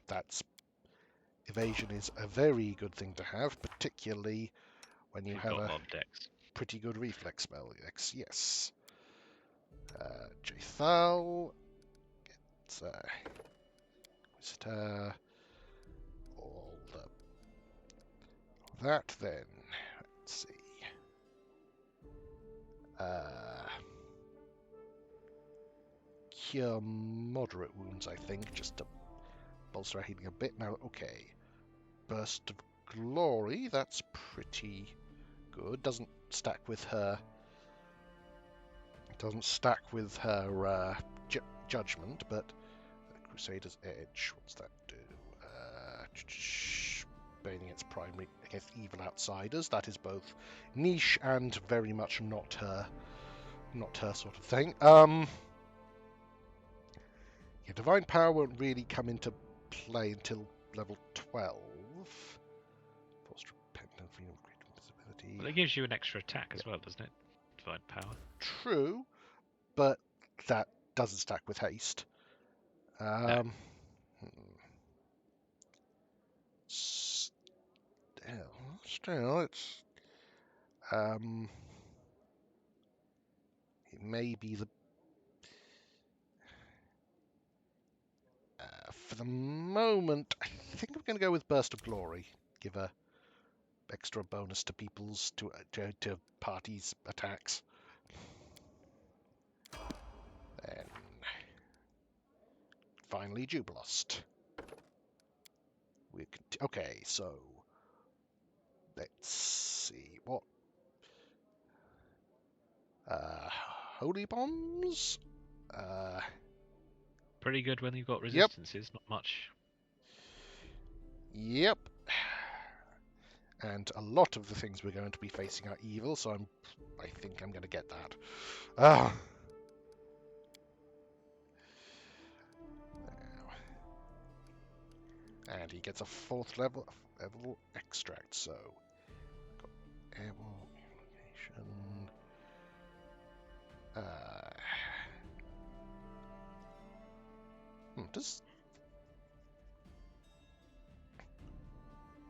That's... Evasion is a very good thing to have, particularly when you have a mob decks. pretty good reflex spell. Yes. Jathal. It's all that then. Let's see. Cure moderate wounds, I think, just to bolster our healing a bit. Now, okay. Burst of Glory, that's pretty good. Doesn't stack with her judgment, but Crusader's Edge, what's that do? Bane against primary, against evil outsiders. That is both niche and very much not her sort of thing. Yeah, Divine Power won't really come into play until level 12. Forced Repentant, Freedom, Great Invisibility. Well, it gives you an extra attack as well, doesn't it? Divine Power. True, but that doesn't stack with haste. No. Still, it's it may be the for the moment. I think I'm going to go with Burst of Glory. Give a extra bonus to people's to parties' attacks. Then finally, Jubilost. Okay, so let's see what Holy Bombs. Pretty good when you've got resistances, not much. Yep. And a lot of the things we're going to be facing are evil, so I think I'm going to get that. And he gets a 4th level extract, so airborne location. Does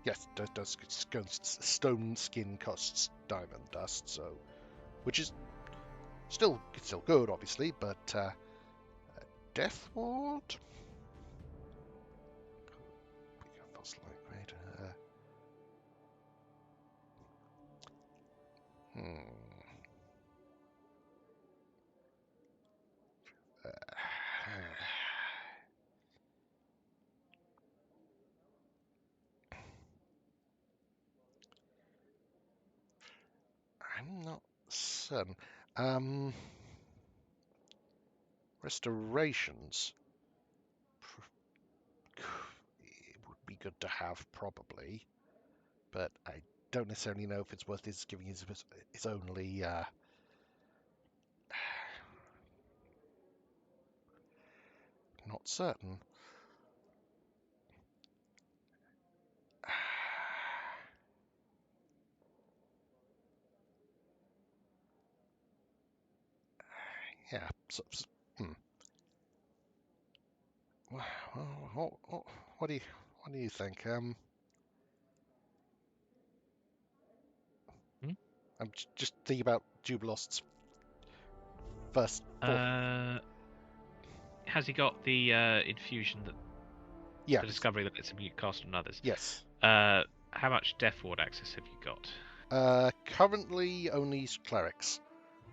yes, does stone skin costs diamond dust, so which is still good, obviously, but Death Ward. I'm not certain. Restorations. It would be good to have, probably, but I don't necessarily know if it's worth giving his only. Not certain. Yeah. What do you think? I'm just thinking about Jubilost's first. Has he got the infusion that? Yeah. The discovery that lets him cast on others. Yes. How much Death Ward access have you got? Currently only clerics.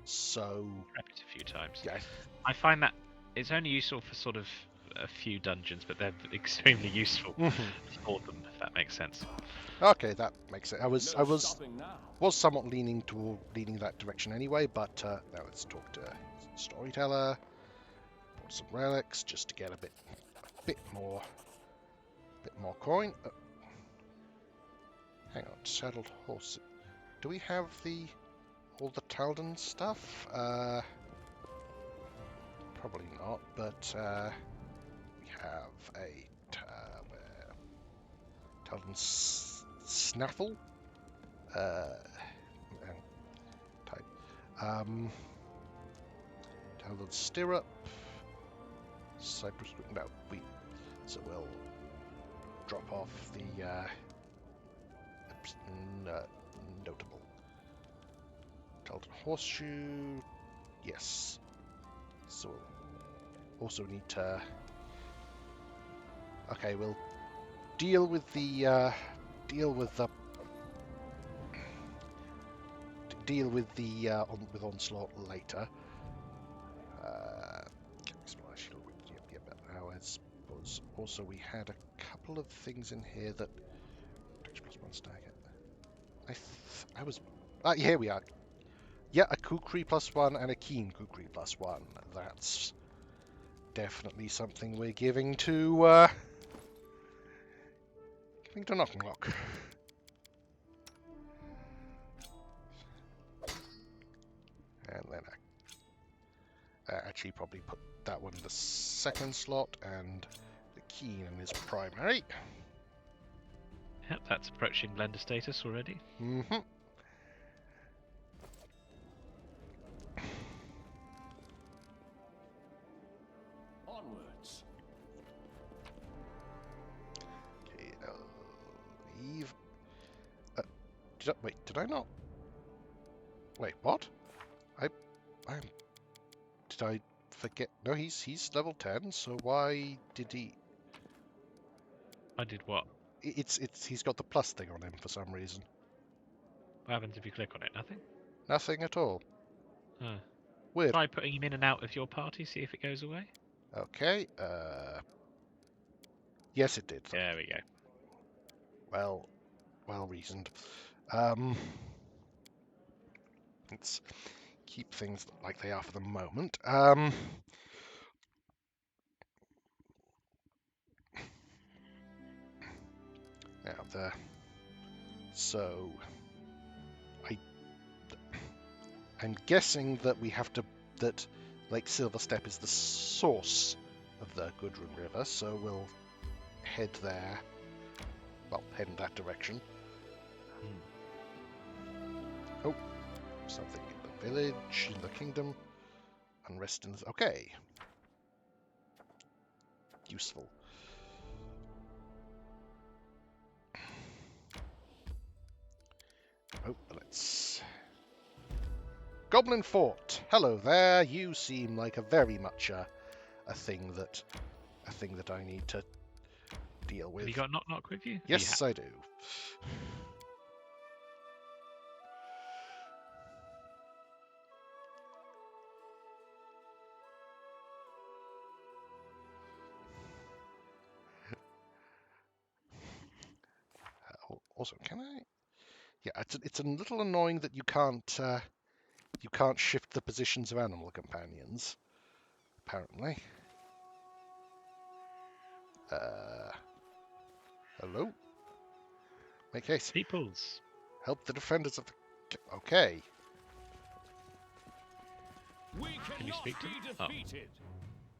So. Prepped a few times. Yeah. I find that it's only useful for sort of a few dungeons, but they're extremely useful for them, if that makes sense. Okay, that makes it. I No was stopping now. somewhat leaning that direction anyway, but now let's talk to storyteller. Bought some relics just to get a bit more coin. Hang on, saddled horse. Do we have all the Taldan stuff? Probably not, but we have a Taldan snaffle. Type. Taldan stirrup. Cypress. No, so we'll drop off the notable Taldan horseshoe. Yes. So we'll also need to. Okay, we'll deal with with onslaught later. Now I suppose also we had a couple of things in here that plus one stagger. I was here we are. Yeah, a kukri +1 and a keen kukri +1. That's definitely something we're giving to Knock and Lock. And then I actually probably put that one in the second slot and the keen in his primary. Yep, that's approaching blender status already. Mm-hmm. Onwards. Okay, Eve. Did I not? Wait, what? Did I forget? No, he's level 10. So why did he? I did what? He's got the plus thing on him for some reason. What happens if you click on it? Nothing? Nothing at all. Oh. Weird. Try putting him in and out of your party, see if it goes away. Okay. Yes, it did. There we go. Well reasoned. Let's keep things like they are for the moment. Now so I'm guessing that we have to that Lake Silverstep is the source of the Gudrun River, so we'll head there. Well, head in that direction. Oh, something in the village, in the kingdom. Unrest in the... Okay. Useful. Oh, let's... Goblin Fort. Hello there. You seem like a very much a thing that I need to deal with. Have you got Knock Knock with you? Yes, I do. Also, can I? Yeah, it's a little annoying that you can't shift the positions of animal companions. Apparently. Hello. Make case. Peoples. Help the defenders of the. Okay. We Can you speak to be them? defeated.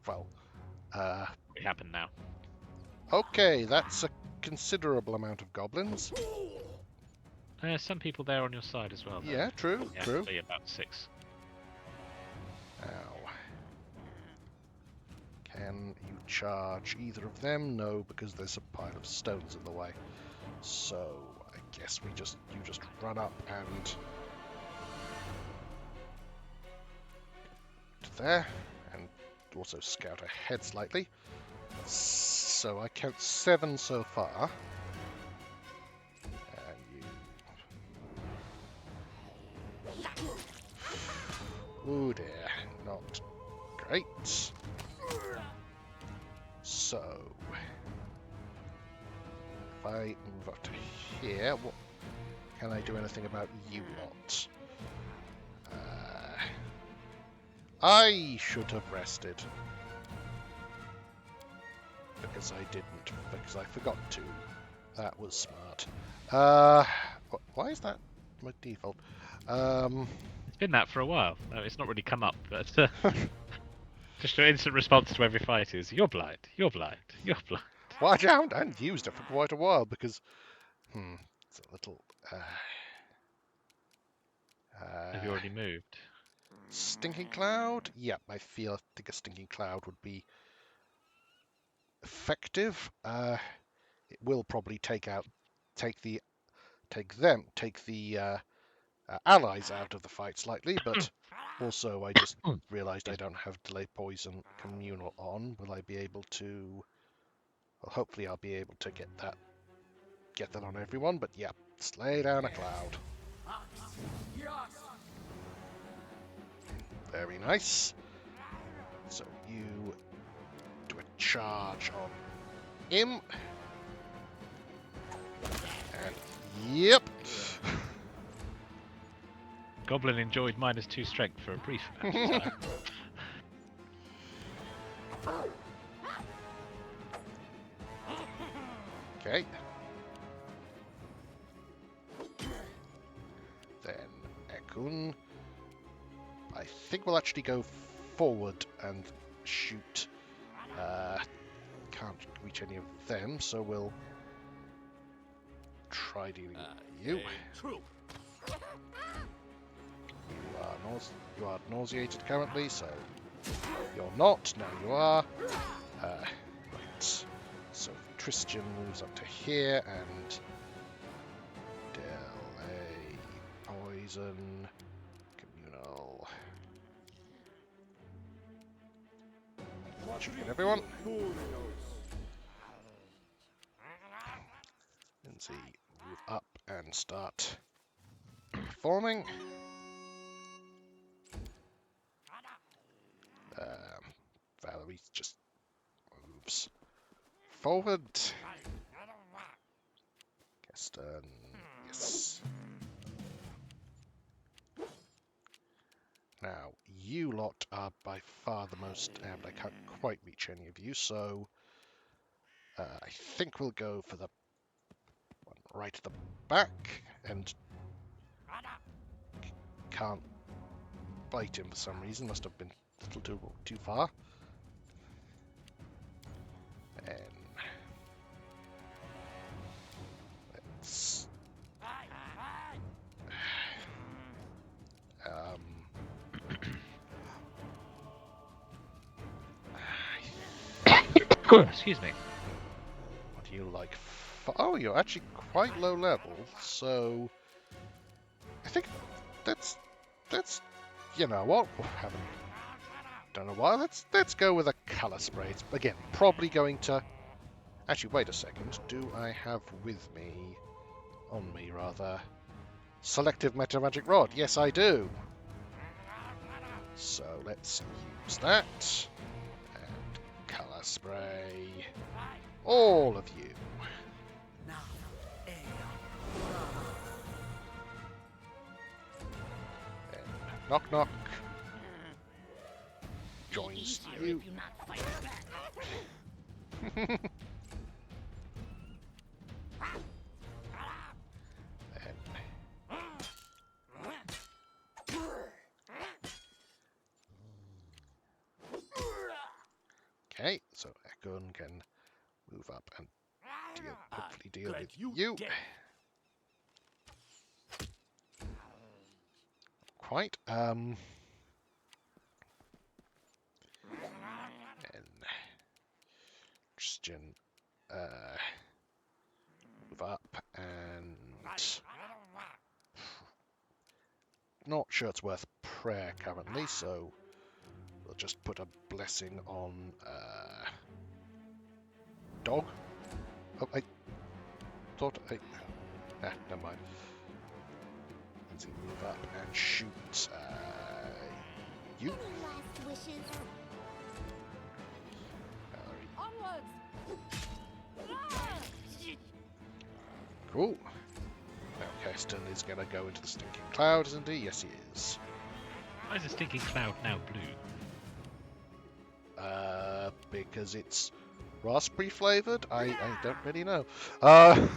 Well. It happened now. Okay, that's a considerable amount of goblins. Some people there on your side as well, though. Yeah, true, Yeah, true. actually about 6. Ow. Can you charge either of them? No, because there's a pile of stones in the way. So I guess you just run up and to there, and also scout ahead slightly. So I count 7 so far. Oh dear, not great. So, if I move up to here, what can I do anything about you lot? I should have rested. Because I didn't, because I forgot to. That was smart. Why is that my default? It's been that for a while. No, it's not really come up, but just your instant response to every fight is, you're blind, you're blind, you're blind. Well, I haven't used it for quite a while because, it's a little. Have you already moved? Stinking cloud? Yep, I think a stinking cloud would be effective. It will probably take the allies out of the fight slightly, but also I just realised I don't have delay poison communal on. Will I be able to? Well, hopefully I'll be able to get that on everyone. But yeah, slay down a cloud. Very nice. So you do a charge on him. And yep. Goblin enjoyed -2 strength for a brief amount of time. Okay. Then Ekun. I think we'll actually go forward and shoot. Can't reach any of them, so we'll try dealing with you. You are nauseated currently, so you're not. Now you are. Right. So Tristan moves up to here and delay poison communal. Shooting everyone. Lindsay, move up and start performing. Valerie just moves forward. Keston, yes. Now, you lot are by far the most, and I can't quite reach any of you, so I think we'll go for the one right at the back, and can't bite him for some reason, must have been a little too far. And let's Excuse me. what do you like? Oh, you're actually quite low level, so I think that's you know what? We haven't done a while. Let's go with a color spray. It's, again, probably going to. Actually, wait a second. Do I have with me, on me rather, selective meta magic rod? Yes, I do. So let's use that and color spray all of you. And knock knock. Joins you. Okay, so Ekun can move up and hopefully deal with you. Quite. And Christian move up and not sure it's worth prayer currently, so we'll just put a blessing on dog. Oh, I thought never mind. Let's move up and shoot you. Any last wishes? Valerie. Onwards! Oh, now Keston is going to go into the stinking cloud, isn't he? Yes, he is. Why is the stinking cloud now blue? Because it's raspberry flavoured? I don't really know. Oh,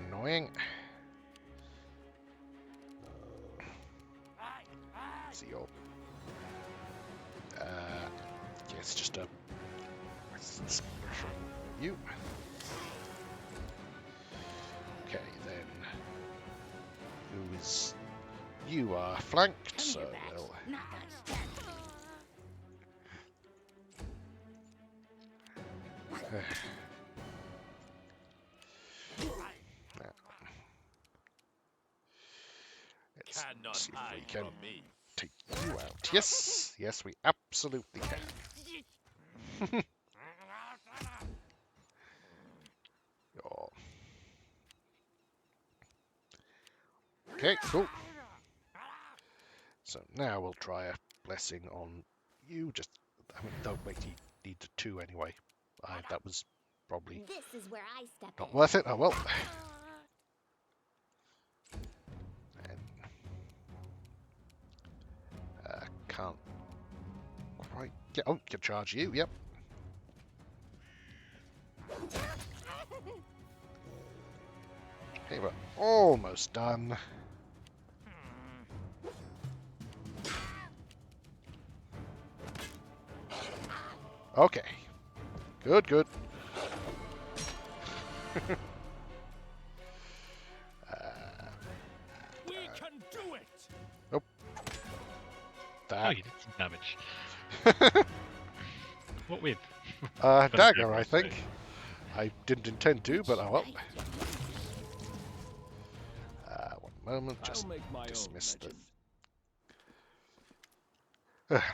Annoying. See your... yeah, it's just a... It's from you. Okay, then... Who is... You are flanked, so we'll... Not on stand. Let's Cannot see if we hide can from me. take you out. Yes, yes, we absolutely can. Oh. Okay, cool. So now we'll try a blessing on you. Just, I mean, don't wait, you need 2 anyway. That was probably This is where I step not in. worth it. Oh well. And, can't quite get. Oh, can charge you. Yep. Okay, we're almost done. Okay. Good, good. We can do it. oh, That. you did some damage. What with? Dagger, I think. I didn't intend to, but oh well. One moment, just I'll make my dismiss own the... legend.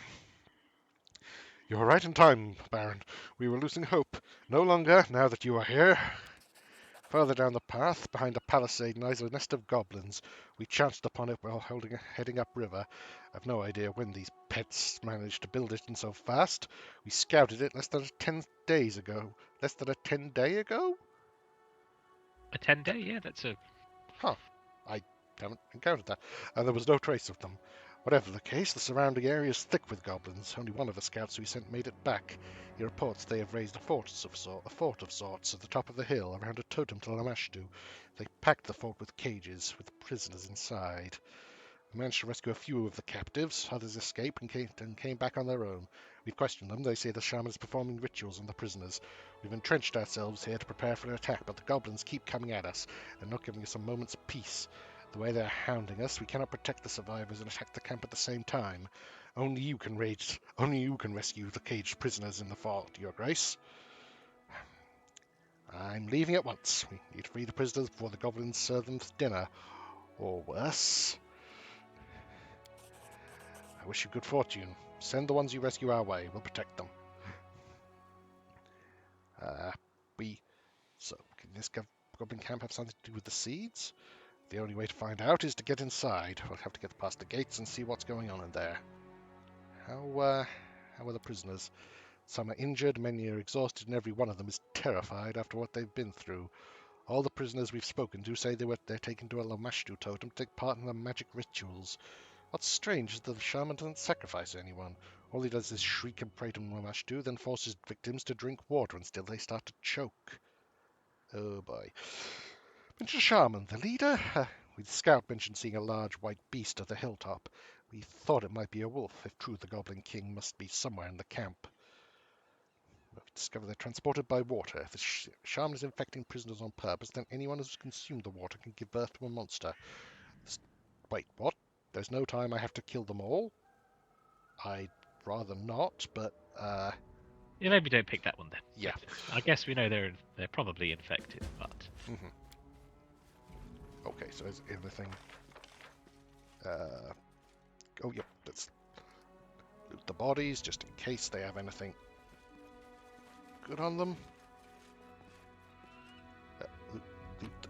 You're right in time, Baron. We were losing hope. No longer, now that you are here. Further down the path, behind a palisade, lies a nest of goblins. We chanced upon it while heading upriver. I've no idea when these pets managed to build it in so fast. We scouted it less than 10 days ago. Less than a 10-day ago? A 10-day? Yeah, that's a... Huh. I haven't encountered that. And there was no trace of them. Whatever the case, the surrounding area is thick with goblins. Only one of the scouts we sent made it back. He reports they have raised a fort of sorts at the top of the hill around a totem to Lamashtu. They packed the fort with cages, with prisoners inside. We managed to rescue a few of the captives. Others escaped and came back on their own. We've questioned them. They say the shaman is performing rituals on the prisoners. We've entrenched ourselves here to prepare for an attack, but the goblins keep coming at us. They're not giving us a moment's peace. The way they're hounding us, we cannot protect the survivors and attack the camp at the same time. Only you can rescue the caged prisoners in the fort, Your Grace. I'm leaving at once. We need to free the prisoners before the goblins serve them for dinner. Or worse. I wish you good fortune. Send the ones you rescue our way. We'll protect them. Can this goblin camp have something to do with the seeds? The only way to find out is to get inside. We'll have to get past the gates and see what's going on in there. How are the prisoners? Some are injured, many are exhausted, and every one of them is terrified after what they've been through. All the prisoners we've spoken to say they're taken to a Lamashtu totem to take part in the magic rituals. What's strange is that the shaman doesn't sacrifice anyone. All he does is shriek and pray to Lamashtu, then forces victims to drink water until they start to choke. Oh boy. Mention shaman, the leader? The scout mentioned seeing a large white beast at the hilltop. We thought it might be a wolf. If true, the Goblin King must be somewhere in the camp. We've discovered they're transported by water. If the shaman is infecting prisoners on purpose, then anyone who's consumed the water can give birth to a monster. Wait, what? There's no time I have to kill them all? I'd rather not, but, Yeah, maybe don't pick that one then. yeah. I guess we know they're probably infected, but... Mm-hmm. Okay, so is everything... oh, yep, let's loot the bodies, just in case they have anything good on them.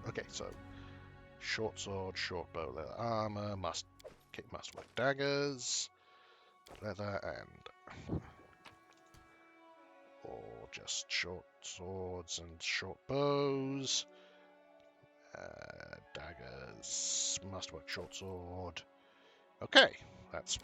Okay, so short sword, short bow, leather armor, must work daggers, leather, and or just short swords and short bows. Daggers, masterwork short sword. Okay, that's...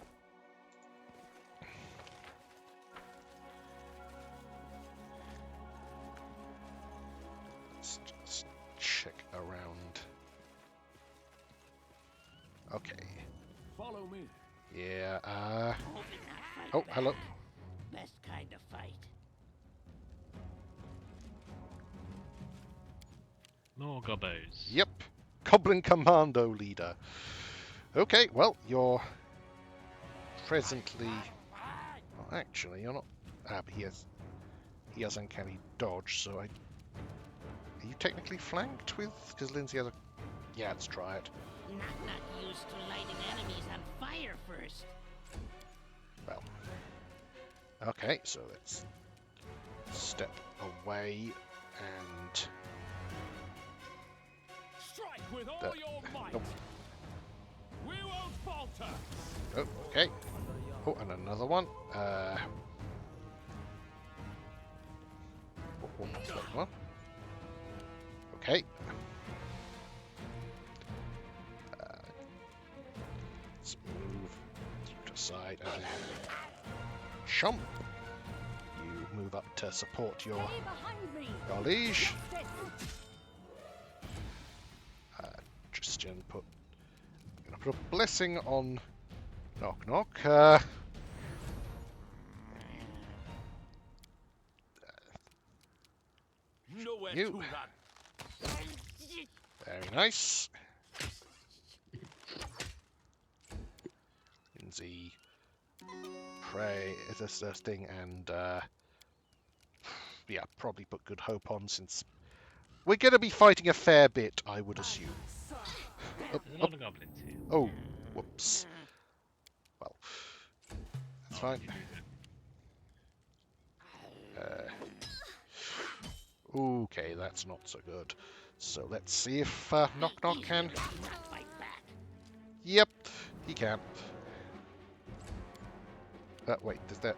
Let's just check around. Okay. Follow me. Yeah, Hoping I fight oh, back. hello. Best kind of fight. More gobbos. Yep. Goblin Commando leader. Okay, well, you're presently... Well, actually, you're not... Ah, but he has uncanny dodge, so I... Are you technically flanked with... Because Lindsay has a... Yeah, let's try it. Not used to lighting enemies on fire first. Well... Okay, so let's step away and... Strike with all That- your might. Nope. We won't falter. Oh, okay. Oh, and another one. What's that one? Okay. Let's move to the side and then chomp. You move up to support your liege. Christian I'm gonna put a blessing on Knock Knock. Nowhere You. to run. Very nice. Lindsay, pray is this thing, and yeah, probably put good hope on since we're going to be fighting a fair bit, I would assume. There's a lot of goblins here. Oh, whoops. Well, that's fine. Okay, that's not so good. So let's see if Knock Knock can. Not fight back. Yep, he can. Wait, does that...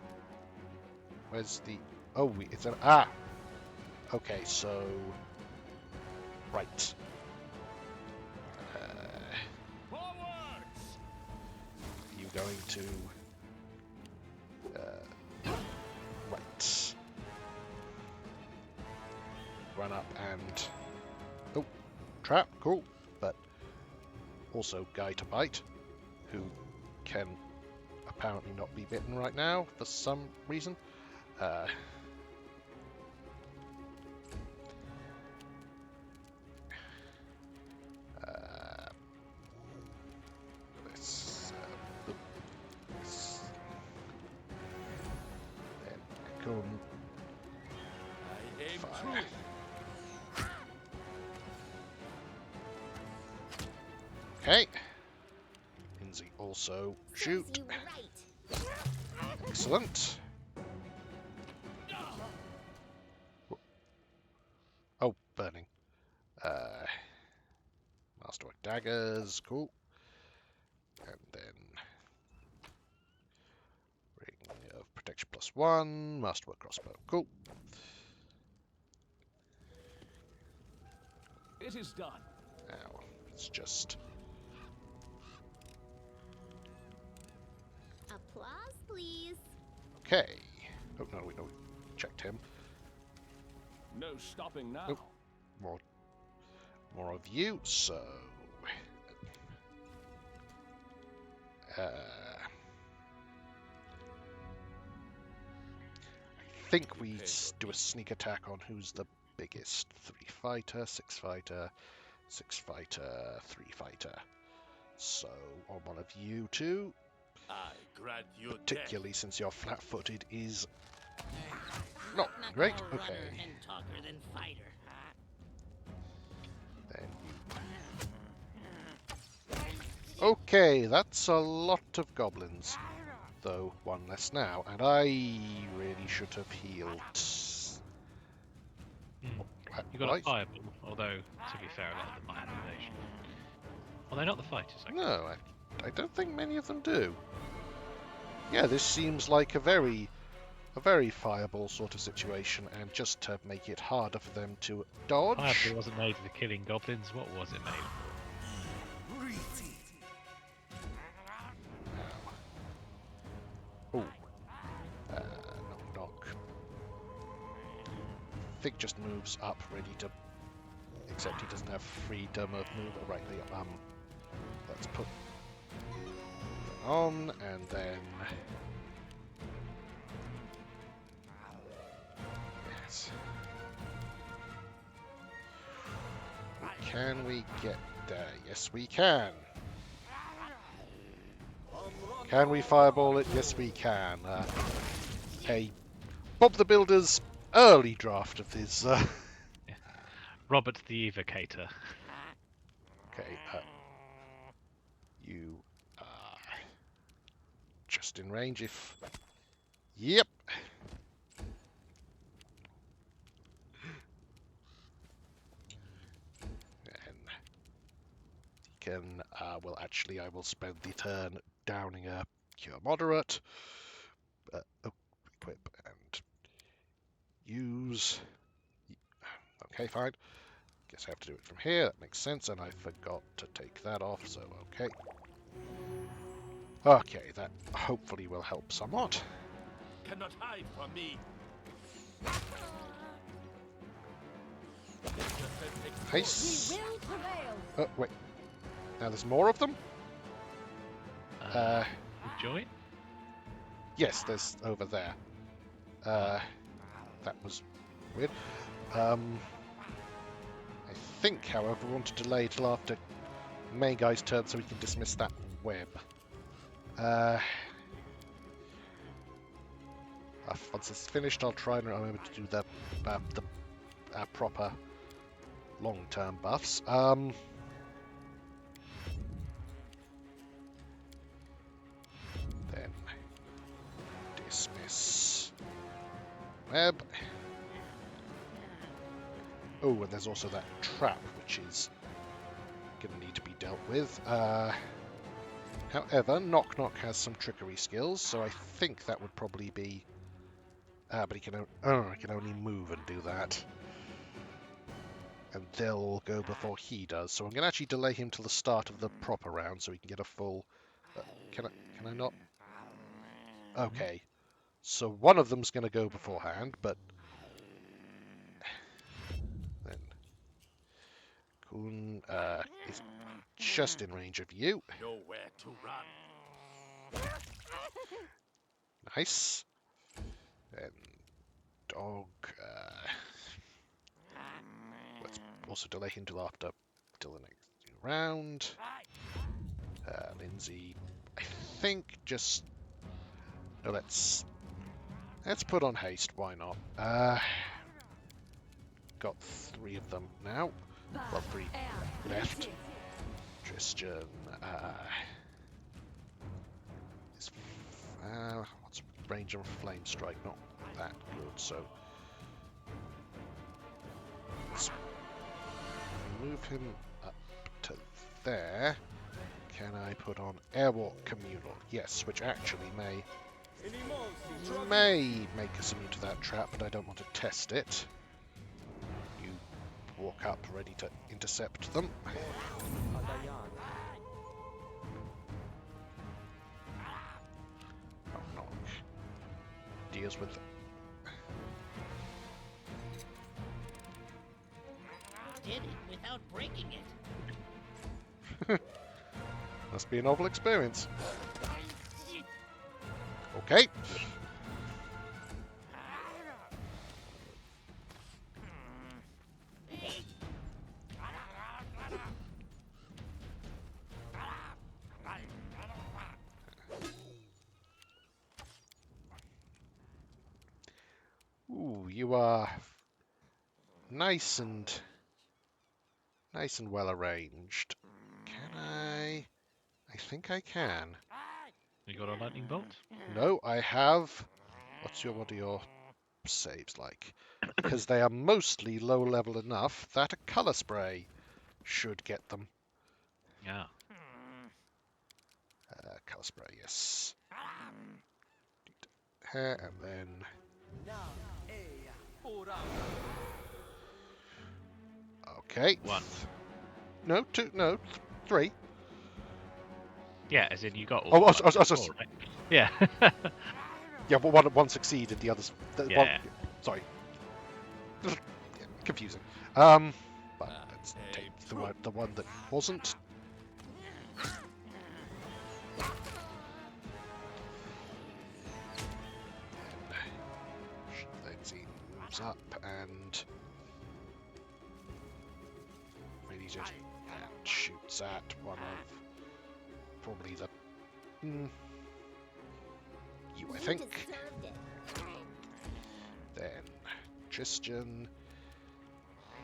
Where's the... Oh, it's an... Ah! Okay, so... Right. Forwards! You going to... Right. Run up and... Oh, trap, cool. But also guy to bite, who can apparently not be bitten right now for some reason. Then go I aim fire. true. Okay. Lindsay also shoot. Serves you right. Excellent. Oh, burning. Masterwork daggers, cool. And then ring of protection +1, masterwork crossbow, cool. It is done. Now it's just Applause, please. okay. Oh no, we checked him. No stopping now. Nope. More of you. So I think we do a sneak attack on who's the biggest. 3 fighter, 6 fighter, 6 fighter, 3 fighter. So on one of you two, I grant you particularly since you're flat-footed, is not great. More Okay. runner and talker than fighter. Then you... Okay, that's a lot of goblins. Though one less now, and I really should have healed. You got Right. a fireball, although to be fair, a lot of them might have evasion. Well, they're not the fighters. Actually. No, I don't think many of them do. Yeah, this seems like a very a very fireball sort of situation, and just to make it harder for them to dodge. Fireball wasn't made for killing goblins. What was it made for? Ooh. Knock knock. Fig just moves up, ready to. Except he doesn't have freedom of movement. Right, let's put that on, and then. Yes. Can we get there? Yes, we can. Can we fireball it? Yes, we can. A Bob the Builder's early draft of his. Robert the Evocator. Okay, you are just in range if. Yep. And he can. Well, actually, I will spend the turn downing a cure moderate. Equip and use. Okay, fine. Guess I have to do it from here. That makes sense, and I forgot to take that off, so okay. Okay, that hopefully will help somewhat. Cannot hide from me. Nice. We will prevail. Oh, wait. Now there's more of them? Join? Yes, there's over there. That was weird. I think, however, we want to delay till after main guy's turn so we can dismiss that web. Once it's finished, I'll try and remember to do the proper long-term buffs. Then dismiss web. Oh, and there's also that trap, which is going to need to be dealt with. However, Knock Knock has some trickery skills, so I think that would probably be... but he can only move and do that. And they'll go before he does, so I'm going to actually delay him till the start of the proper round so he can get a full... Can I not? Okay. So one of them's going to go beforehand, but... Then... Kun is just in range of you. Nowhere to run. Nice. Then dog. Let's also delay him till the next round. Lindsay, I think just no. Let's put on haste. Why not? Got 3 of them now. Well, 3 left. Christian. What's range of flame strike? Not that good. So let's move him up to there. Can I put on Airwalk Communal? Yes, which actually may make us immune to that trap, but I don't want to test it. You walk up ready to intercept them. Knock. Deals with them. Did it without breaking it. Must be a novel experience. Okay. Ooh, you are nice and well arranged. Can I? I think I can. You got a lightning bolt? No, I have. What are your saves like? Because they are mostly low level enough that a color spray should get them. Yeah. Color spray, yes. And then Okay. 1. No, 2, no, 3. Yeah, as in you got all Oh, one oh, before, right? Yeah. Yeah, but one succeeded, the others. Yeah. Sorry. Confusing. But let's take the one that wasn't. Let's see, moves up and really just shoots at one of probably the you, I think. Deserved it. Then Christian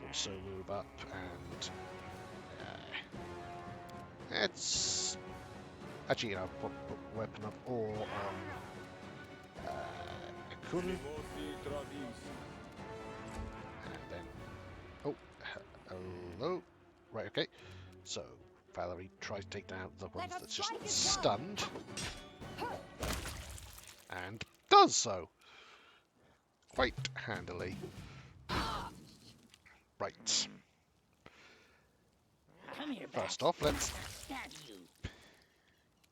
also move up and it's actually weapon of ore on Ekun. And then oh hello. Right, okay. So Valerie tries to take down the ones that's just stunned. And does so. Quite handily. Right. Come here, First Bat. off, let's Stab you.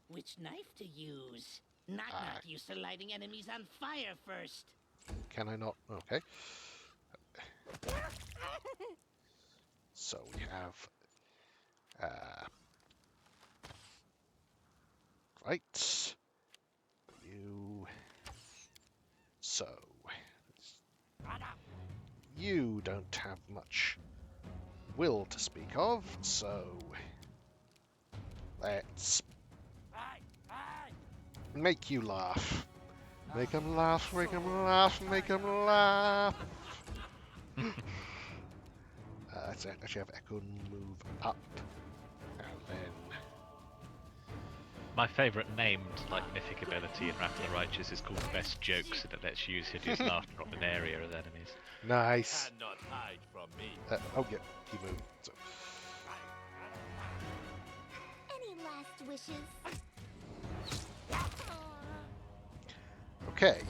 Which knife to use? Not used to lighting enemies on fire first. can I not? Okay. So we have right. You so you don't have much will to speak of, so let's make you laugh. Make 'em laugh, make 'em laugh, make 'em laugh. Let's actually have Ekun move up, and then My favourite named like mythic ability in Wrath of the Righteous is called Best Jokes, and it lets you use hideous laughter on an area of enemies. nice. Cannot hide from me. Oh yeah, he moved. So. Any last wishes? Okay.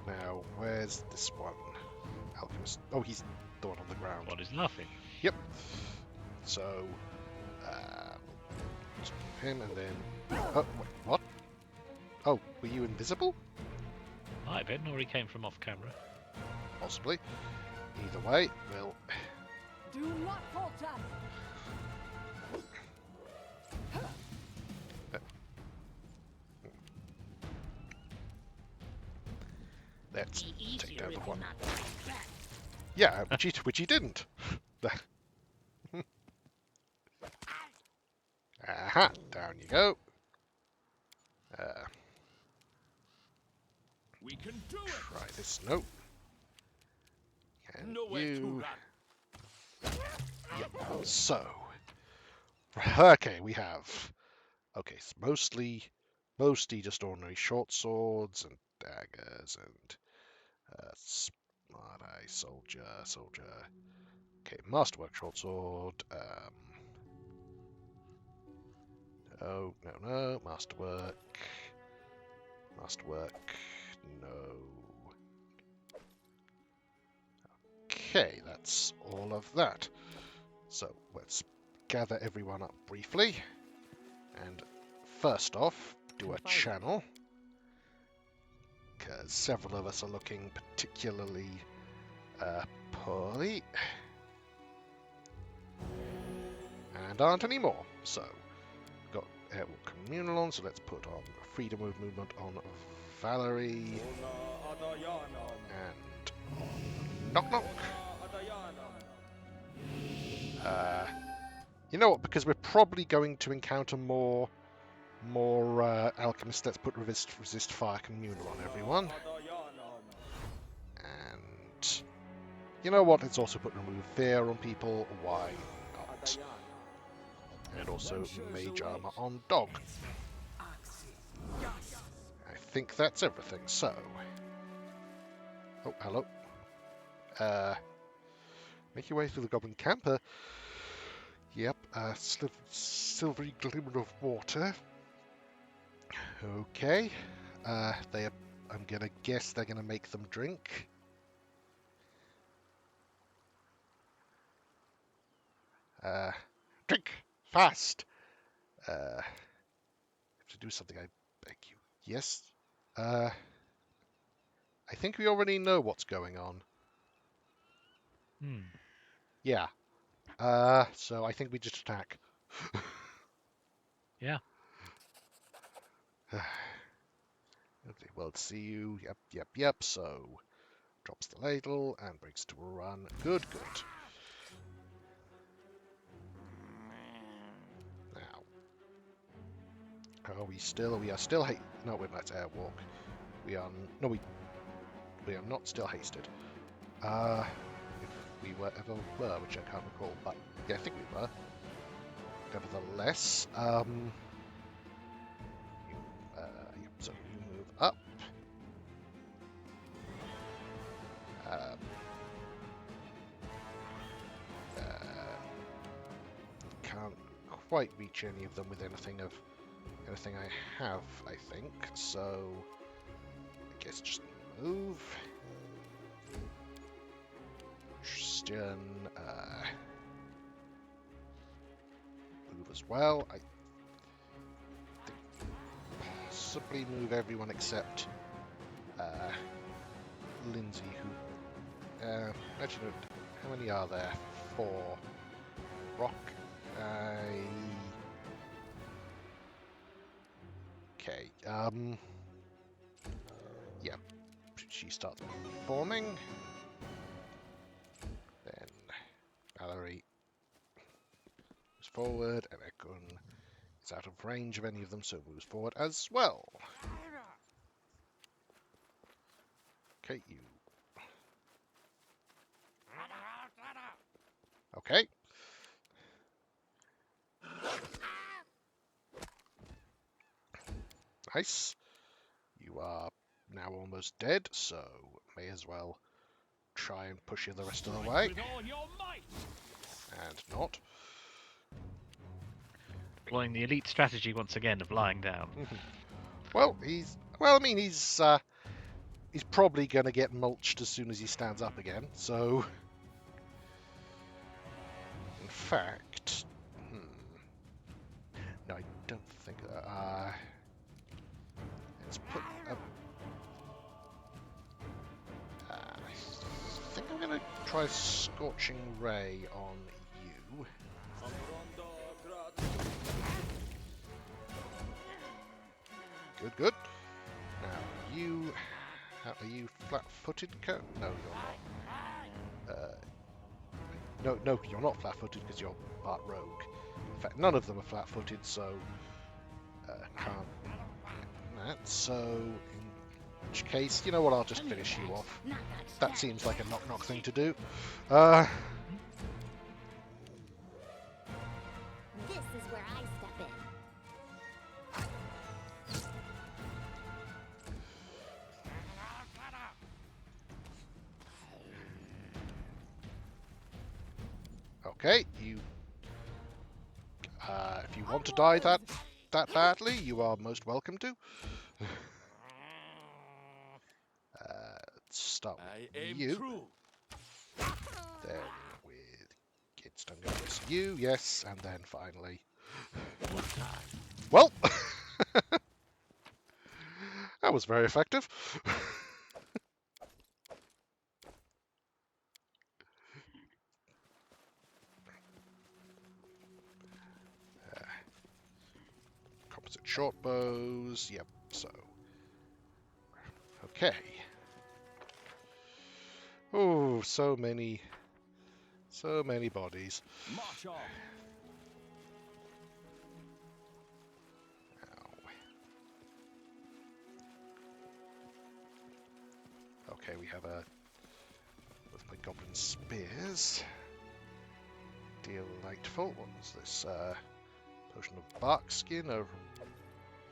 Now, where's this one? Alchemist. Oh, he's the one on the ground. What is laughing? Yep. So, just move him and then. Oh, wait, what? Oh, were you invisible? Might have been, or he came from off camera. Possibly. Either way, we'll. Do not falter! Let's Be take easier down if the you one. knocked me back. Yeah, which he didn't. Aha! Down you go. We can do it. Try this. Nope. And Nowhere to you. run. Yep. So. Okay, we have. Okay, so mostly just ordinary short swords and daggers and smart eye soldier. Okay, masterwork short sword. Oh no, masterwork. No. Okay, that's all of that. So let's gather everyone up briefly. And first off, do a channel. Because several of us are looking particularly poorly. And aren't anymore. So, got communal on, so let's put on freedom of movement on Valerie. And knock knock. You know what? Because we're probably going to encounter more alchemists. Let's put resist fire communal on everyone. And you know what? Let's also put remove fear on people. Why not? And also mage armor on dog. I think that's everything. So, oh hello. Make your way through the goblin camper. Yep, silvery glimmer of water. Okay, they I'm gonna guess they're gonna make them drink. Drink fast. Have to do something, I beg you. Yes. I think we already know what's going on. Hmm. Yeah. So I think we just attack. Yeah. Okay, well, see you. Yep. So drops the ladle and breaks to a run. Good. Now, we are still no, we're not airwalk. We are no, we are not still hasted. If we were ever were, which I can't recall, but yeah, I think we were. Nevertheless, so you move up. Can't quite reach any of them with anything I have, I think. So I guess just move. Christian, move as well. I think possibly move everyone except Lindsay, who actually, how many are there? 4. Rock. Okay. Yeah. She starts forming. Then Valerie moves forward, and Ekun is out of range of any of them, so moves forward as well. Okay, you. Okay. Nice. You are now almost dead, so may as well try and push you the rest of the way. With all your might. And not. Employing the elite strategy once again of lying down. Well, he's probably going to get mulched as soon as he stands up again. So, in fact, no, I don't think. Let's put up. I think I'm going to try Scorching Ray on you. Good. Now, you... Are you flat-footed? No, you're not. No, you're not flat-footed because you're part rogue. In fact, none of them are flat-footed, so... can't... That, so... In which case, you know what, I'll just finish you off. That seems like a knock-knock thing to do. This is where I step in. Okay, you... if you want to die that badly, you are most welcome to. Let's start with you. True. Then with Instant Guns, you, yes, and then finally... Well! That was very effective. Composite short bows, yep, so... Okay. Oh, so many bodies. March on. Okay, we have with my goblin spears. Delightful. What was this? Potion of bark skin, a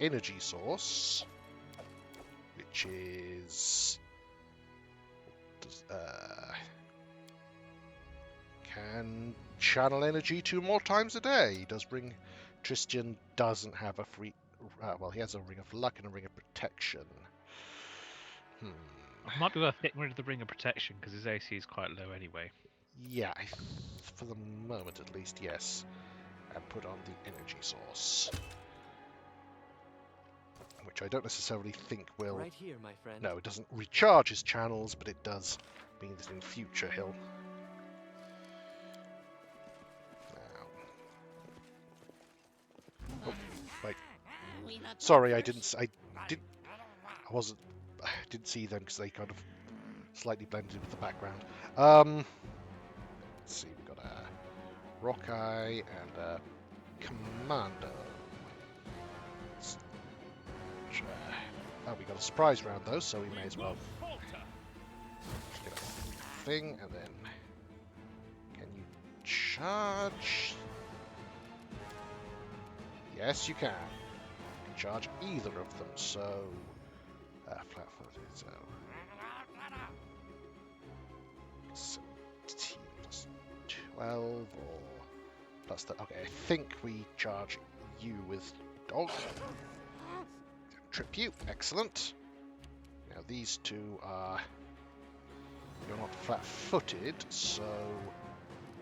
energy source, which is can channel energy 2 more times a day. Does bring Tristan doesn't have a free. Well, he has a ring of luck and a ring of protection. It might be worth getting rid of the Ring of Protection because his AC is quite low anyway. Yeah, for the moment at least, yes. And put on the energy source. Which I don't necessarily think will... Right here, my friend. No, it doesn't recharge his channels, but it does mean that in future he'll... Now... Oh, wait. Sorry, I didn't see them because they kind of slightly blended with the background. Let's see, we've got a Rockeye and a Commando. Oh, we got a surprise round though, so we may as well get a thing, and then can you charge? Yes, you can. You can charge either of them, so flat-footed, so 17 plus 12 or plus the okay, I think we charge you with dog. Trip you, excellent. Now these two are... You're not flat-footed, so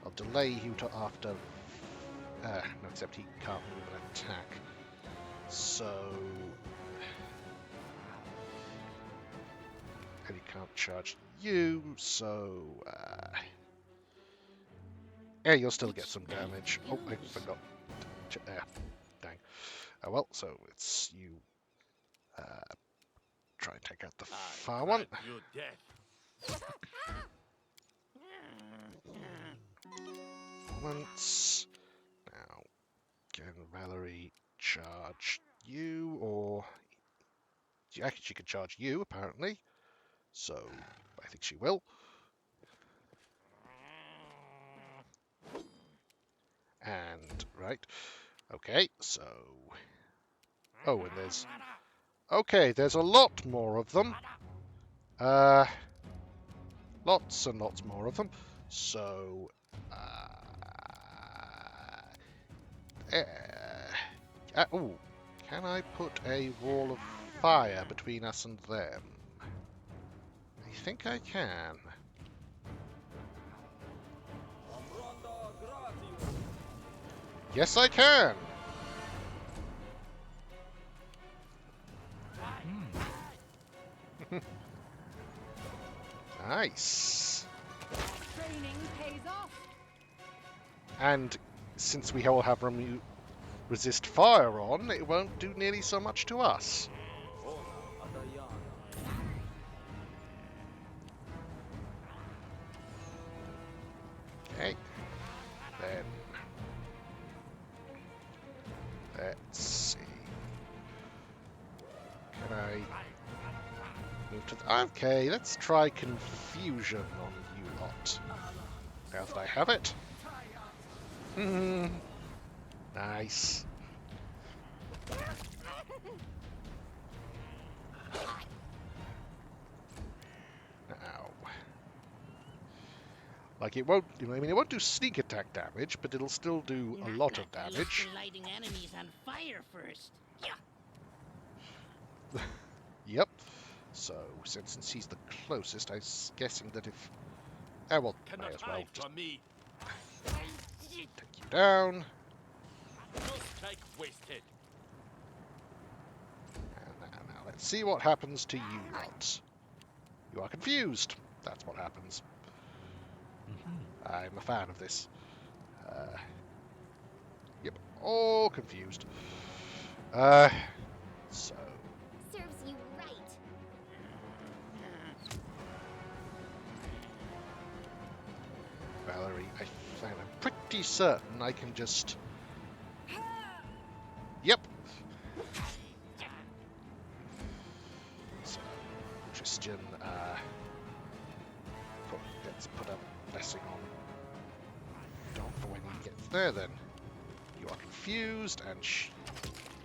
I'll delay you to after... no, except he can't move and attack. So... And he can't charge you, so... Yeah, you'll still get some damage. Oh, I forgot. Dang. Oh well, so it's you... try and take out the far one. Once. Now, can Valerie charge you, or... Actually, she can charge you, apparently. So, I think she will. And, right. Okay, so... Oh, and there's... Okay, there's a lot more of them. Lots and lots more of them. So, oh, can I put a wall of fire between us and them? I think I can. Yes, I can. Nice. Training pays off. And since we all have resist fire on, it won't do nearly so much to us. Okay. Then let's see. Can I move to the... Okay, let's try confusion on you lot. Now that I have it. Nice. Now. Like it won't... I mean, it won't do sneak attack damage, but it'll still do a lot of damage. Lighting enemies on fire first. Yeah. Yep. So, since he's the closest, I'm guessing that if... Oh, well, may as well just take you down. And now, let's see what happens to you lot. You are confused. That's what happens. I'm a fan of this. Yep, all confused. So... Serves you right. Valerie, I'm pretty certain I can just... Yep. So, Christian, let's put a blessing on Dom for when he gets there then. You are confused and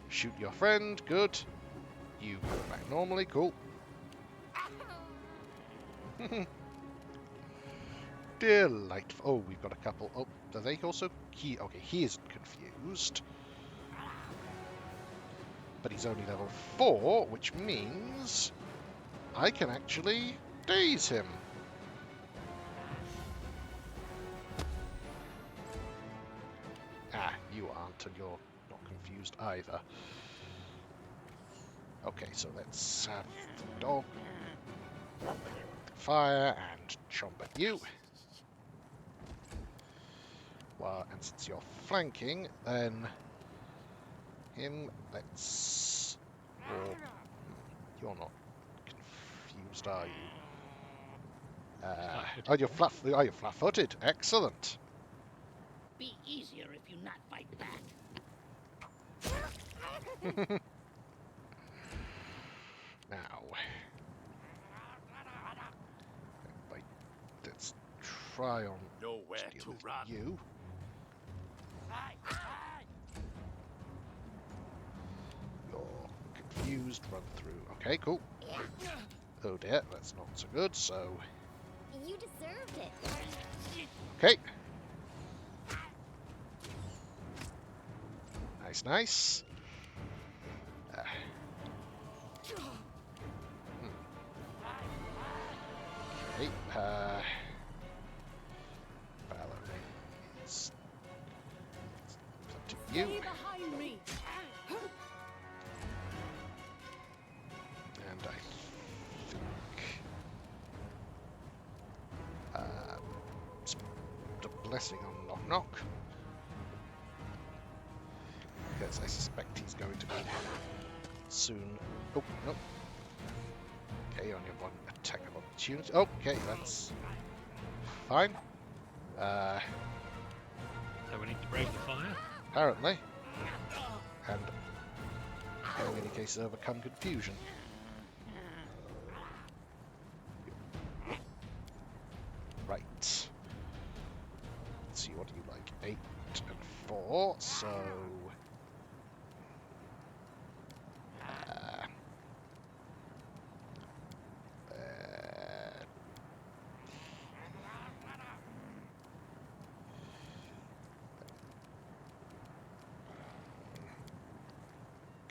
shoot your friend, good. You go back normally, cool. Delightful. Oh, we've got a couple. Oh, are they also... Okay, he isn't confused. But he's only level 4, which means I can actually daze him. Ah, you aren't, and you're not confused either. Okay, so let's have the dog fire and chomp at you. Well, and since you're flanking, then him, let's... Or, you're not confused, are you? Oh, you're flat-footed. Excellent. Be easier if you not fight back. Now, wait, let's try on Nowhere deal to with run. you. You're confused. Run through. Okay, cool. Oh dear, that's not so good. So, You deserved it. okay. Nice, nice. Okay, it's up to you. Stay behind me. And I think the blessing on Knock Knock, because I suspect he's going to be soon. Oh no. Okay, on your one attack of opportunity. Okay, that's fine. So we need to break the fire. Apparently, and in any case, overcome confusion. Right. Let's see, what do you like? 8 and 4, so...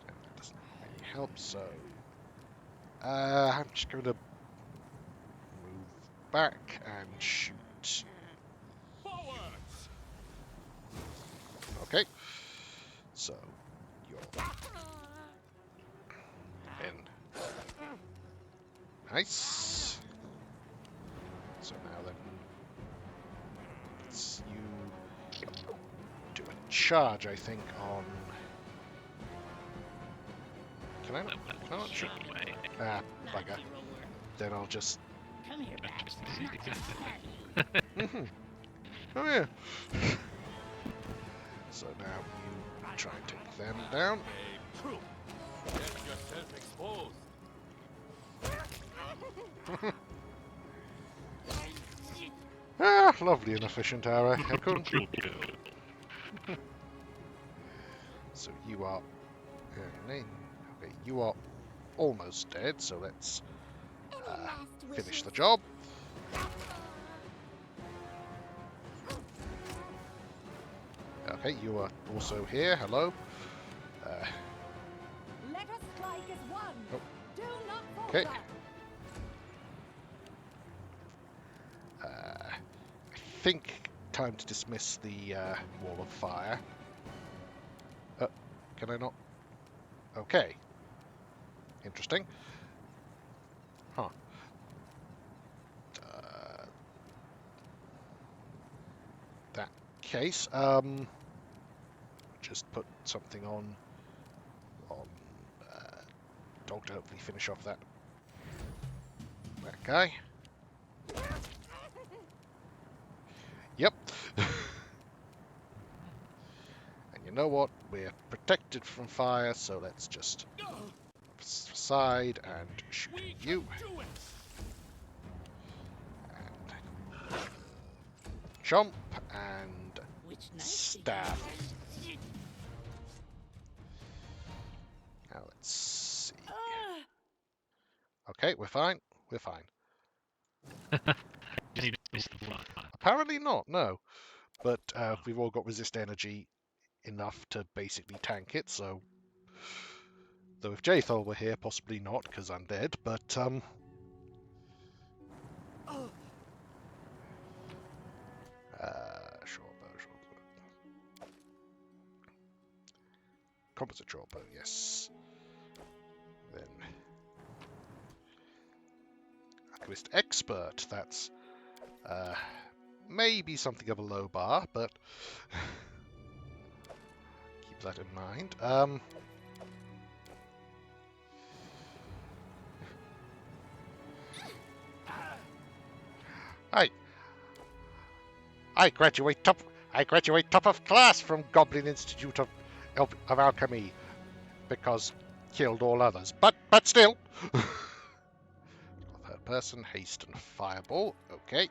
that doesn't really help, so... I'm just going to move back and shoot. Forwards! Okay. So, you're in. Nice. So now then, it's you do a charge, I think, on... Can I not shoot? Ah, bugger. Then I'll just... Come here, Bax. Oh yeah. So now you try and take them down. A proof. Get yourself exposed. Ah, lovely and efficient arrow. Hekun. So you are... okay, you are almost dead, so let's finish the job. Okay, you are also here. Hello. Let us strike as one. Oh. Do not Okay. falter. I think time to dismiss the wall of fire. Can I not? Okay. Interesting. Huh. That case, just put something on dog to hopefully finish off that guy. Yep. And you know what? We're protected from fire, so let's just side and shoot you. Do it! And jump and Which nice stab. Now let's see. Okay, we're fine. We're fine. Just need to miss the fire. Apparently not, no. But we've all got resist energy enough to basically tank it, so... Though if Jathol were here, possibly not, because I'm dead, but, composite short bow, yes. Then Alchemist Expert, that's maybe something of a low bar, but keep that in mind. I graduate top of class from Goblin Institute of Alchemy because killed all others. But still. Third person, haste and fireball. Okay.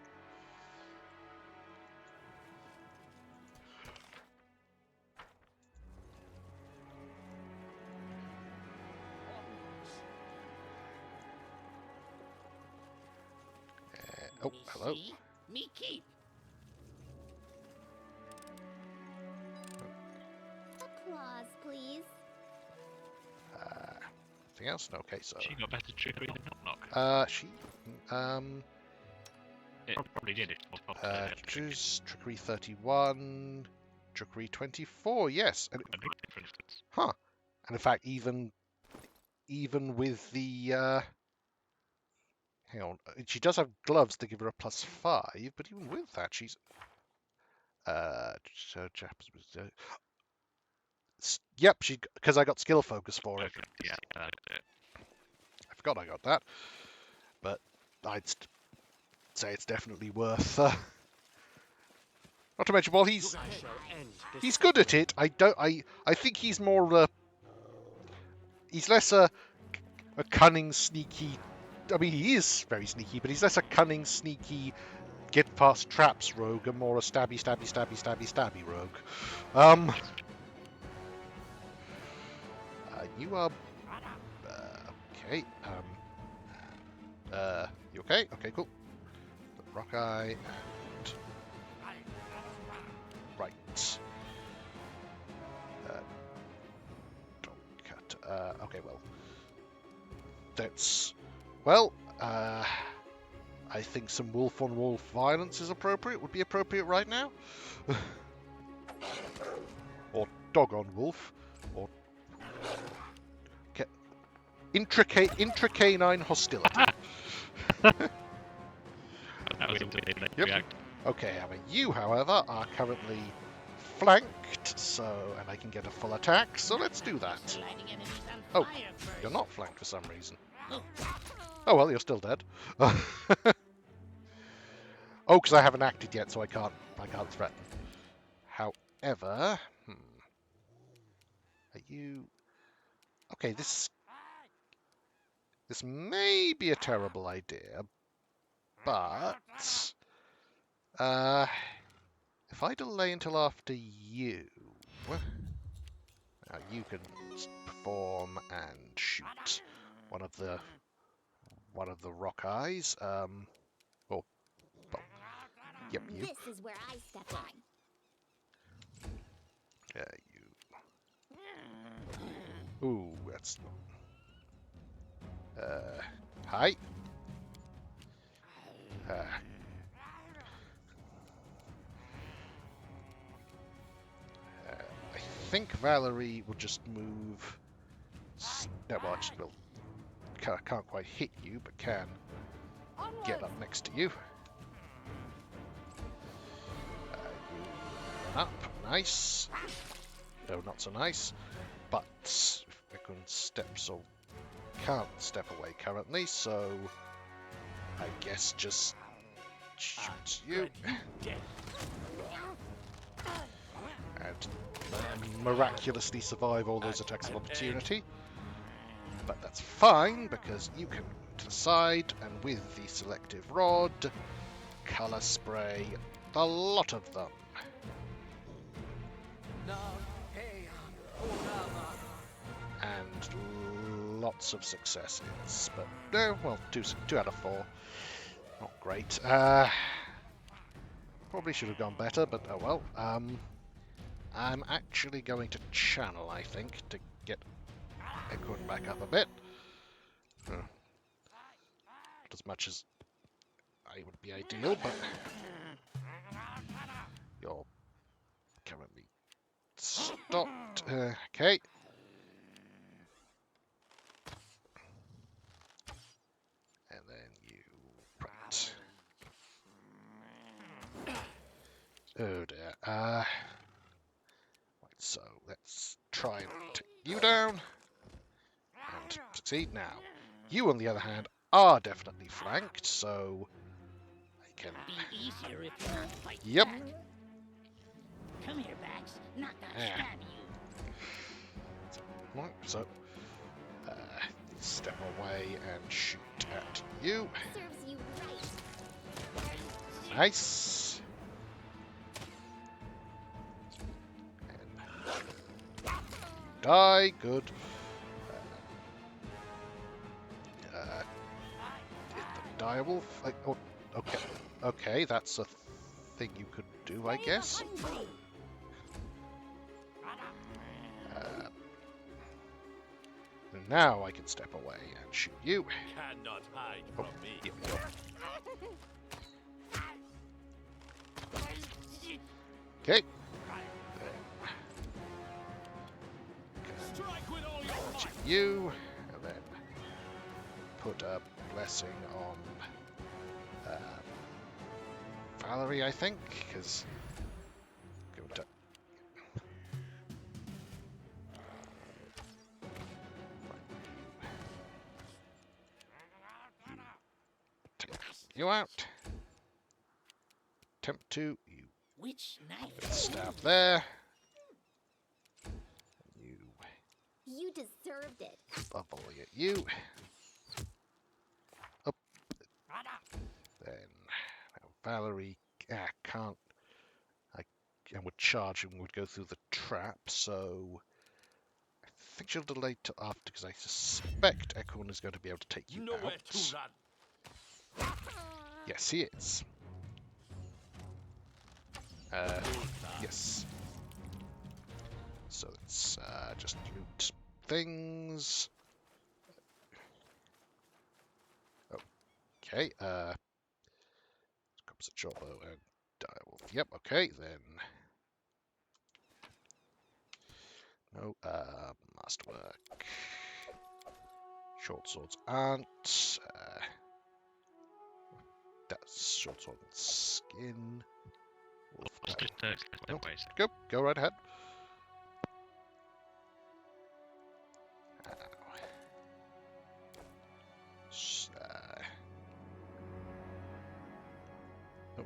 Oh, Me hello. see, me keep. Applause, please. Anything else? No, okay, so She got better trickery than knock. she It probably did. choose trickery 31, trickery 24. Yes, and, For instance. huh? And in fact, even with the hang on, she does have gloves to give her a +5, but even with that, she's so yep, she because I got skill focus for it. Okay, yeah, that's it. I forgot I got that, but I'd say it's definitely worth. Not to mention, well, he's good at it. I think he's more. He's less a cunning, sneaky. I mean, he is very sneaky, but he's less a cunning, sneaky, get past traps rogue, and more a stabby rogue. You are okay. You okay? Okay, cool. Rock eye. And... Right. Don't cut. Okay, well. That's... Well, I think some wolf-on-wolf violence is appropriate. Would be appropriate right now. Or dog-on-wolf. Or... Intracanine hostility. That was a weird Yep. react. Okay, you, however, are currently flanked, so, and I can get a full attack, so let's do that. Lighting enemies on Oh, fire first. you're not flanked for some reason. Oh. Oh well, you're still dead. Oh, because I haven't acted yet, so I can't threaten. However, are you... Okay, this may be a terrible idea, but if I delay until after you, you can perform and shoot one of the rock eyes. Yep, you. This is where I step in. Yeah, you. Ooh, that's not. Hi. I think Valerie will just move. No, well, actually, well, can't quite hit you, but can get up next to you. You run up, nice. No, not so nice. But Ekun steps or can't step away currently, so I guess just shoots you. And miraculously survive all those attacks of opportunity. But that's fine, because you can move to the side, and with the selective rod, colour spray the lot of them. And lots of successes. But no, well, two out of 4. Not great. Probably should have gone better, but oh well. I'm actually going to channel, I think, to get Ekun back up a bit. Not as much as I would be ideal, but you're currently stopped. Okay. Oh dear. Right, so let's try and take you down. And succeed now. You, on the other hand, are definitely flanked, so I can... Be easier if you're not fighting Yep. back. Come here, Bax. Not that Ah. stab you. Right, so step away and shoot at you. Serves you right. Nice. And die. Good. Hit the direwolf. Oh, okay. Okay, that's a thing you could do, I guess. Now I can step away and shoot you. Cannot hide Oh, from me. yeah, okay. Strike with all your Shoot might. you, and then put a blessing on Valerie, I think, because go to take you out. Attempt to you Which knife? stab there. You You deserved it. bubble at you. Up. Then now Valerie can't. I would charge and would go through the trap, so I think she'll delay till after because I suspect Ekhorn is going to be able to take you Nowhere out. to run. Yes, he is. Yes. So let's just loot things. Okay. Comes a Jollo and Direwolf. Yep. Okay then. No. Masterwork. Short swords aren't. That's short sword and skin. Wolf. Just Nope. ways. Go right ahead.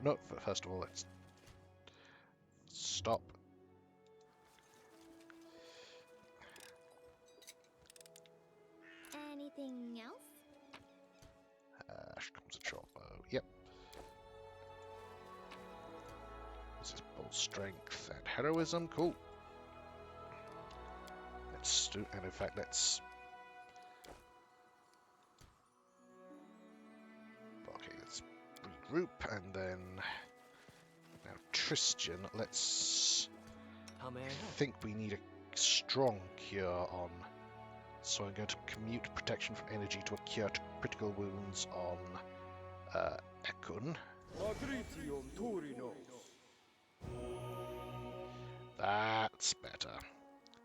No, first of all, let's stop. Anything else? Comes a short bow. Yep. This is both strength and heroism. Cool. Let's do, and in fact, let's. Okay, let's regroup and then. Now, Tristan, let's. How may I I help? think we need a strong cure on. So I'm going to commute protection from energy to a cure to critical wounds on Ekun. Patricium Turino. That's better.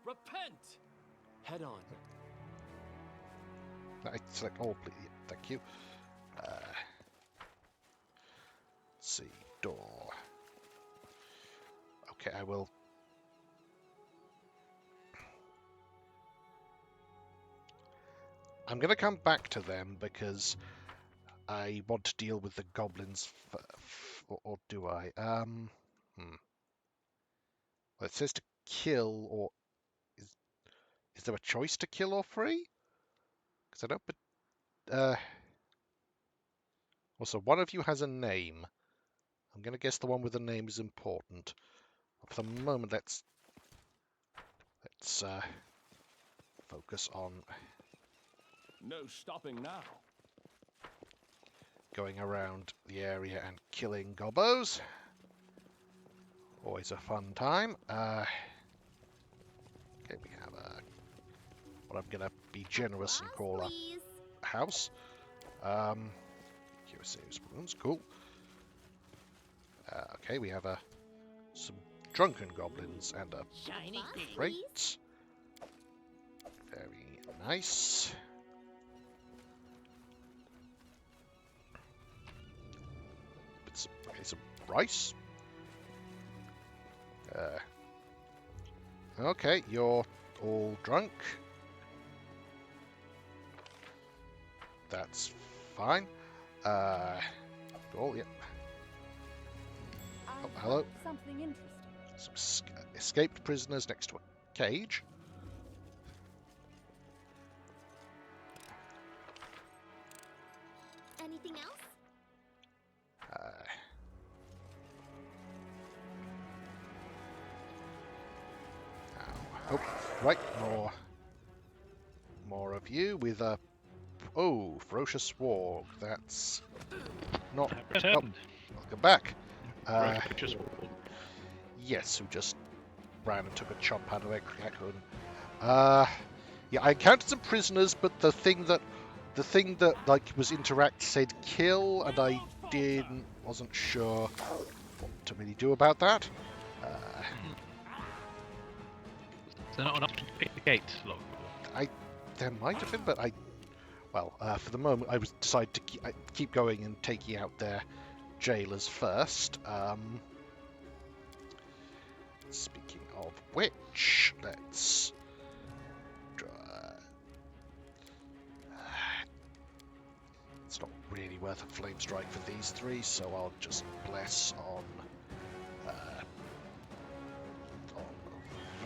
Repent! Head on. I select all, please. Thank you. Let's see. Door. Okay, I will. I'm going to come back to them because I want to deal with the goblins, or do I? Well, it says to kill, or is there a choice to kill or free? Because I don't. But also, one of you has a name. I'm going to guess the one with the name is important. For the moment, let's focus on No stopping now. going around the area and killing gobbos. Always a fun time. Okay, we have what I'm going to be generous and call a Please. house. Cure saves wounds, cool. Okay, we have some drunken goblins and a Shiny thing. crate. Very nice. Okay, some rice. Okay, you're all drunk. That's fine. Oh, yep. Oh, hello. Something interesting. Some escaped prisoners next to a cage. Anything else? Oh, right, more of you with a ferocious warg. That's not. Oh, Returned. welcome back. Ferocious warg. Yes, who just ran and took a chomp out of Ekron. Yeah, I encountered some prisoners, but the thing that like was interact said kill, and I wasn't sure what to really do about that. Is there not an option to pick the gate lock? There might have been, but for the moment, I was decided to keep going and taking out their jailers first. Speaking of which, let's it's not really worth a flame strike for these three, so I'll just bless on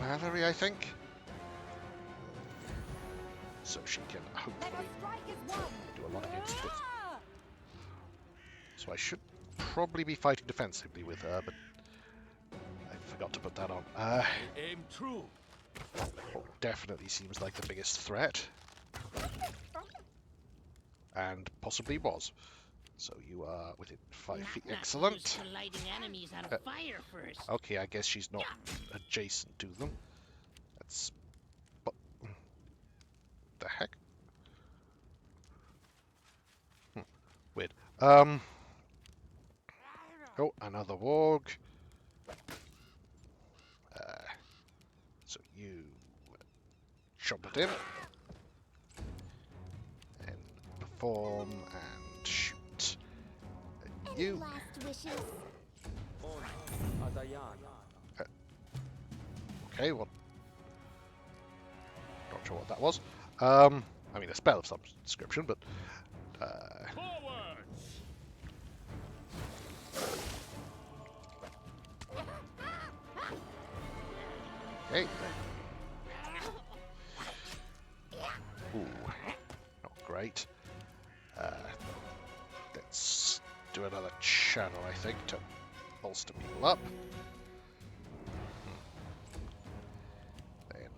Valerie, I think, so she can hopefully do a lot against it. So I should probably be fighting defensively with her, but I forgot to put that on. Aim true. Definitely seems like the biggest threat. And possibly was. So you are within 5 feet. Excellent. Used to lighting enemies on fire first. Okay, I guess she's not adjacent to them. That's... But... The heck? Weird. Oh, another warg. So you chomp at him. And perform and shoot at Any you. last wishes? Okay, well, not sure what that was. I mean, a spell of some description, but Forwards. okay. Ooh, not great. Let's do another channel, I think, to bolster people up. Then,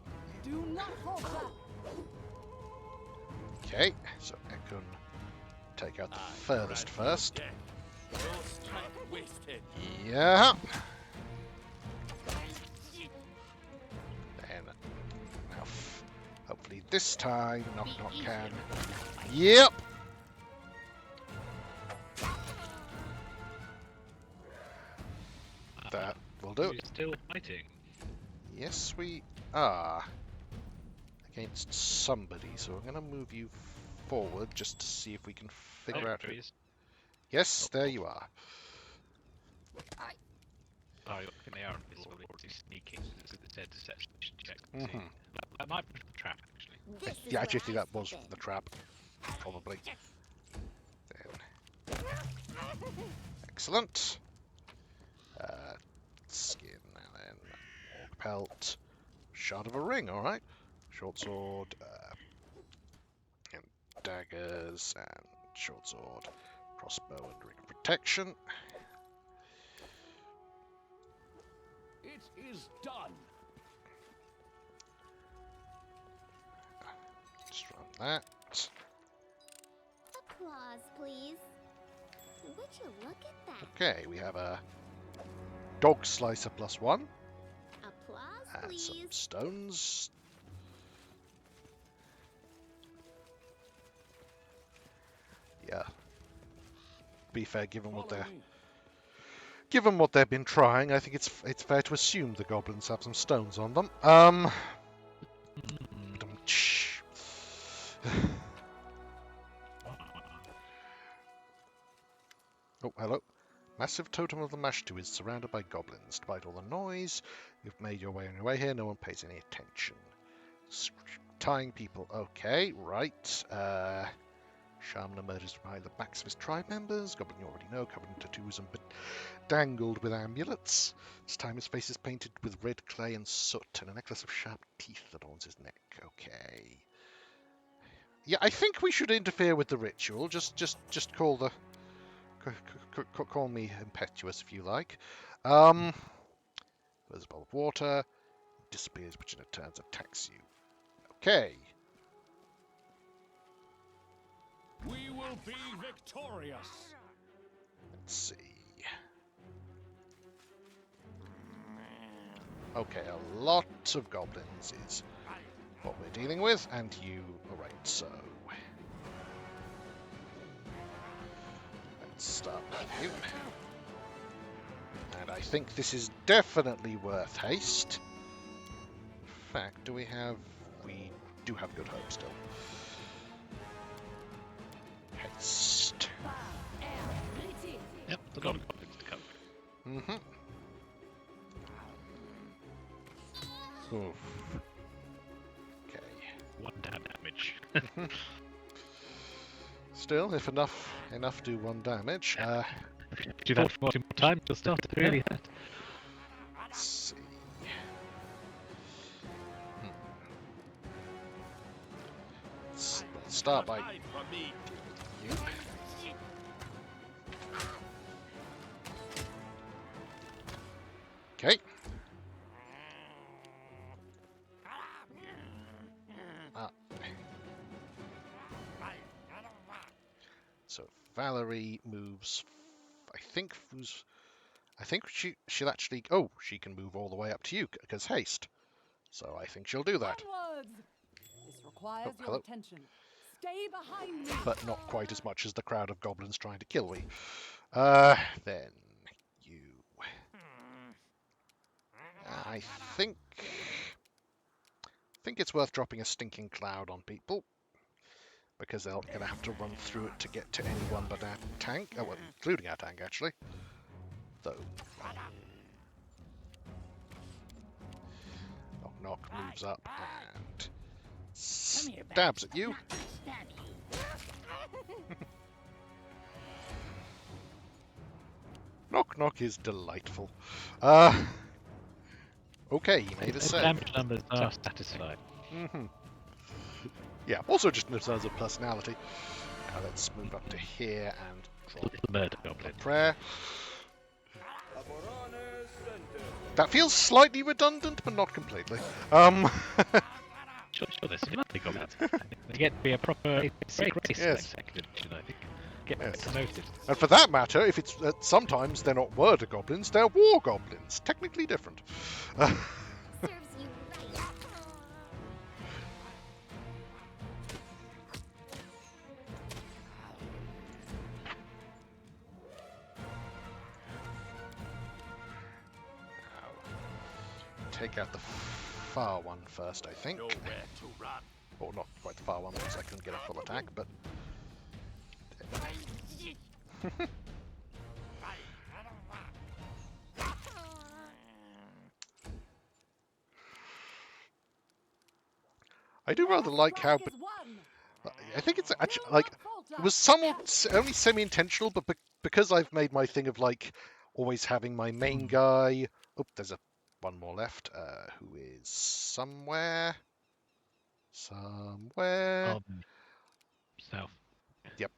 Do not hold back. okay, so Ekun take out the furthest first. No strength wasted. Yeah. Then now, hopefully this time, knock can. Yep. That will do We're it. still fighting. Yes, we are against somebody, so I'm going to move you forward just to see if we can figure out who. Trees. Yes, there you are. Oh, I think they are already sneaking. This is the deception check. Mhm. That might be the trap, actually. This is Yeah, I where actually think I that was step in. the trap, probably. Then. Excellent. Skin, and then orc pelt, shard of a ring. All right, short sword, and daggers, and short sword, crossbow, and ring of protection. It is done. Just run that. Applause, please. Would you look at that? Okay, we have a dog slicer +1 Applause, and some please. stones. Yeah. Be fair, given what Follow they're me. given what they've been trying, I think it's fair to assume the goblins have some stones on them. Oh, hello. Massive totem of the Mashtu is surrounded by goblins. Despite all the noise, you've made your way on your way here. No one pays any attention. Tying people. Okay, right. Shamna murders behind the backs of his tribe members. Goblin you already know, covered in tattoos and dangled with amulets. This time his face is painted with red clay and soot, and a necklace of sharp teeth adorns his neck. Okay. Yeah, I think we should interfere with the ritual. Just call the... Call me impetuous if you like. There's a bowl of water. It disappears, which in turn attacks you. Okay. We will be victorious. Let's see. Okay, a lot of goblins is what we're dealing with, and you... Alright, so... Let's start with you. And I think this is definitely worth haste. In fact, do we have... We do have good hope still. Haste. Yep, the goblins to come. Mm-hmm. Oof. Okay. 1 damage. Still, if enough do 1 damage. If you do that for 2 more times, you'll start to really hurt. Let's see. Let's start by Hide from me. you. Okay. So Valerie moves. I think she'll actually. Oh, she can move all the way up to you because haste. So I think she'll do that. Onwards! This requires Oh, your hello. attention. Stay behind me. But not quite as much as the crowd of goblins trying to kill me. Then you. I think it's worth dropping a stinking cloud on people because they're going to have to run through it to get to anyone but our tank. Oh, well, including our tank actually. Though. Knock knock moves up and Come here, stabs at you. Stab you. Knock knock is delightful. Okay, he made a The save. damage numbers are satisfied. Mm-hmm. Yeah, also just in terms of personality. Now let's move up to here and drop Little murder goblin. prayer. That feels slightly redundant, but not completely. Sure, there's some lovely goblins. They get to be a proper race Yes. second edition, I think. Get Yes. promoted. And for that matter, if it's sometimes they're not murder goblins, they're war goblins. Technically different. Serves you right. Take out the far one first, I think. Nowhere to run. Or not quite the far one because I couldn't get a full attack, but... I do rather like how... Strike is won. I think it's actually, Will like, not falter. it was somewhat only semi-intentional, but because I've made my thing of, like, always having my main guy... Oh, there's one more left, who is somewhere... Somewhere... South. Yep.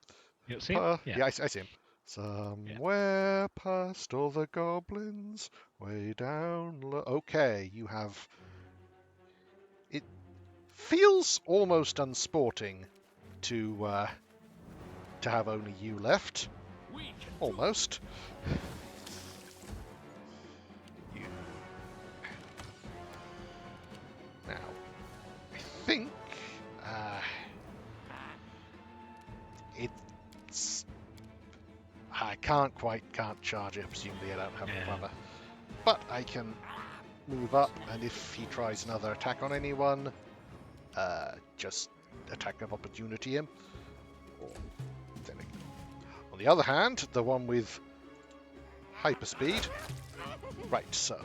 You see him? Yeah, I see him. Somewhere past all the goblins, way down low. Okay, you have... It feels almost unsporting to have only you left. We can Almost. You... Now, I think... it's... I can't charge it, presumably I don't have Yeah. a cover. But I can move up, and if he tries another attack on anyone, just attack of opportunity him. Or, then on the other hand, the one with hyperspeed. Right, so...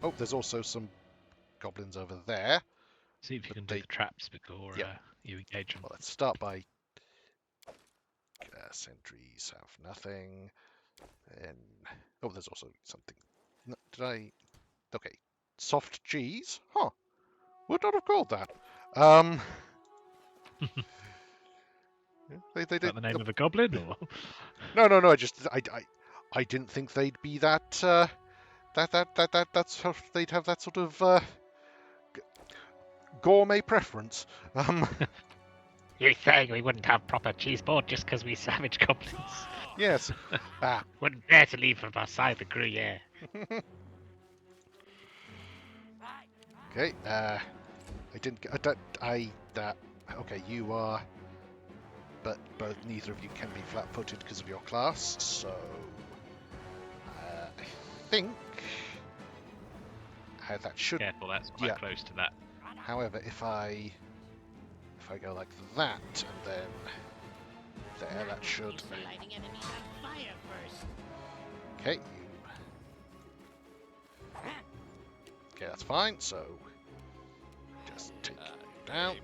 Oh, there's also some goblins over there. See if you But can do the traps before you engage them. Well, let's start by... sentries have nothing. And... Oh, there's also something. Did I... Okay. Soft cheese? Huh. Would not have called that. They Is that did... the name of a goblin, or? No. I didn't think they'd be that... That's how they'd have that sort of... gourmet preference. You're saying we wouldn't have proper cheese board just because we savage goblins? Yes. Wouldn't dare to leave from our side the Gruyere. Okay. I didn't get. Okay, you are. But neither of you can be flat-footed because of your class. So I think that should. Careful, that's quite close to that. However, if I go like that and then there, that should. Use the lighting enemies on fire first. Okay, you. Okay, that's fine. So just take you down.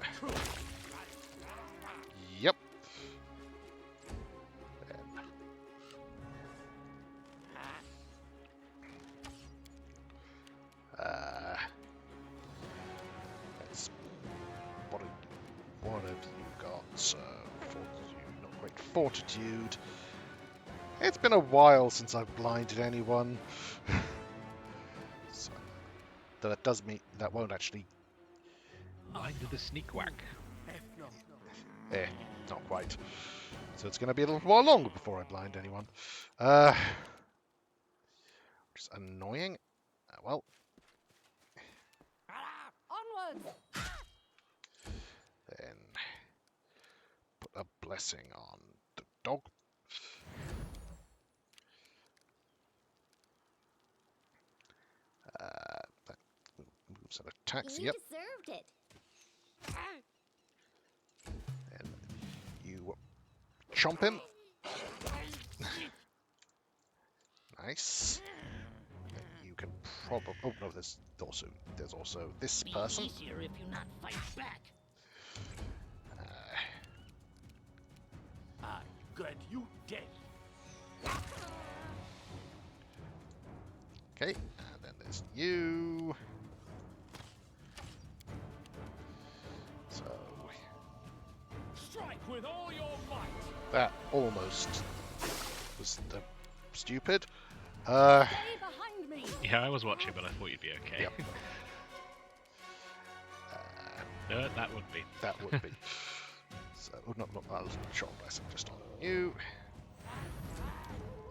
Yep. Then. Let's. What have you got? So, fortitude, not great fortitude. It's been a while since I've blinded anyone. So, though that does mean that won't actually. Blinded the sneak whack. Not quite. So it's going to be a little while longer before I blind anyone. Which is annoying. Well. Onwards! Then put a blessing on the dog. That moves and attacks. You Yep. deserved it. And you chomp him. Nice. And you can probably. Oh no, there's also this person. Be easier if you not fight back. Good, you dead. Okay, and then there's you. So Strike with all your might. that almost was stupid. Stay behind me! Yeah, I was watching, but I thought you'd be okay. Yep. That would be. That would be. So not that was a short blessing, just on you.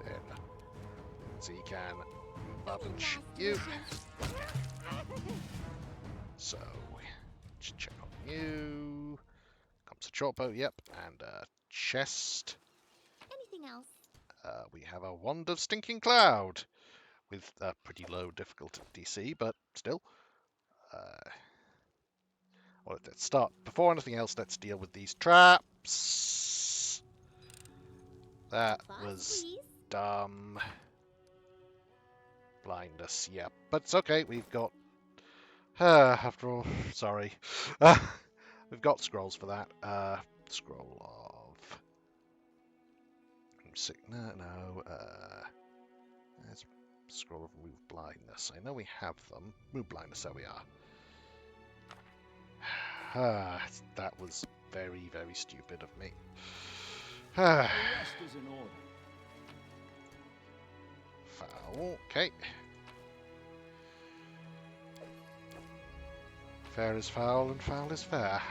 Then so you can up and shoot you. So just check on you. Comes a short bow, yep, and a chest. Anything else? We have a wand of stinking cloud with a pretty low difficulty DC, but still. Well, let's start. Before anything else, let's deal with these traps. That Boss, was please. dumb. Blindness, yeah. But it's okay, we've got... after all, sorry. We've got scrolls for that. Scroll of... No. There's a scroll of remove blindness. I know we have them. Remove blindness, there we are. That was very, very stupid of me. The rest is in order. Foul. Okay. Fair is foul and foul is fair.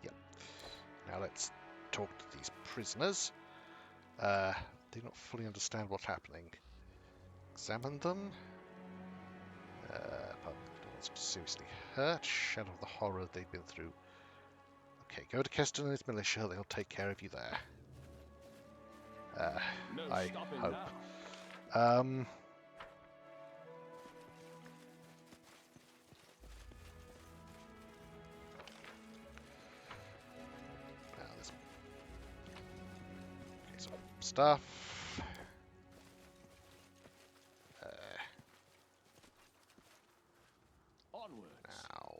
Yep. Now let's talk to these prisoners. They don't fully understand what's happening. Examine them. Seriously hurt. Shadow of the horror they've been through. Okay, go to Keston and his militia. They'll take care of you there. No I stopping hope. now. stuff. Onwards. Now.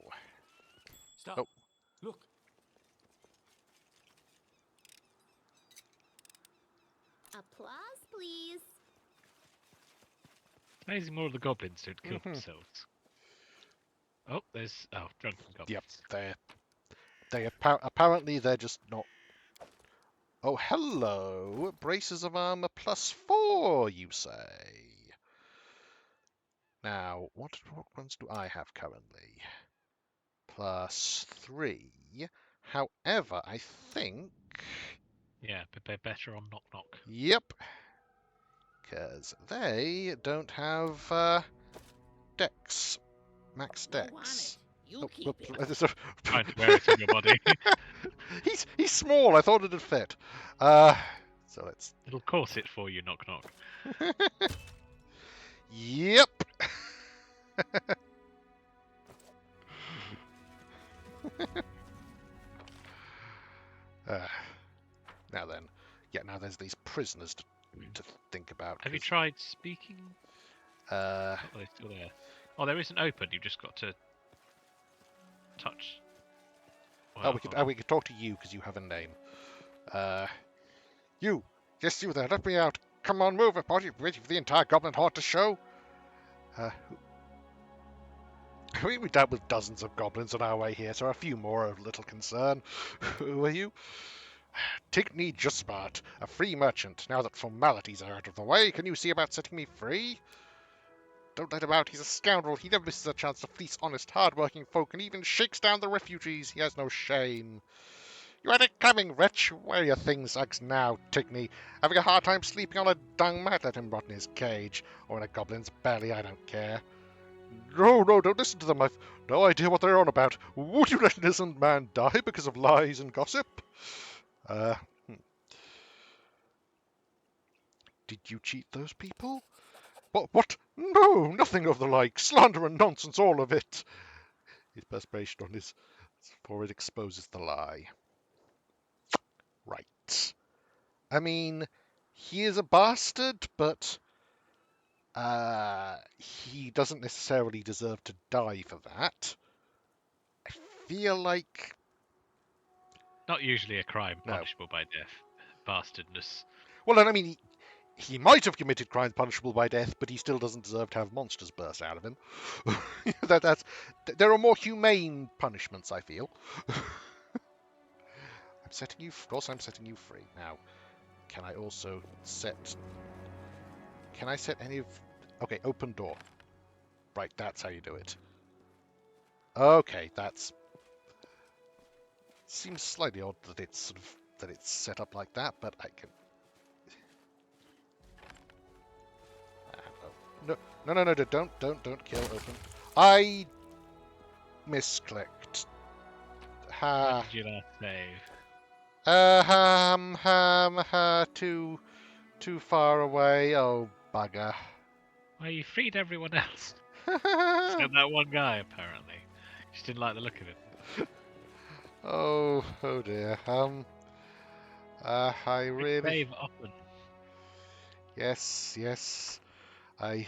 Stop. Oh. Look. Applause, please. Raising more of the goblins who'd killed Mhm. themselves. Oh, there's drunken Yep, goblins. apparently they're just not. Oh, hello! Braces of armor +4, you say? Now, what ones do I have currently? +3. However, I think. Yeah, but they're better on knock knock. Yep. Because they don't have dex. Max Go on it. dex. You Oh, keep it. Trying to wear it on your body. he's small. I thought it'd fit. So let's. It'll corset for you, knock knock. Yep. Now then, now there's these prisoners to think about. Have you tried speaking? Oh, they're still there. Oh, there isn't open. You've just got to touch. Well, we could talk to you because you have a name. You, yes, you there. Let me out. Come on, move. What are you waiting for the entire goblin horde to show? We dealt with dozens of goblins on our way here, so a few more are of little concern. Who are you? Tigny Justbart, a free merchant. Now that formalities are out of the way, can you see about setting me free? Don't let him out. He's a scoundrel. He never misses a chance to fleece honest, hard-working folk and even shakes down the refugees. He has no shame. You had it coming, wretch. Where are your things, Uggs, now, Tigny? Having a hard time sleeping on a dung mat? Let him rot in his cage. Or in a goblin's belly, I don't care. No, don't listen to them. I've no idea what they're on about. Would you let an innocent man die because of lies and gossip? Did you cheat those people? What? No, nothing of the like. Slander and nonsense, all of it. His perspiration on his forehead exposes the lie. Right. I mean, he is a bastard, but he doesn't necessarily deserve to die for that. I feel like... Not usually a crime No. punishable by death. Bastardness. Well, I mean, he might have committed crimes punishable by death, but he still doesn't deserve to have monsters burst out of him. There are more humane punishments, I feel. Of course I'm setting you free. Now, can I also set... Can I set any of... Okay, open door. Right, that's how you do it. Okay, that's... Seems slightly odd that it's set up like that, but I can... No, don't kill open. I misclicked. When did you last save? Too far away. Oh, bugger. Well, you freed everyone else. Except that one guy, apparently. Just didn't like the look of it. Oh dear. I really... Save often. Yes. I...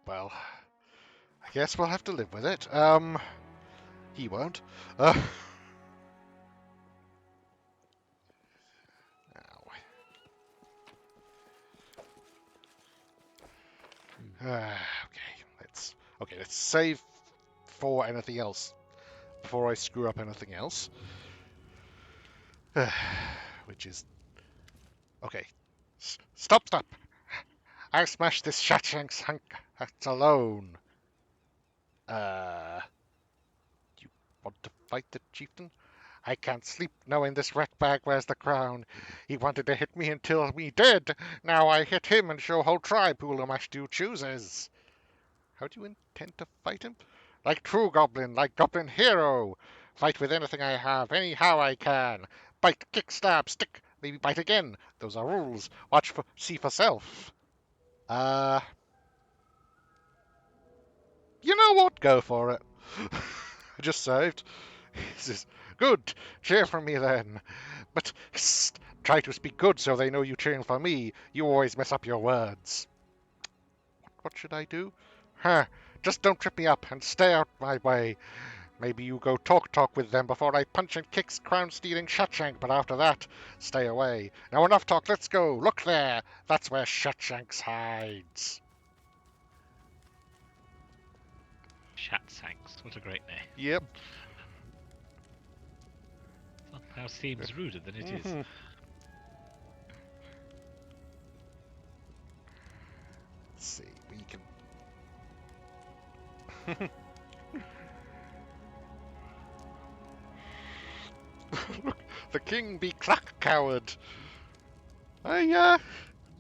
well, I guess we'll have to live with it. He won't. Let's save for anything else before I screw up anything else. Which is... Okay. Stop! I'll smash this shatshanks hunk alone. You want to fight the chieftain? I can't sleep knowing this ratbag wears the crown. He wanted to hit me until we did. Now I hit him and show whole tribe who Lamashtu chooses. How do you intend to fight him? Like true goblin, like goblin hero. Fight with anything I have, anyhow I can. Bite, kick, stab, stick, maybe bite again. Those are rules. See for self. You know what? Go for it. I just saved. Good. Cheer for me then. But try to speak good so they know you're cheering for me. You always mess up your words. What should I do? Huh. Just don't trip me up and stay out my way. Maybe you go talk with them before I punch and kick crown-stealing Shutshank, but after that, stay away. Now enough talk, let's go. Look there. That's where Shutshanks hides. Shatsanks. What a great name. Yep. Somehow seems ruder than it is. Let's see, we can... Look, the king be clack coward. I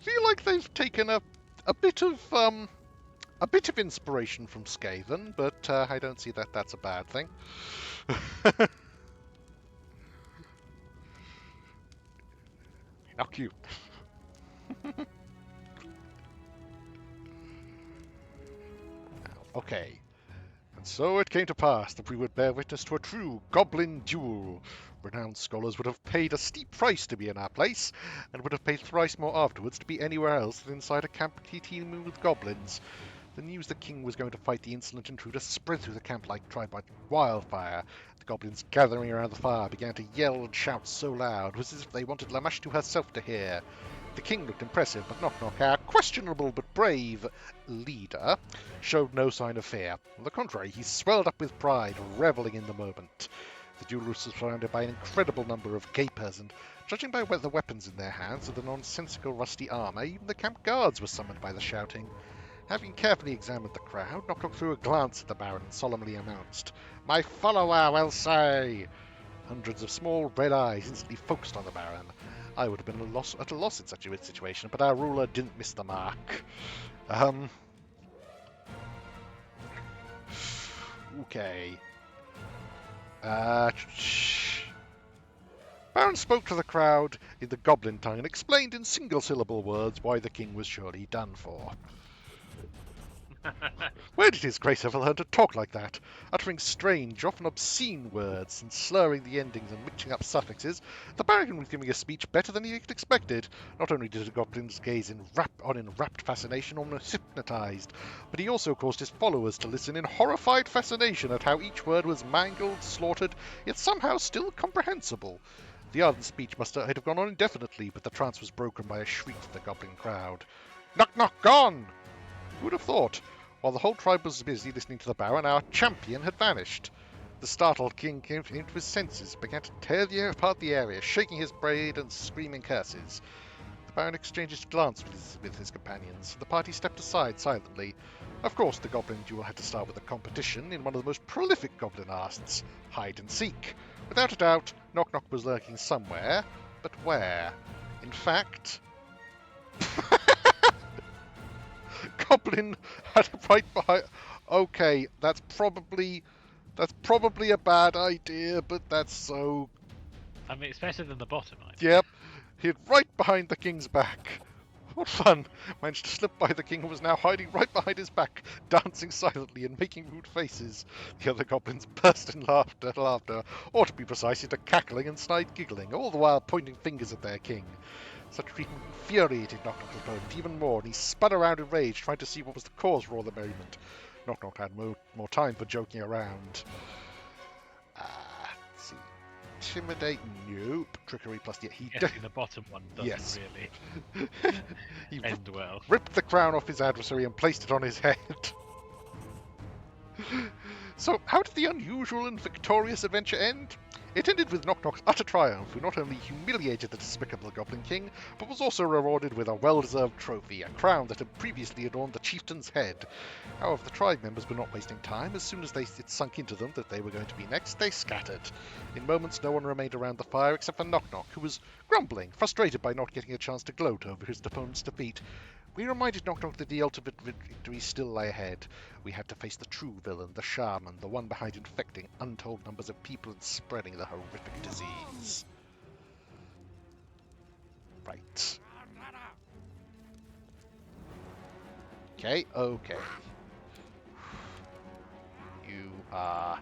feel like they've taken a bit of inspiration from Skaven, but I don't see that that's a bad thing. Knock you. Okay. And so it came to pass that we would bear witness to a true goblin duel. Renowned scholars would have paid a steep price to be in our place, and would have paid thrice more afterwards to be anywhere else than inside a camp teeming with goblins. The news the king was going to fight the insolent intruder spread through the camp like wildfire. The goblins gathering around the fire began to yell and shout so loud, it was as if they wanted Lamashtu herself to hear. The king looked impressive, but Knock Knock, our questionable but brave leader, showed no sign of fear. On the contrary, he swelled up with pride, reveling in the moment. The duelers were surrounded by an incredible number of gapers, and judging by the weapons in their hands and the nonsensical rusty armour, even the camp guards were summoned by the shouting. Having carefully examined the crowd, Knock Knock threw a glance at the Baron and solemnly announced, "My follower will say!" Hundreds of small red eyes instantly focused on the Baron. I would have been at a loss in such a situation, but our ruler didn't miss the mark. Okay. Baron spoke to the crowd in the goblin tongue and explained in single-syllable words why the king was surely done for. Where did his grace ever learn to talk like that? Uttering strange, often obscene words, and slurring the endings and mixing up suffixes, the Baron was giving a speech better than he had expected. Not only did the goblins gaze in rapt fascination, almost hypnotized, but he also caused his followers to listen in horrified fascination at how each word was mangled, slaughtered, yet somehow still comprehensible. The ardent speech must have gone on indefinitely, but the trance was broken by a shriek from the goblin crowd. "Knock, knock, gone!" Who would have thought? While the whole tribe was busy listening to the Baron, our champion had vanished. The startled king came to his senses, began to tear apart the area, shaking his blade and screaming curses. The Baron exchanged a glance with his companions. The party stepped aside silently. Of course, the goblin duel had to start with a competition in one of the most prolific goblin arts, hide and seek. Without a doubt, Knock Knock was lurking somewhere, but where? In fact... Goblin had right behind. Okay, that's probably a bad idea, but that's so. I mean, it's better than the bottom idea. Yep, he had right behind the king's back. What fun! Managed to slip by the king, who was now hiding right behind his back, dancing silently and making rude faces. The other goblins burst in laughter, or to be precise, into cackling and snide giggling, all the while pointing fingers at their king. Such treatment infuriated Knock Knock's opponent even more, and he spun around in rage, trying to see what was the cause for all the merriment. Knock Knock had more time for joking around. Let's see. Intimidate, nope. Trickery plus, yeah, he Guessing the bottom one doesn't really he end well. Ripped the crown off his adversary and placed it on his head. So, how did the unusual and victorious adventure end? It ended with Knock Knock's utter triumph, who not only humiliated the despicable Goblin King, but was also rewarded with a well-deserved trophy, a crown that had previously adorned the chieftain's head. However, the tribe members were not wasting time. As soon as it sunk into them that they were going to be next, they scattered. In moments, no one remained around the fire except for Knock Knock, who was grumbling, frustrated by not getting a chance to gloat over his opponent's defeat. We reminded Knock Knock that the ultimate victory still lay ahead. We had to face the true villain, the shaman, the one behind infecting untold numbers of people and spreading the horrific disease. Right. Okay. You are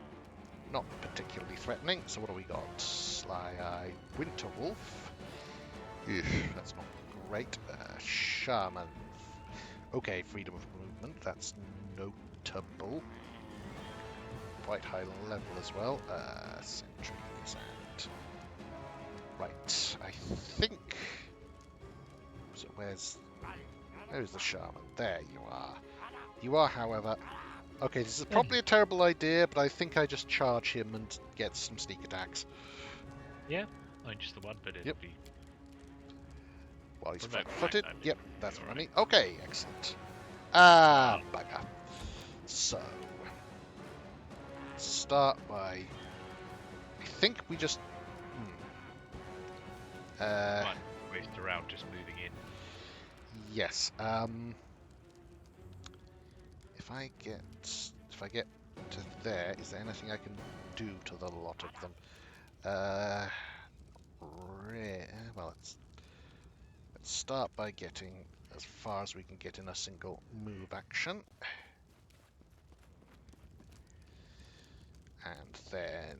not particularly threatening. So what do we got? Sly-eyed Winterwolf. Eugh, that's not great. Shaman. Okay, freedom of movement. That's notable. Quite high level as well. Sentries and... Right, I think... So where's the shaman? There you are. You are, however... Okay, this is probably a terrible idea, but I think I just charge him and get some sneak attacks. Yeah, I mean, just the one, but it'll Yep. be... While he's Remote flat-footed. right, I mean, Yep, that's what I right. mean. Okay, excellent. Ah, bugger. So... Start by... I think we just... Might waste around just moving in. Yes. If I get to there, is there anything I can do to the lot of them? Well, let's start by getting as far as we can get in a single move action, and then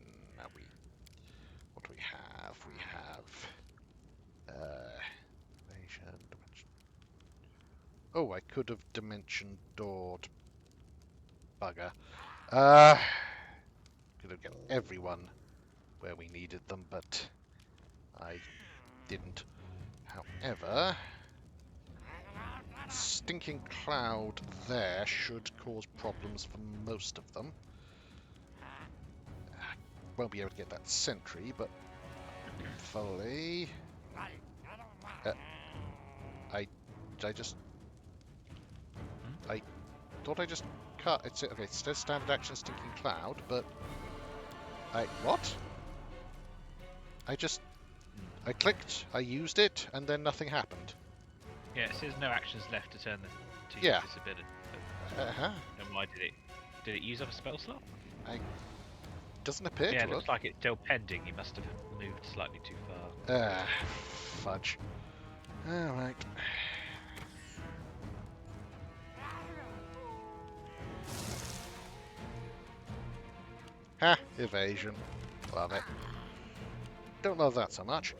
what do we have? We have evasion, dimension. Oh, I could have dimension doored. Bugger. Could have gotten everyone where we needed them, but I didn't. However, stinking cloud there should cause problems for most of them. Won't be able to get that sentry, but hopefully... I thought I just cut. It's okay. It says standard action stinking cloud, but what? I clicked, I used it, and then nothing happened. Yeah, it says no actions left to turn to Yeah. use this ability. Uh-huh. And why did it use up a spell slot? Doesn't appear Yeah, to it looks like it's still pending. You must have moved slightly too far. Fudge. Alright. Ha! Evasion. Love it. Don't love that so much.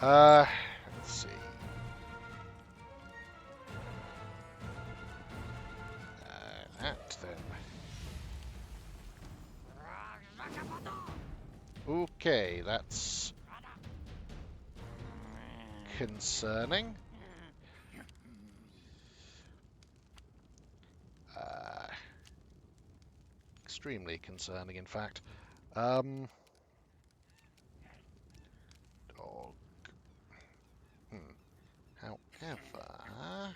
Let's see. That then. Okay, that's concerning. Extremely concerning, in fact. Dog. However,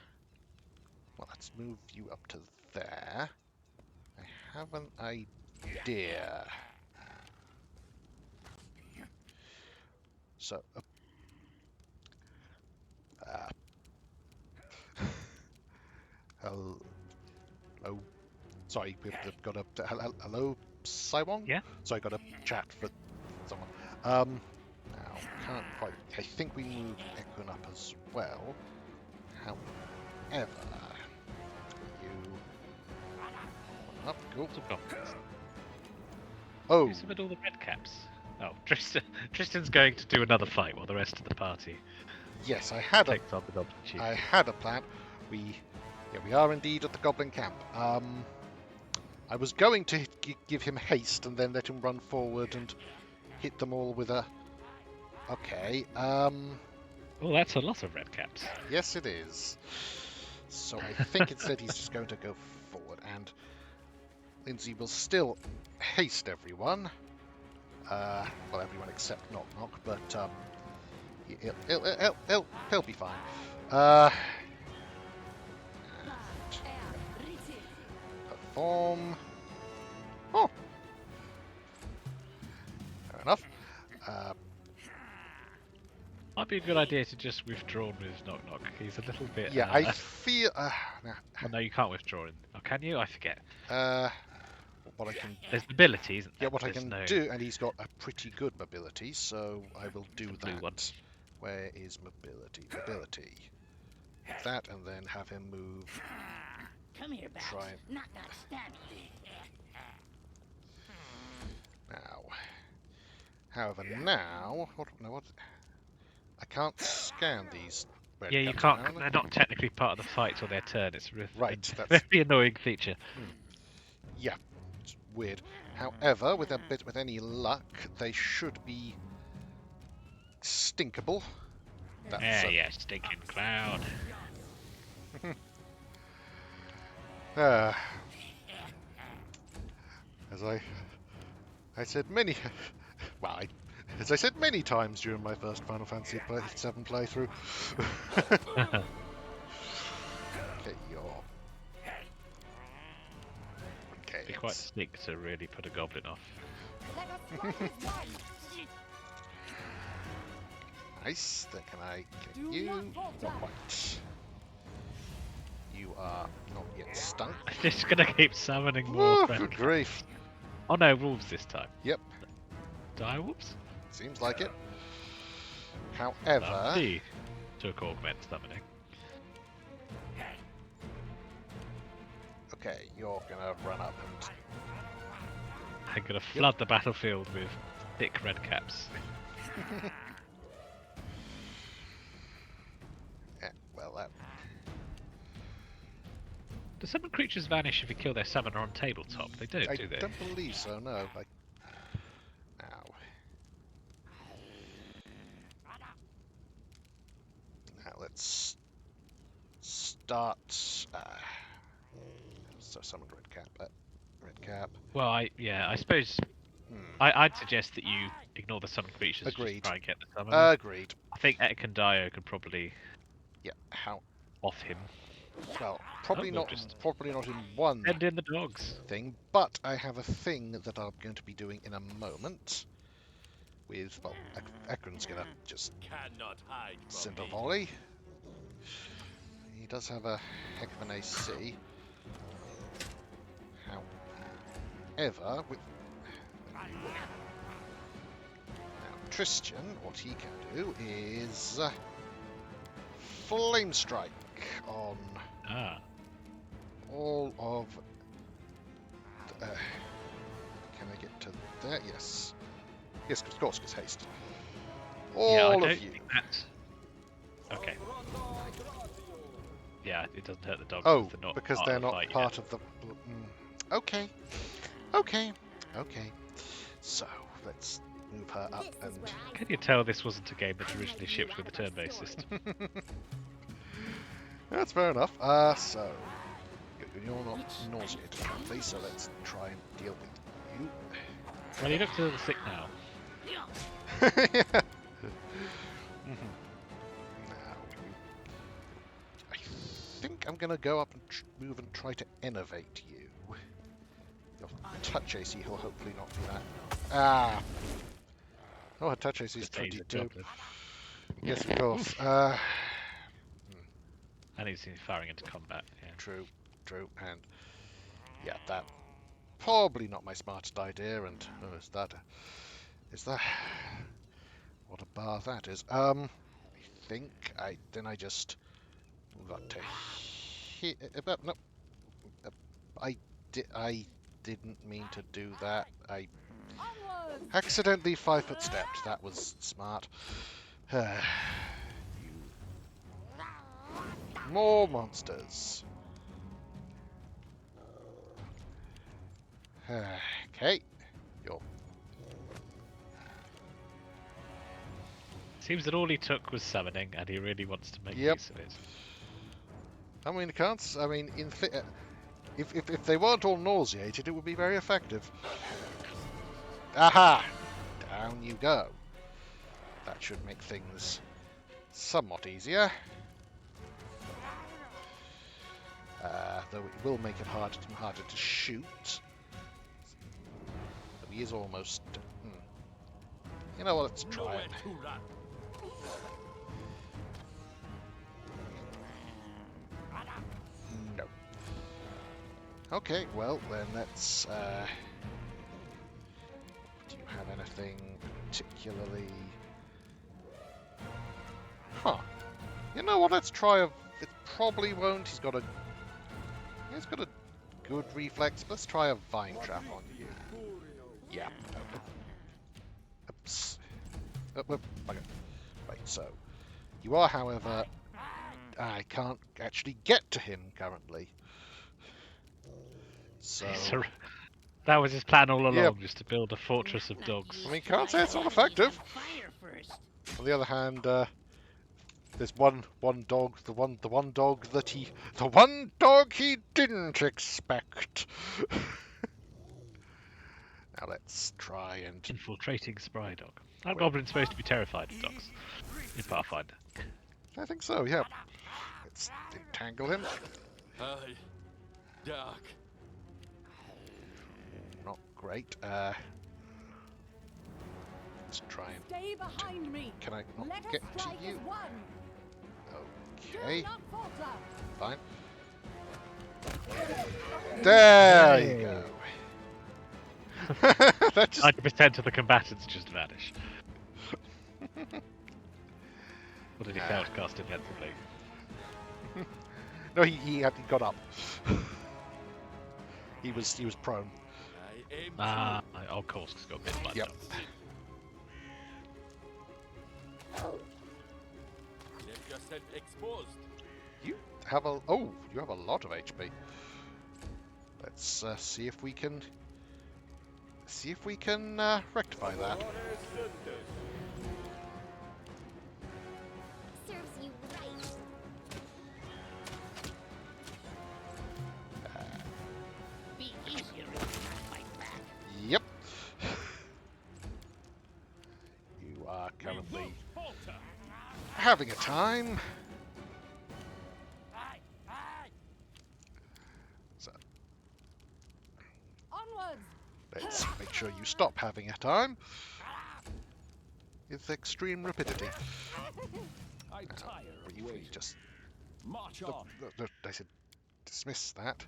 well, let's move you up to there. I have an idea. So, hello. Sorry, we've got a hello, Saiwong. Yeah. So I got a chat for someone. Now can't quite. I think we moved Equin up as well. However, you up, cool. Oh, Who summoned all the red caps? Oh, Tristan's going to do another fight while the rest of the party yes, I had takes on the Goblin Chief. I had a plan. We are indeed at the Goblin camp. I was going to give him haste and then let him run forward and hit them all with a... Okay, Well, that's a lot of red caps. yes it is. So I think instead he's just going to go forward, and Lindsay will still haste everyone. Well, everyone except Knock Knock, but he'll be fine. Perform. Oh, fair enough. Might be a good idea to just withdraw with Knock Knock. He's a little bit. Yeah, I feel. Oh, no, you can't withdraw him. Oh, can you? I forget. What I can. There's mobility, isn't there? Yeah, what I There's can no... do, and he's got a pretty good mobility, so I will do The blue that. one. Where is mobility? Mobility. That, and then have him move. Come here, Babs. Try it. Knock, knock, stab you. Now, However, now what? I can't scan these red Yeah, you caps, can't. can I? They're not technically part of the fight till their turn. It's Right, a that's very annoying feature. yeah, it's weird. However, with any luck, they should be stinkable. That's Yeah, stinking cloud. as I said many, well, as I said many times during my first Final Fantasy VII playthrough. Okay, okay. Be quite sneak to really put a goblin off. Let us strike as one. Nice. Then can I get Do you? not falter. Not quite. You are not yet stunk. I'm just gonna keep summoning more Oh, friends. good grief. Oh no, wolves this time. Yep, Die wolves? seems like it. However, Lovely. Took augment summoning. okay, you're gonna run up and I'm gonna flood the battlefield with thick red caps. yeah, well, that Do summon creatures vanish if you kill their summoner on tabletop? They don't, I do they? don't believe so. No. Now let's start. So summon red cap. Red cap. Well, I suppose Hmm. I'd suggest that you ignore the summoned creatures. Agreed. Just try and get the summoner. Agreed. I think Ek and Dio could probably Yeah. How? off him. Well, probably we'll not. just Probably not in one send in the dogs. thing, but I have a thing that I'm going to be doing in a moment. With Ekron's gonna just Cannot hide from send a me. volley. He does have a heck of an AC. However, with now Tristan, what he can do is Flame Strike on Ah, all of. Can I get to there? Yes. Yes, of course, because haste. All yeah, I of don't you. think that's okay. Yeah, it doesn't hurt the dogs. Oh, they're not because part they're of the not fight part yet. of the. Okay. Okay. Okay. So let's move her up This is and. where I Can you tell this wasn't a game that originally shipped with a turn-based system? That's fair enough. So you're not nauseated currently, so let's try and deal with you. Well, you look a little sick now. Yeah. Now, I think I'm gonna go up and move and try to innovate you. Your touch AC will hopefully not be that. Ah. Oh, her touch AC is Just aids the 22. goblin. Yes, of course. And he's firing into combat. Yeah. True, and yeah, that probably not my smartest idea. And is that what a bar that is? I think I just got to hit. No, I didn't mean to do that. I Onwards. accidentally 5-foot stepped. That was smart. More monsters. Okay. You're Seems that all he took was summoning, and he really wants to make Yep. use of it. I mean, if they weren't all nauseated, it would be very effective. Aha! Down you go. That should make things somewhat easier. Though it will make it harder to shoot. So he is almost. You know what? Let's try Nowhere it. to run. No. Okay, well then let's. Do you have anything particularly? Huh. You know what? Let's try a. It probably won't. He's got a good reflex. Let's try a vine trap on you. Yeah. A Okay. Right, so you are, however, I can't actually get to him currently. So That was his plan all yeah, along, just to build a fortress of Not dogs. used I mean, to can't say it's lighting not enemies effective. on fire first. On the other hand, there's one dog, the one dog he didn't expect. Now let's try and Infiltrating spry dog. That goblin's supposed to be terrified of dogs in Pathfinder. I think so. Yeah. Let's entangle him. Dark. Not great. Let's try and. Stay behind me. Can I not Let us get to strike you? as one. Okay. Do not falter. Fine. There you go. That just 90% of the combatants just vanish. What did he fail to cast defensively? no, he got up. he was prone. I aim Of course, because got bitten by the Yep. dog. Let yourself exposed. You have a lot of HP. Let's see if we can rectify that. Serves you right. Be easier if you fight back. Yep. You are currently having a time. So Onwards. let's make sure you stop having a time with extreme rapidity. I tire of Briefly, waiting. just March on. I said dismiss that.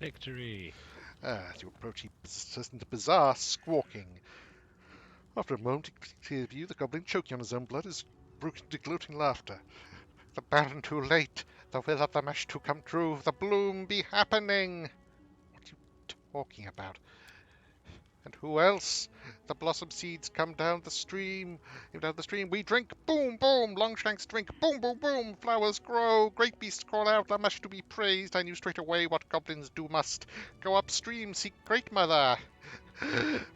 Victory! As you approach, he listen to bizarre squawking. After a moment, clear view, the goblin, choking on his own blood, is broken into gloating laughter. The Baron too late, the will of the mesh to come true, the bloom be happening. What are you talking about? And who else? The blossom seeds come down the stream. We drink, boom, boom. Longshanks drink, boom, boom, boom. Flowers grow, great beasts call out, the much to be praised. I knew straight away what goblins do must. Go upstream, seek Great Mother.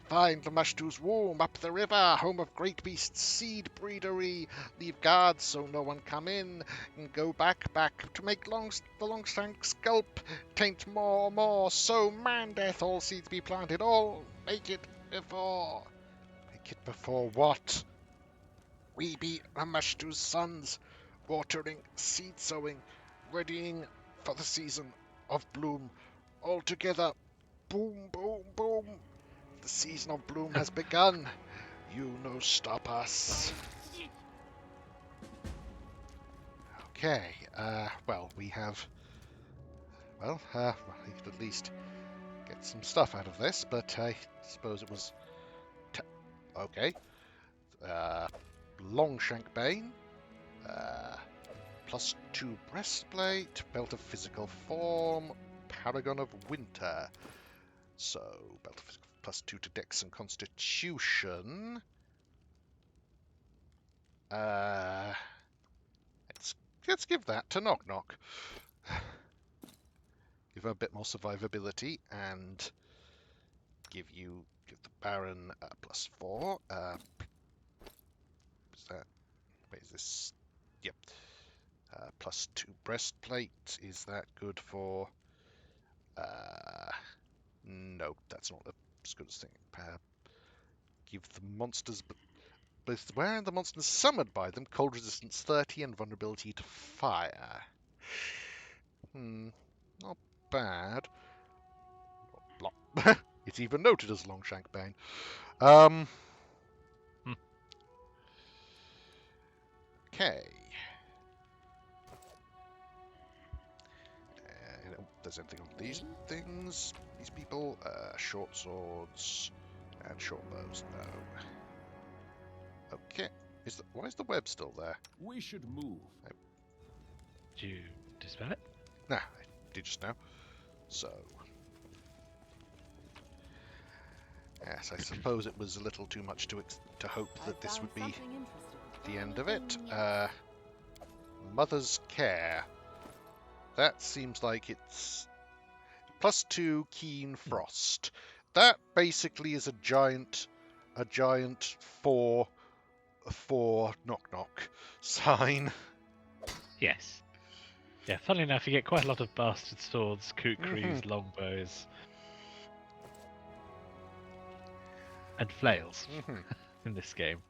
Find the Mashtu's womb up the river, home of great beasts, seed breedery. Leave guards so no one come in, and go back to make the Longshanks gulp. Taint more, so man death, all seeds be planted, all make it before. Make it before what? We be Amashtu's sons, watering, seed sowing, readying for the season of bloom. All together, boom, boom, boom. The season of bloom has begun. You no stop us. Okay, well, we have... Well, we could at least get some stuff out of this, but I suppose it was... Okay. Longshank Bane. +2 breastplate. Belt of physical form. Paragon of winter. So, belt of physical +2 to dex and constitution. Let's give that to Knock Knock. Give her a bit more survivability and give the Baron +4. Is that? Wait, is this? Yep. +2 breastplate. Is that good for? No, that's not as good as thing. Give the monsters, both wearing the monsters summoned by them, cold resistance 30 and vulnerability to fire. Not bad. It's even noted as Longshank Bane. Okay. There's anything on these things? These people? Short swords and short bows. No. Okay. Why is the web still there? We should move. Did you dispel it? Nah, I did just now. So. Yes, I suppose it was a little too much to hope that this would be the end of it. Mother's Care. That seems like it's +2 Keen Frost. That basically is a giant 4 knock knock sign. Yes. Yeah, funnily enough, you get quite a lot of bastard swords, kukris, longbows, and flails in this game.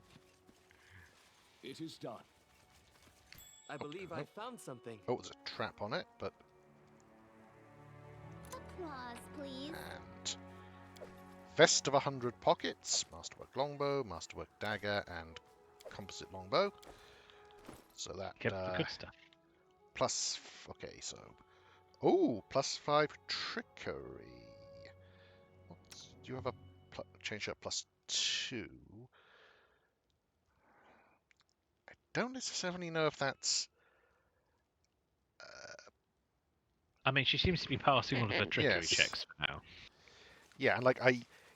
It is done. I believe I found something. Oh, there's a trap on it, but Applause, please. and Vest of 100 Pockets, Masterwork Longbow, Masterwork Dagger, and Composite Longbow. So that Get the good stuff. plus. Okay, so +5 Trickery. Do you have a change that +2? I don't necessarily know if that's. I mean, she seems to be passing all of her trickery Yes. checks for now. Yeah, and like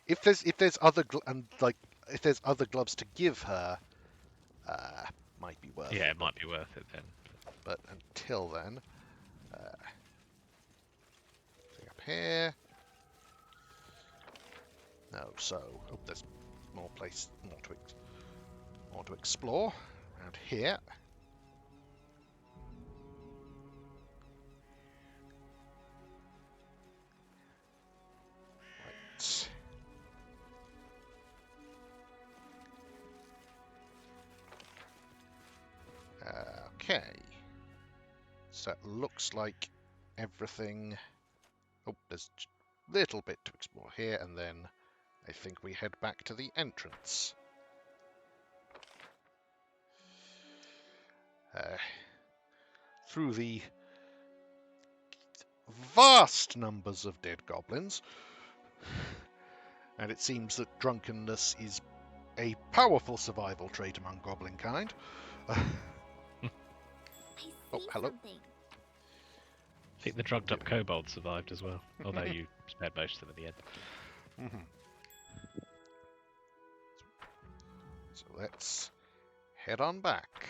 if there's other if there's other gloves to give her, might be worth it. Yeah, it might be worth it then. But until then, thing up here. No, so there's more to explore around here. Right. Okay. So it looks like everything. Oh, there's a little bit to explore here, and then I think we head back to the entrance. Through the vast numbers of dead goblins. And it seems that drunkenness is a powerful survival trait among goblin kind. I see hello. something. I think the drugged up kobold survived as well, although you spared most of them at the end. So let's head on back.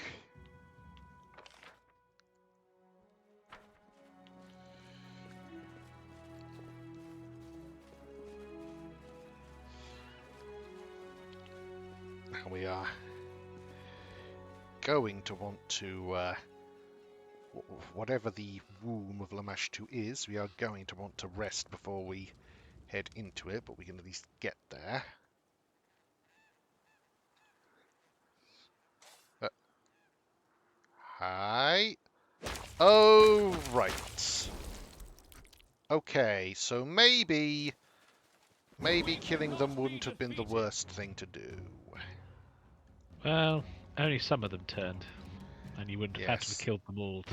Now we are going to want to, whatever the womb of Lamash 2 is, we are going to want to rest before we head into it, but we can at least get there. Hi. Oh, right. Okay, so maybe killing them wouldn't have been the worst thing to do. Well, only some of them turned, and you wouldn't have had to have Yes. killed them all.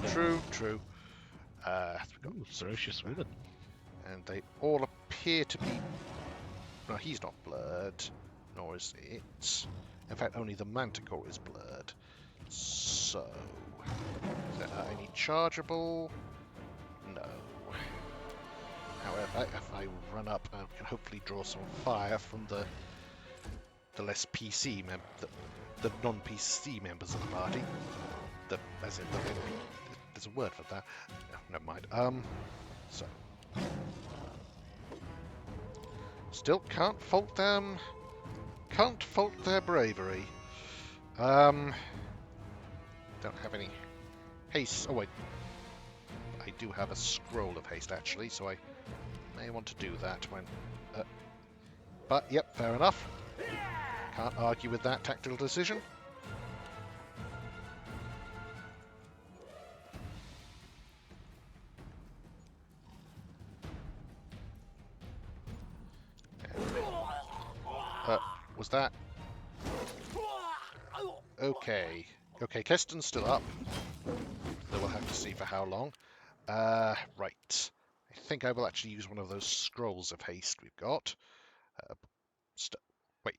True. Ooh, ferocious woman. And they all appear to be... No, he's not blurred, nor is it. In fact, only the Manticore is blurred. So... Is there any chargeable? No. However, if I run up, I can hopefully draw some fire from the less PC the non-PC members of the party. There's a word for that. No, never mind. So still can't fault them. Can't fault their bravery. Don't have any haste. Oh wait, I do have a scroll of haste actually, so I may want to do that when. But yep, fair enough. Can't argue with that tactical decision. Was that... Okay. Okay, Keston's still up. Though we'll have to see for how long. Right. I think I will actually use one of those scrolls of haste we've got. Wait.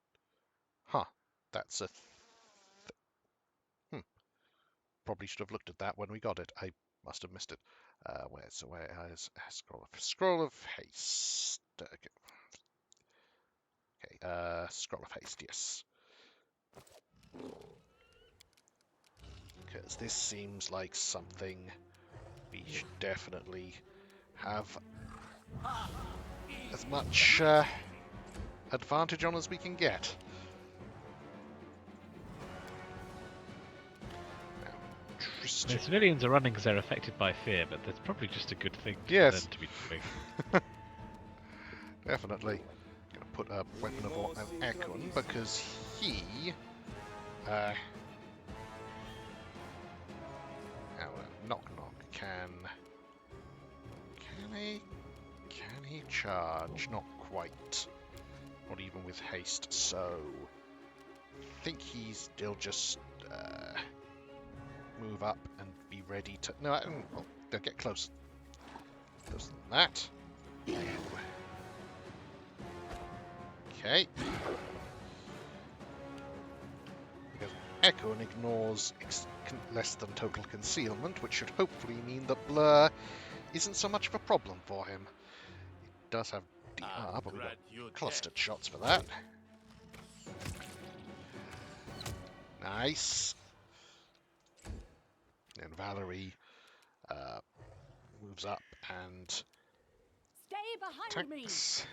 Huh. That's a... Probably should have looked at that when we got it. I must have missed it. Where is scroll of haste? Okay. Okay, Scroll of Haste, yes. Because this seems like something we should definitely have as much advantage on as we can get. Now, Tristan. The civilians are running because they're affected by fear, but that's probably just a good thing for Yes. them to be doing. Definitely. Gonna put a weapon of war on Ekun because he our knock knock can he charge? Not quite. Not even with haste, so I think he'll just move up and be ready to don't get close. Closer than that. Okay. Because Ekun ignores less than total concealment, which should hopefully mean that Blur isn't so much of a problem for him. It does have DR, but we've got clustered shots for that. Nice. And Valerie moves up and Stay behind me. attacks.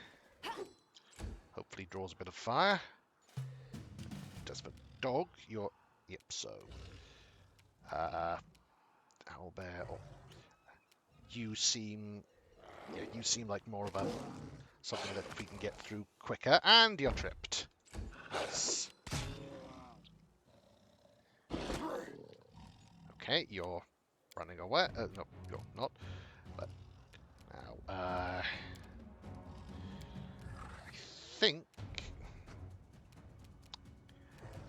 Hopefully draws a bit of fire. Does for dog, you're... Yep, so... Owlbear, you seem like more of a... something that we can get through quicker, and you're tripped. Nice. Okay, you're running away. No, you're not. But now, I think...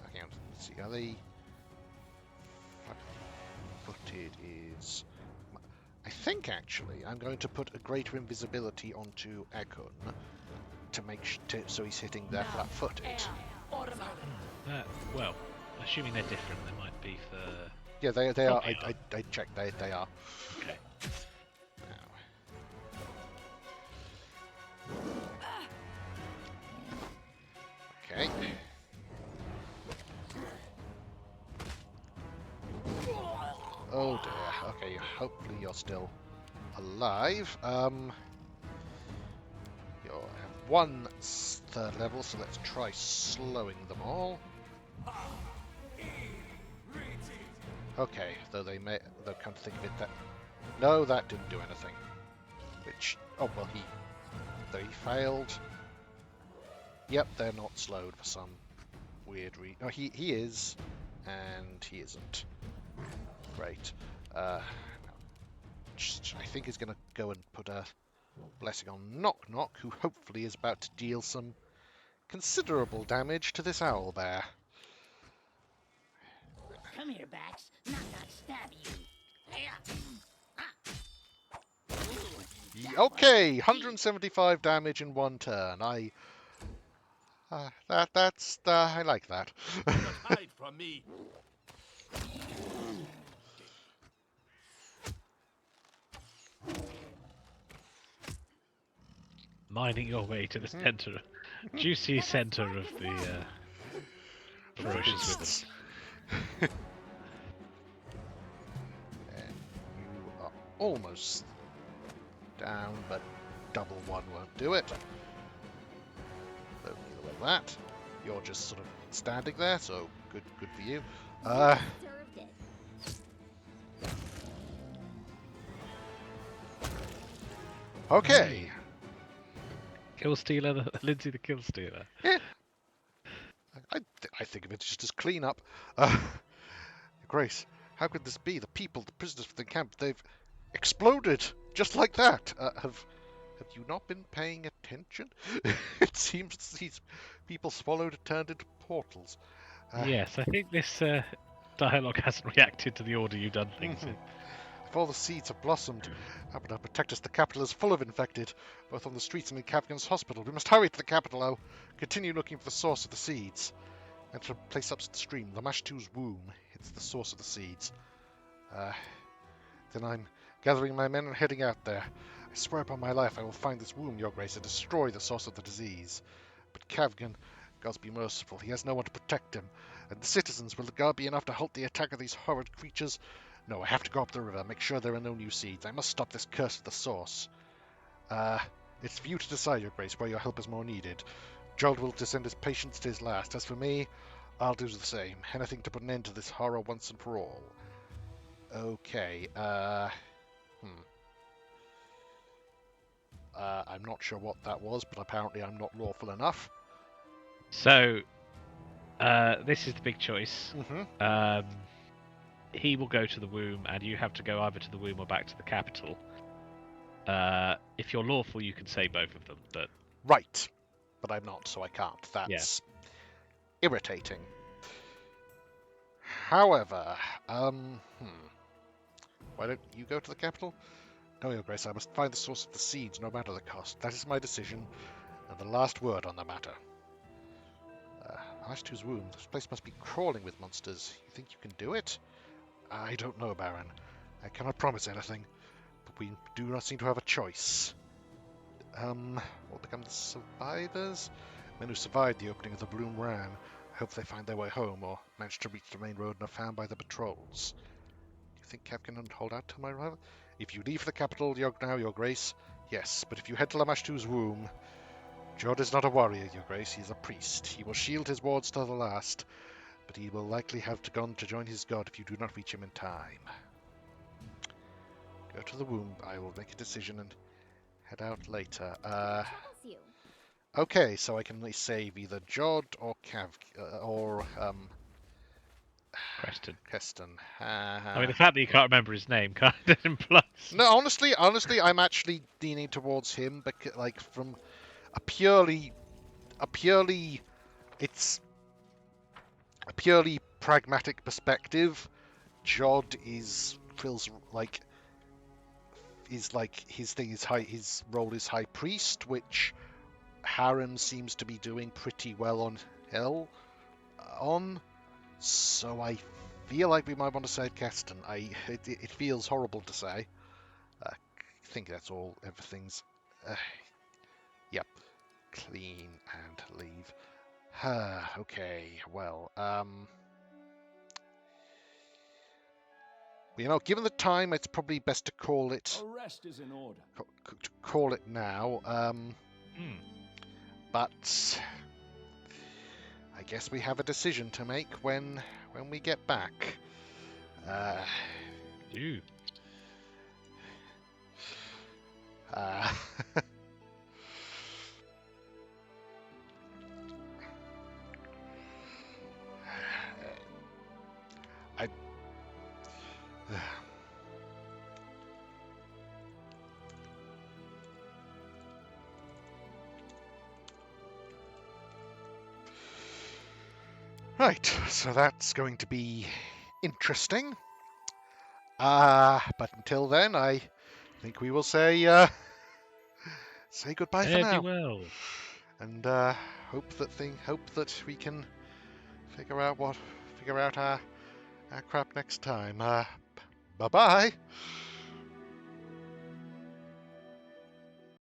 Okay, let's see how they... footed is... I think actually I'm going to put a greater invisibility onto Ekun to make so he's hitting their flat-footed. Well, assuming they're different, they might be for... Yeah, they are. I checked. They are. Okay. Okay. Oh dear. Okay, hopefully you're still alive. You have one third level, so let's try slowing them all. Okay, though they'll come to think of it that... No, that didn't do anything. Which... Oh, well, they failed. Yep, they're not slowed for some weird reason. No, he is, and he isn't. Great. I think he's going to go and put a blessing on Knock Knock, who hopefully is about to deal some considerable damage to this owlbear. Come here, Bax. Knock Knock stab you. Okay, 175 damage in one turn. I like that. Hide from me. Hmm. Mining your way to the center, juicy center of the ferocious withers. And you are almost down, but double one won't do it. So neither will that. You're just sort of standing there, so good for you. Deserved it. Okay. Kill stealer, Lindsay the kill stealer. Yeah. I think of it just as cleanup. Grace, how could this be? The people, the prisoners from the camp, they've exploded just like that. Have you not been paying attention? It seems these people swallowed and turned into portals. Yes, I think this dialogue hasn't reacted to the order you've done things in. If all the seeds have blossomed, how would I protect us? The capital is full of infected, both on the streets and in Kavgan's hospital. We must hurry to the capital. I'll continue looking for the source of the seeds. And to a place upstream, the Mashtu's womb. It's the source of the seeds. Then I'm gathering my men and heading out there. I swear upon my life I will find this womb, Your Grace, and destroy the source of the disease. But Kavgan, gods be merciful, he has no one to protect him. And the citizens, will the guard be enough to halt the attack of these horrid creatures? No, I have to go up the river, make sure there are no new seeds. I must stop this curse at the source. It's for you to decide, Your Grace, where your help is more needed. Jod will descend his patience to his last. As for me, I'll do the same. Anything to put an end to this horror once and for all. Okay, I'm not sure what that was, but apparently I'm not lawful enough. So, this is the big choice. Mm-hmm. He will go to the womb, and you have to go either to the womb or back to the capital. If you're lawful, you can say both of them, but... Right. But I'm not, so I can't. That's irritating. However, why don't you go to the capital? No, Your Grace, I must find the source of the seeds, no matter the cost. That is my decision, and the last word on the matter. Ashtu's womb. This place must be crawling with monsters. You think you can do it? I don't know, Baron. I cannot promise anything, but we do not seem to have a choice. What become the survivors? Men who survived the opening of the Bloom Ran. I hope they find their way home, or manage to reach the main road and are found by the patrols. Do you think Kev can hold out till my arrival? If you leave for the capital, Your Grace, yes, but if you head to Lamashtu's womb... Jod is not a warrior, Your Grace, he is a priest. He will shield his wards to the last, but he will likely have to gone to join his god if you do not reach him in time. Go to the womb, I will make a decision and head out later. Okay, so I can only save either Jod or Keston. I mean, the fact that you can't remember his name kind of implies... No, honestly, I'm actually leaning towards him, because, like, from a purely pragmatic perspective, Jod feels like his thing is his role is high priest, which Harem seems to be doing pretty well on. So I feel like we might want to save Keston. It feels horrible to say. I think that's all. Everything's yep, clean and leave. Okay, well, given the time, it's probably best to call it. Arrest is in order. Call it now. But I guess we have a decision to make when we get back. You. Right, so that's going to be interesting. But until then, I think we will say goodbye for now. Well. And hope that we can figure out our crap next time. Bye bye.